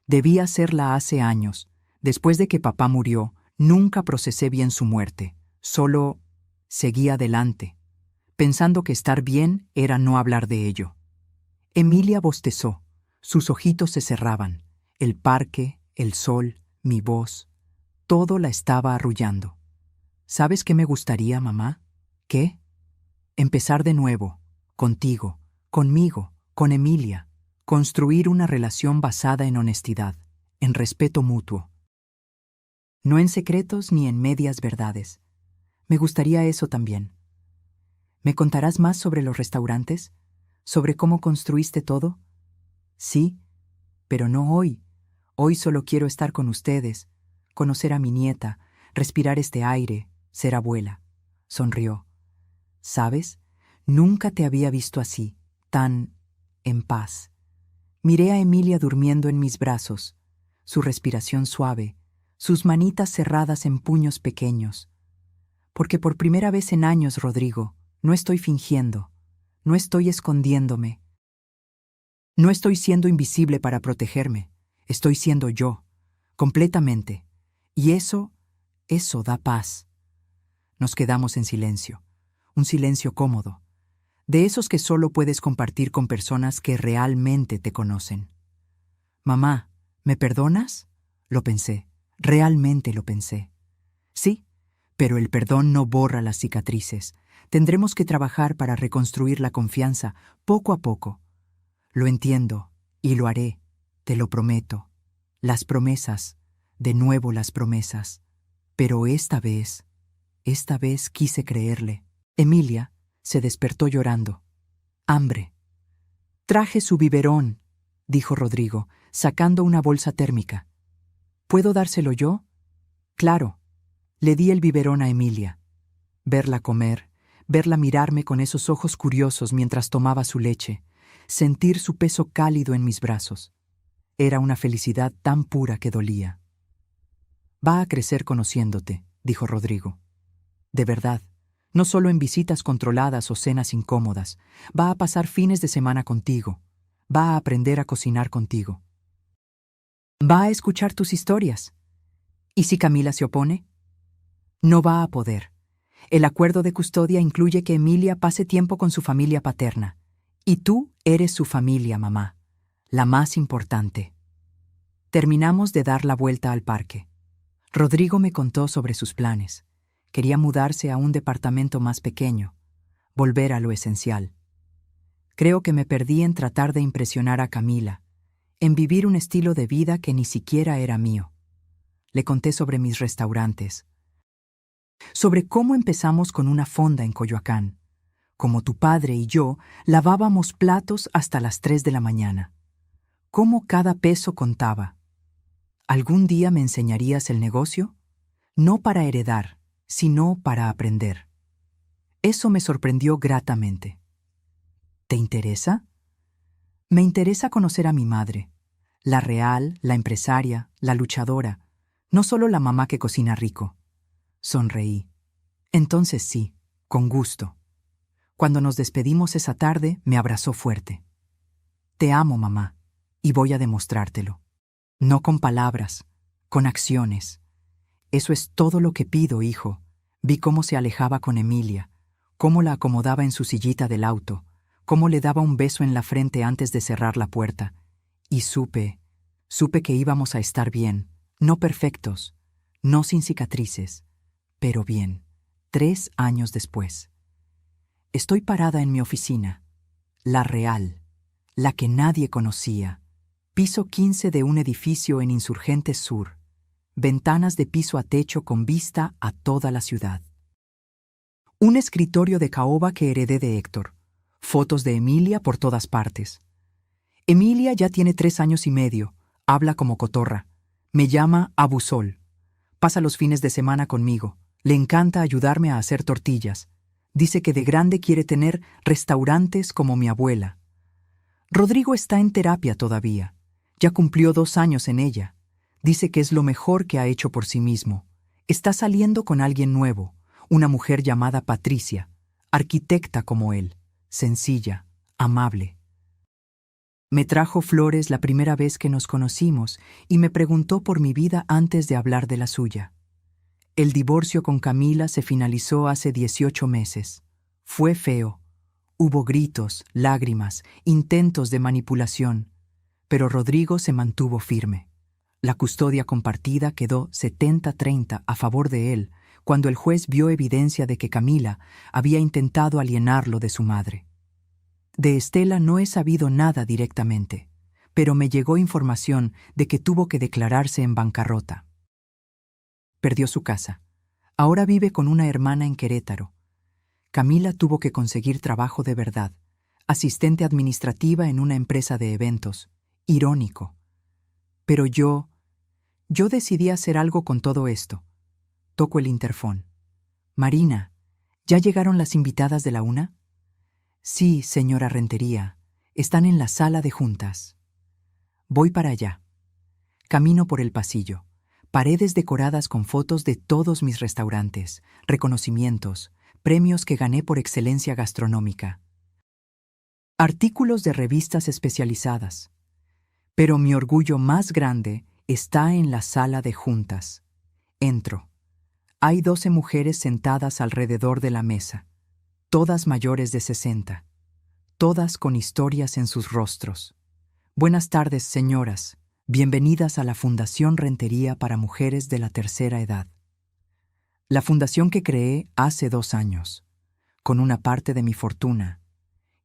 Debí hacerla hace años. Después de que papá murió, nunca procesé bien su muerte. Solo seguí adelante, pensando que estar bien era no hablar de ello. Emilia bostezó. Sus ojitos se cerraban. El parque, el sol, mi voz, todo la estaba arrullando. ¿Sabes qué me gustaría, mamá? ¿Qué? Empezar de nuevo, contigo, conmigo, con Emilia. Construir una relación basada en honestidad, en respeto mutuo. No en secretos ni en medias verdades. Me gustaría eso también. ¿Me contarás más sobre los restaurantes? ¿Sobre cómo construiste todo? Sí, pero no hoy. Hoy solo quiero estar con ustedes, conocer a mi nieta, respirar este aire, ser abuela. Sonrió. ¿Sabes? Nunca te había visto así, tan en paz. Miré a Emilia durmiendo en mis brazos, su respiración suave, sus manitas cerradas en puños pequeños. Porque por primera vez en años, Rodrigo, no estoy fingiendo, no estoy escondiéndome. No estoy siendo invisible para protegerme, estoy siendo yo, completamente. Y eso da paz. Nos quedamos en silencio, un silencio cómodo, de esos que solo puedes compartir con personas que realmente te conocen. «Mamá, ¿me perdonas?», lo pensé, realmente lo pensé. «Sí, Pero el perdón no borra las cicatrices. Tendremos que trabajar para reconstruir la confianza poco a poco. Lo entiendo y lo haré, te lo prometo. Las promesas, de nuevo las promesas. Pero esta vez quise creerle. Emilia se despertó llorando. Hambre. Traje su biberón, dijo Rodrigo, sacando una bolsa térmica. ¿Puedo dárselo yo? Claro. Le di el biberón a Emilia. Verla comer, verla mirarme con esos ojos curiosos mientras tomaba su leche, sentir su peso cálido en mis brazos. Era una felicidad tan pura que dolía. Va a crecer conociéndote, dijo Rodrigo. De verdad, no solo en visitas controladas o cenas incómodas, va a pasar fines de semana contigo, va a aprender a cocinar contigo. Va a escuchar tus historias. ¿Y si Camila se opone? No va a poder. El acuerdo de custodia incluye que Emilia pase tiempo con su familia paterna. Y tú eres su familia, mamá, la más importante. Terminamos de dar la vuelta al parque. Rodrigo me contó sobre sus planes. Quería mudarse a un departamento más pequeño, volver a lo esencial. Creo que me perdí en tratar de impresionar a Camila, en vivir un estilo de vida que ni siquiera era mío. Le conté sobre mis restaurantes, sobre cómo empezamos con una fonda en Coyoacán, cómo tu padre y yo lavábamos platos hasta las 3 de la mañana, cómo cada peso contaba. ¿Algún día me enseñarías el negocio? No para heredar, sino para aprender. Eso me sorprendió gratamente. ¿Te interesa? Me interesa conocer a mi madre, la real, la empresaria, la luchadora, no solo la mamá que cocina rico. Sonreí. Entonces sí, con gusto. Cuando nos despedimos esa tarde, me abrazó fuerte. Te amo, mamá, y voy a demostrártelo. No con palabras, con acciones. Eso es todo lo que pido, hijo. Vi cómo se alejaba con Emilia, cómo la acomodaba en su sillita del auto, cómo le daba un beso en la frente antes de cerrar la puerta. Y supe que íbamos a estar bien, no perfectos, no sin cicatrices, pero bien, 3 años después. Estoy parada en mi oficina, la real, la que nadie conocía, piso 15 de un edificio en Insurgentes Sur, ventanas de piso a techo con vista a toda la ciudad. Un escritorio de caoba que heredé de Héctor, fotos de Emilia por todas partes. Emilia ya tiene 3 años y medio, habla como cotorra, me llama Abusol, pasa los fines de semana conmigo, le encanta ayudarme a hacer tortillas, dice que de grande quiere tener restaurantes como mi abuela. Rodrigo está en terapia todavía, ya cumplió 2 años en ella, dice que es lo mejor que ha hecho por sí mismo, está saliendo con alguien nuevo, una mujer llamada Patricia, arquitecta como él, sencilla, amable. Me trajo flores la primera vez que nos conocimos y me preguntó por mi vida antes de hablar de la suya. El divorcio con Camila se finalizó hace 18 meses. Fue feo. Hubo gritos, lágrimas, intentos de manipulación, pero Rodrigo se mantuvo firme. La custodia compartida quedó 70-30 a favor de él cuando el juez vio evidencia de que Camila había intentado alienarlo de su madre. De Estela no he sabido nada directamente, pero me llegó información de que tuvo que declararse en bancarrota. Perdió su casa. Ahora vive con una hermana en Querétaro. Camila tuvo que conseguir trabajo de verdad, asistente administrativa en una empresa de eventos. Irónico. Pero yo decidí hacer algo con todo esto. Toco el interfón. Marina, ¿ya llegaron las invitadas de la una? Sí, señora Rentería. Están en la sala de juntas. Voy para allá. Camino por el pasillo. Paredes decoradas con fotos de todos mis restaurantes, reconocimientos, premios que gané por excelencia gastronómica. Artículos de revistas especializadas. Pero mi orgullo más grande está en la sala de juntas. Entro. Hay 12 mujeres sentadas alrededor de la mesa, todas mayores de 60, todas con historias en sus rostros. Buenas tardes, señoras. Bienvenidas a la Fundación Rentería para Mujeres de la Tercera Edad. La fundación que creé hace 2 años, con una parte de mi fortuna,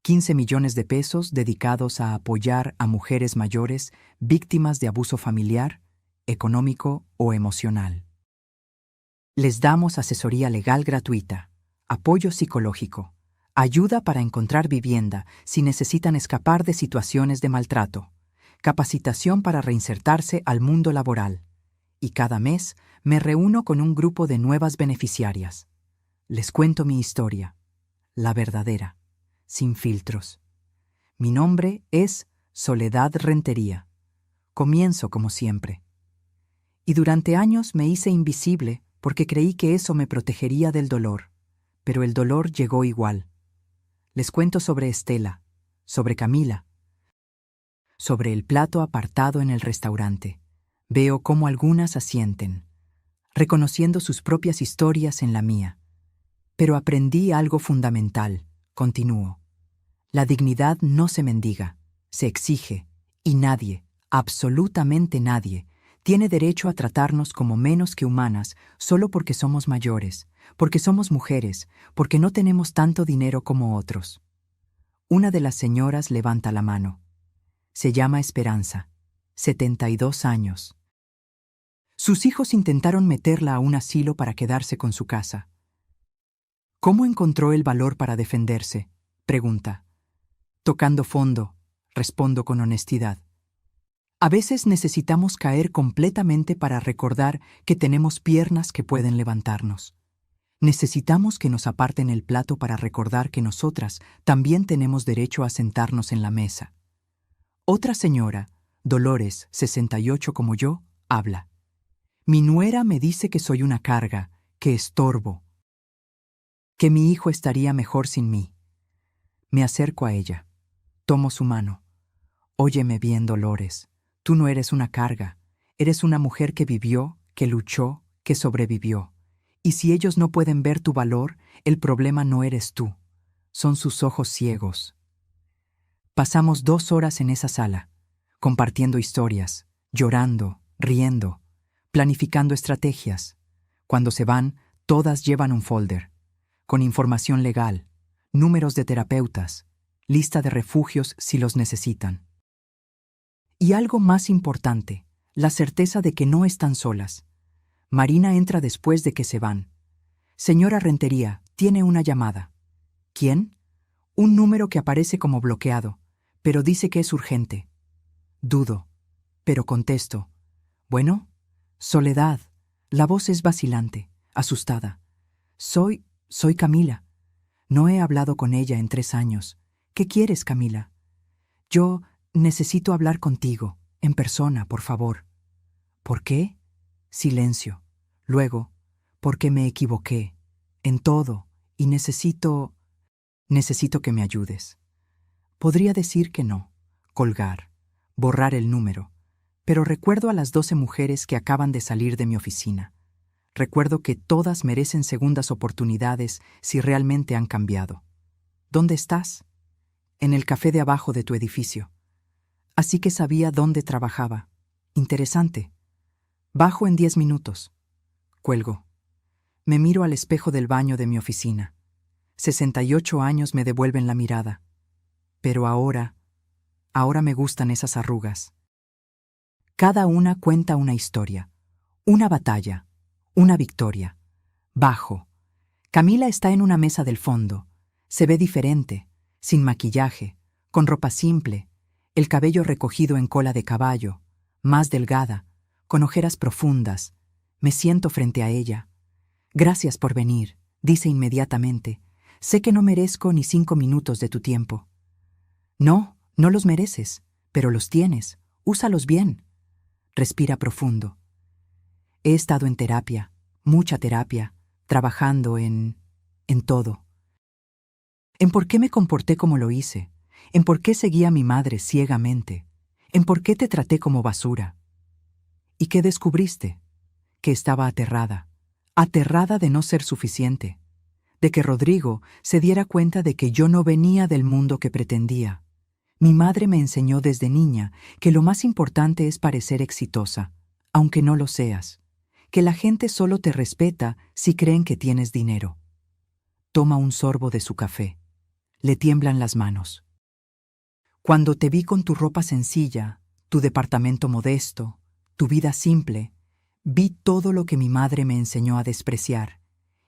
15 millones de pesos dedicados a apoyar a mujeres mayores víctimas de abuso familiar, económico o emocional. Les damos asesoría legal gratuita, apoyo psicológico, ayuda para encontrar vivienda si necesitan escapar de situaciones de maltrato, capacitación para reinsertarse al mundo laboral. Y cada mes me reúno con un grupo de nuevas beneficiarias. Les cuento mi historia, la verdadera, sin filtros. Mi nombre es Soledad Rentería. Comienzo como siempre. Y durante años me hice invisible porque creí que eso me protegería del dolor, pero el dolor llegó igual. Les cuento sobre Estela, sobre Camila, sobre el plato apartado en el restaurante. Veo cómo algunas asienten, reconociendo sus propias historias en la mía. Pero aprendí algo fundamental, continúo. La dignidad no se mendiga, se exige, y nadie, absolutamente nadie, tiene derecho a tratarnos como menos que humanas solo porque somos mayores, porque somos mujeres, porque no tenemos tanto dinero como otros. Una de las señoras levanta la mano. Se llama Esperanza, 72 años. Sus hijos intentaron meterla a un asilo para quedarse con su casa. ¿Cómo encontró el valor para defenderse?, pregunta. Tocando fondo, respondo con honestidad. A veces necesitamos caer completamente para recordar que tenemos piernas que pueden levantarnos. Necesitamos que nos aparten el plato para recordar que nosotras también tenemos derecho a sentarnos en la mesa. Otra señora, Dolores, 68 como yo, habla. Mi nuera me dice que soy una carga, que estorbo, que mi hijo estaría mejor sin mí. Me acerco a ella. Tomo su mano. Óyeme bien, Dolores. Tú no eres una carga. Eres una mujer que vivió, que luchó, que sobrevivió. Y si ellos no pueden ver tu valor, el problema no eres tú. Son sus ojos ciegos. Pasamos 2 horas en esa sala, compartiendo historias, llorando, riendo, planificando estrategias. Cuando se van, todas llevan un folder, con información legal, números de terapeutas, lista de refugios si los necesitan. Y algo más importante, la certeza de que no están solas. Marina entra después de que se van. Señora Rentería, tiene una llamada. ¿Quién? Un número que aparece como bloqueado, pero dice que es urgente. Dudo, pero contesto. Bueno, Soledad. La voz es vacilante, asustada. Soy Camila. No he hablado con ella en 3 años. ¿Qué quieres, Camila? Yo necesito hablar contigo, en persona, por favor. ¿Por qué? Silencio. Luego, porque me equivoqué, en todo, y necesito que me ayudes. Podría decir que no, colgar, borrar el número, pero recuerdo a las 12 mujeres que acaban de salir de mi oficina. Recuerdo que todas merecen segundas oportunidades si realmente han cambiado. ¿Dónde estás? En el café de abajo de tu edificio. Así que sabía dónde trabajaba. Interesante. Bajo en 10 minutos. Cuelgo. Me miro al espejo del baño de mi oficina. 68 años me devuelven la mirada. Pero ahora me gustan esas arrugas. Cada una cuenta una historia, una batalla, una victoria. Bajo. Camila está en una mesa del fondo. Se ve diferente, sin maquillaje, con ropa simple, el cabello recogido en cola de caballo, más delgada, con ojeras profundas. Me siento frente a ella. Gracias por venir, dice inmediatamente. Sé que no merezco ni 5 minutos de tu tiempo. No, no los mereces, pero los tienes. Úsalos bien. Respira profundo. He estado en terapia, mucha terapia, trabajando en todo. En por qué me comporté como lo hice, en por qué seguí a mi madre ciegamente, en por qué te traté como basura. ¿Y qué descubriste? Que estaba aterrada de no ser suficiente, de que Rodrigo se diera cuenta de que yo no venía del mundo que pretendía. Mi madre me enseñó desde niña que lo más importante es parecer exitosa, aunque no lo seas, que la gente solo te respeta si creen que tienes dinero. Toma un sorbo de su café. Le tiemblan las manos. Cuando te vi con tu ropa sencilla, tu departamento modesto, tu vida simple, vi todo lo que mi madre me enseñó a despreciar,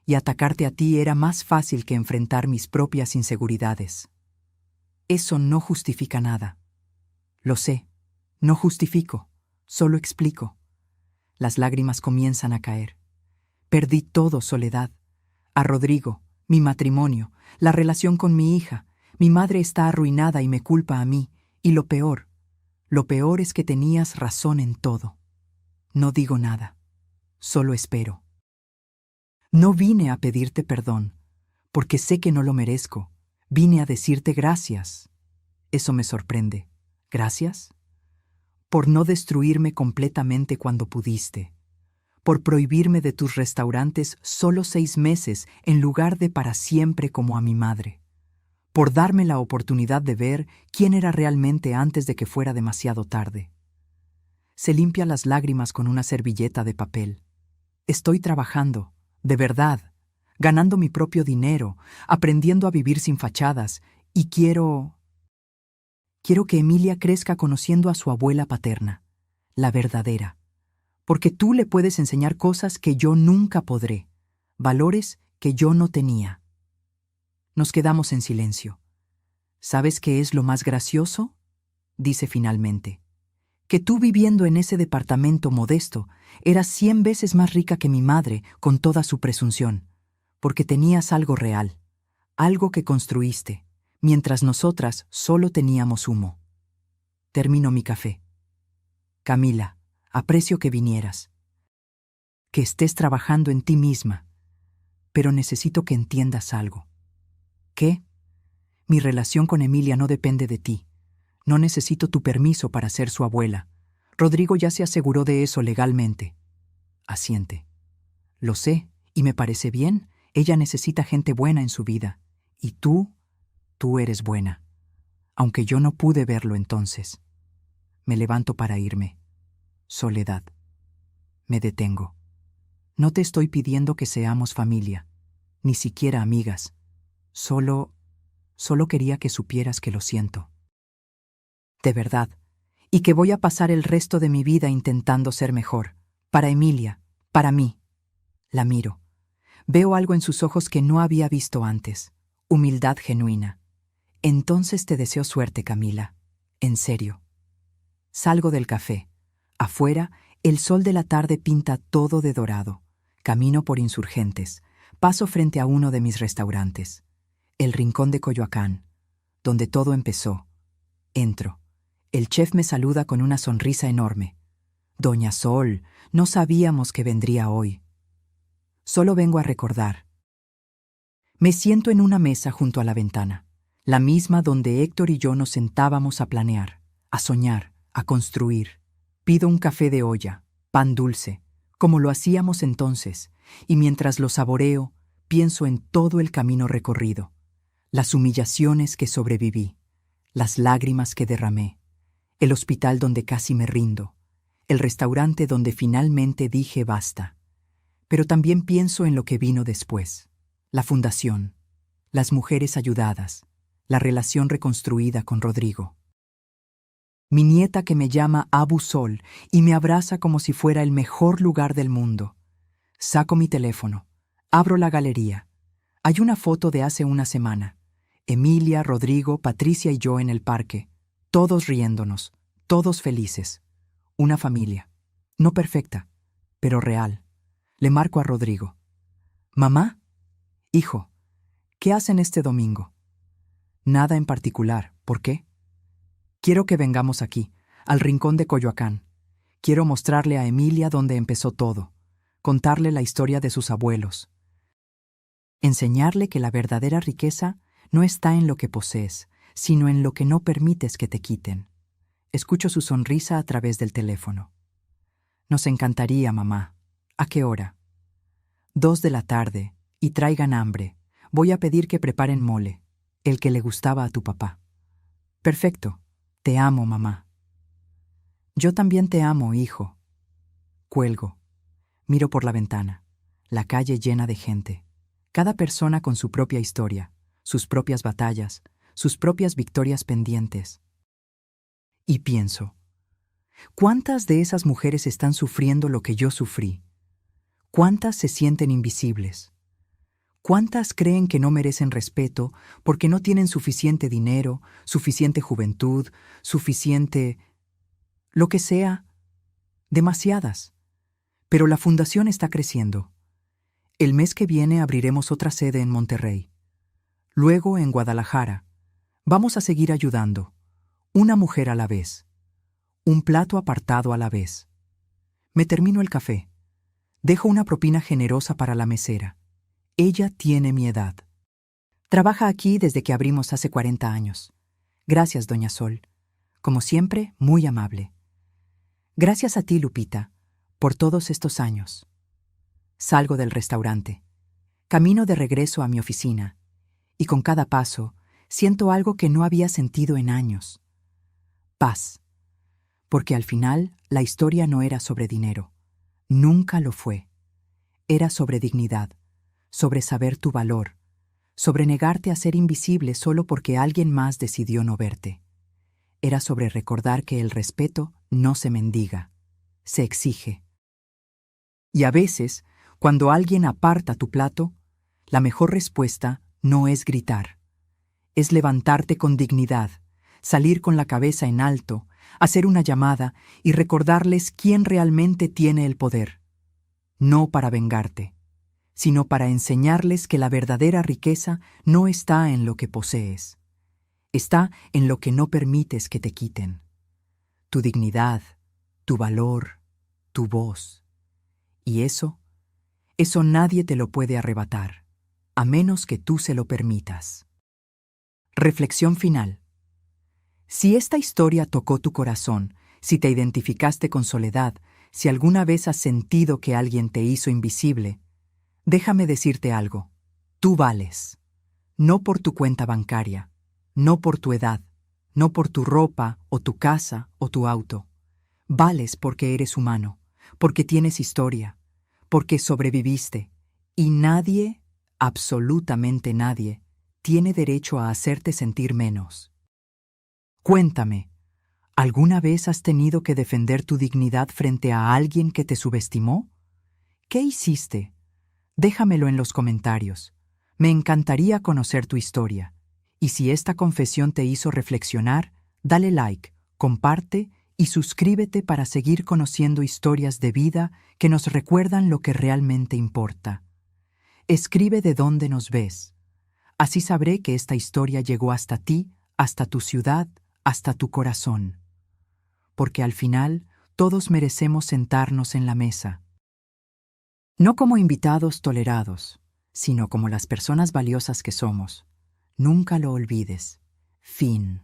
y atacarte a ti era más fácil que enfrentar mis propias inseguridades. Eso no justifica nada. Lo sé, no justifico, solo explico. Las lágrimas comienzan a caer. Perdí todo, Soledad. A Rodrigo, mi matrimonio, la relación con mi hija. Mi madre está arruinada y me culpa a mí. Y lo peor es que tenías razón en todo. No digo nada, solo espero. No vine a pedirte perdón, porque sé que no lo merezco. Vine a decirte gracias. Eso me sorprende. ¿Gracias? Por no destruirme completamente cuando pudiste. Por prohibirme de tus restaurantes solo 6 meses en lugar de para siempre como a mi madre. Por darme la oportunidad de ver quién era realmente antes de que fuera demasiado tarde. Se limpia las lágrimas con una servilleta de papel. Estoy trabajando, de verdad, ganando mi propio dinero, aprendiendo a vivir sin fachadas, y quiero que Emilia crezca conociendo a su abuela paterna, la verdadera, porque tú le puedes enseñar cosas que yo nunca podré, valores que yo no tenía. Nos quedamos en silencio. ¿Sabes qué es lo más gracioso? Dice finalmente. Que tú viviendo en ese departamento modesto eras 100 veces más rica que mi madre con toda su presunción, porque tenías algo real, algo que construiste, mientras nosotras solo teníamos humo. Termino mi café. Camila, aprecio que vinieras, que estés trabajando en ti misma, pero necesito que entiendas algo. ¿Qué? Mi relación con Emilia no depende de ti. No necesito tu permiso para ser su abuela. Rodrigo ya se aseguró de eso legalmente. Asiente. Lo sé, y me parece bien. Ella necesita gente buena en su vida. Y tú eres buena. Aunque yo no pude verlo entonces. Me levanto para irme. Soledad. Me detengo. No te estoy pidiendo que seamos familia, ni siquiera amigas. Solo quería que supieras que lo siento. De verdad. Y que voy a pasar el resto de mi vida intentando ser mejor. Para Emilia, para mí. La miro. Veo algo en sus ojos que no había visto antes. Humildad genuina. Entonces te deseo suerte, Camila. En serio. Salgo del café. Afuera, el sol de la tarde pinta todo de dorado. Camino por Insurgentes. Paso frente a uno de mis restaurantes. El Rincón de Coyoacán, donde todo empezó. Entro. El chef me saluda con una sonrisa enorme. Doña Sol, no sabíamos que vendría hoy. Solo vengo a recordar. Me siento en una mesa junto a la ventana, la misma donde Héctor y yo nos sentábamos a planear, a soñar, a construir. Pido un café de olla, pan dulce, como lo hacíamos entonces, y mientras lo saboreo, pienso en todo el camino recorrido, las humillaciones que sobreviví, las lágrimas que derramé, el hospital donde casi me rindo, el restaurante donde finalmente dije basta. Pero también pienso en lo que vino después, la fundación, las mujeres ayudadas, la relación reconstruida con Rodrigo. Mi nieta que me llama Abu Sol y me abraza como si fuera el mejor lugar del mundo. Saco mi teléfono, abro la galería. Hay una foto de hace una semana. Emilia, Rodrigo, Patricia y yo en el parque, todos riéndonos, todos felices. Una familia, no perfecta, pero real. Le marco a Rodrigo. ¿Mamá? Hijo, ¿qué hacen este domingo? Nada en particular. ¿Por qué? Quiero que vengamos aquí, al Rincón de Coyoacán. Quiero mostrarle a Emilia dónde empezó todo, contarle la historia de sus abuelos. Enseñarle que la verdadera riqueza no está en lo que posees, sino en lo que no permites que te quiten. Escucho su sonrisa a través del teléfono. Nos encantaría, mamá. ¿A qué hora? 2 de la tarde, y traigan hambre. Voy a pedir que preparen mole, el que le gustaba a tu papá. Perfecto. Te amo, mamá. Yo también te amo, hijo. Cuelgo. Miro por la ventana, la calle llena de gente, cada persona con su propia historia, sus propias batallas, sus propias victorias pendientes. Y pienso, ¿cuántas de esas mujeres están sufriendo lo que yo sufrí? ¿Cuántas se sienten invisibles? ¿Cuántas creen que no merecen respeto porque no tienen suficiente dinero, suficiente juventud, suficiente... lo que sea? Demasiadas. Pero la fundación está creciendo. El mes que viene abriremos otra sede en Monterrey. Luego en Guadalajara. Vamos a seguir ayudando. Una mujer a la vez. Un plato apartado a la vez. Me termino el café. Dejo una propina generosa para la mesera. Ella tiene mi edad. Trabaja aquí desde que abrimos hace 40 años. Gracias, doña Sol. Como siempre, muy amable. Gracias a ti, Lupita, por todos estos años. Salgo del restaurante. Camino de regreso a mi oficina. Y con cada paso, siento algo que no había sentido en años. Paz. Porque al final, la historia no era sobre dinero. Nunca lo fue. Era sobre dignidad, sobre saber tu valor, sobre negarte a ser invisible solo porque alguien más decidió no verte. Era sobre recordar que el respeto no se mendiga, se exige. Y a veces, cuando alguien aparta tu plato, la mejor respuesta no es gritar. Es levantarte con dignidad, salir con la cabeza en alto, hacer una llamada y recordarles quién realmente tiene el poder. No para vengarte, sino para enseñarles que la verdadera riqueza no está en lo que posees. Está en lo que no permites que te quiten. Tu dignidad, tu valor, tu voz. Y eso nadie te lo puede arrebatar, a menos que tú se lo permitas. Reflexión final. Si esta historia tocó tu corazón, si te identificaste con Soledad, si alguna vez has sentido que alguien te hizo invisible, déjame decirte algo. Tú vales. No por tu cuenta bancaria, no por tu edad, no por tu ropa o tu casa o tu auto. Vales porque eres humano, porque tienes historia, porque sobreviviste, y nadie, absolutamente nadie, tiene derecho a hacerte sentir menos. Cuéntame, ¿alguna vez has tenido que defender tu dignidad frente a alguien que te subestimó? ¿Qué hiciste? Déjamelo en los comentarios. Me encantaría conocer tu historia. Y si esta confesión te hizo reflexionar, dale like, comparte y suscríbete para seguir conociendo historias de vida que nos recuerdan lo que realmente importa. Escribe de dónde nos ves. Así sabré que esta historia llegó hasta ti, hasta tu ciudad, hasta tu corazón. Porque al final, todos merecemos sentarnos en la mesa. No como invitados tolerados, sino como las personas valiosas que somos. Nunca lo olvides. Fin.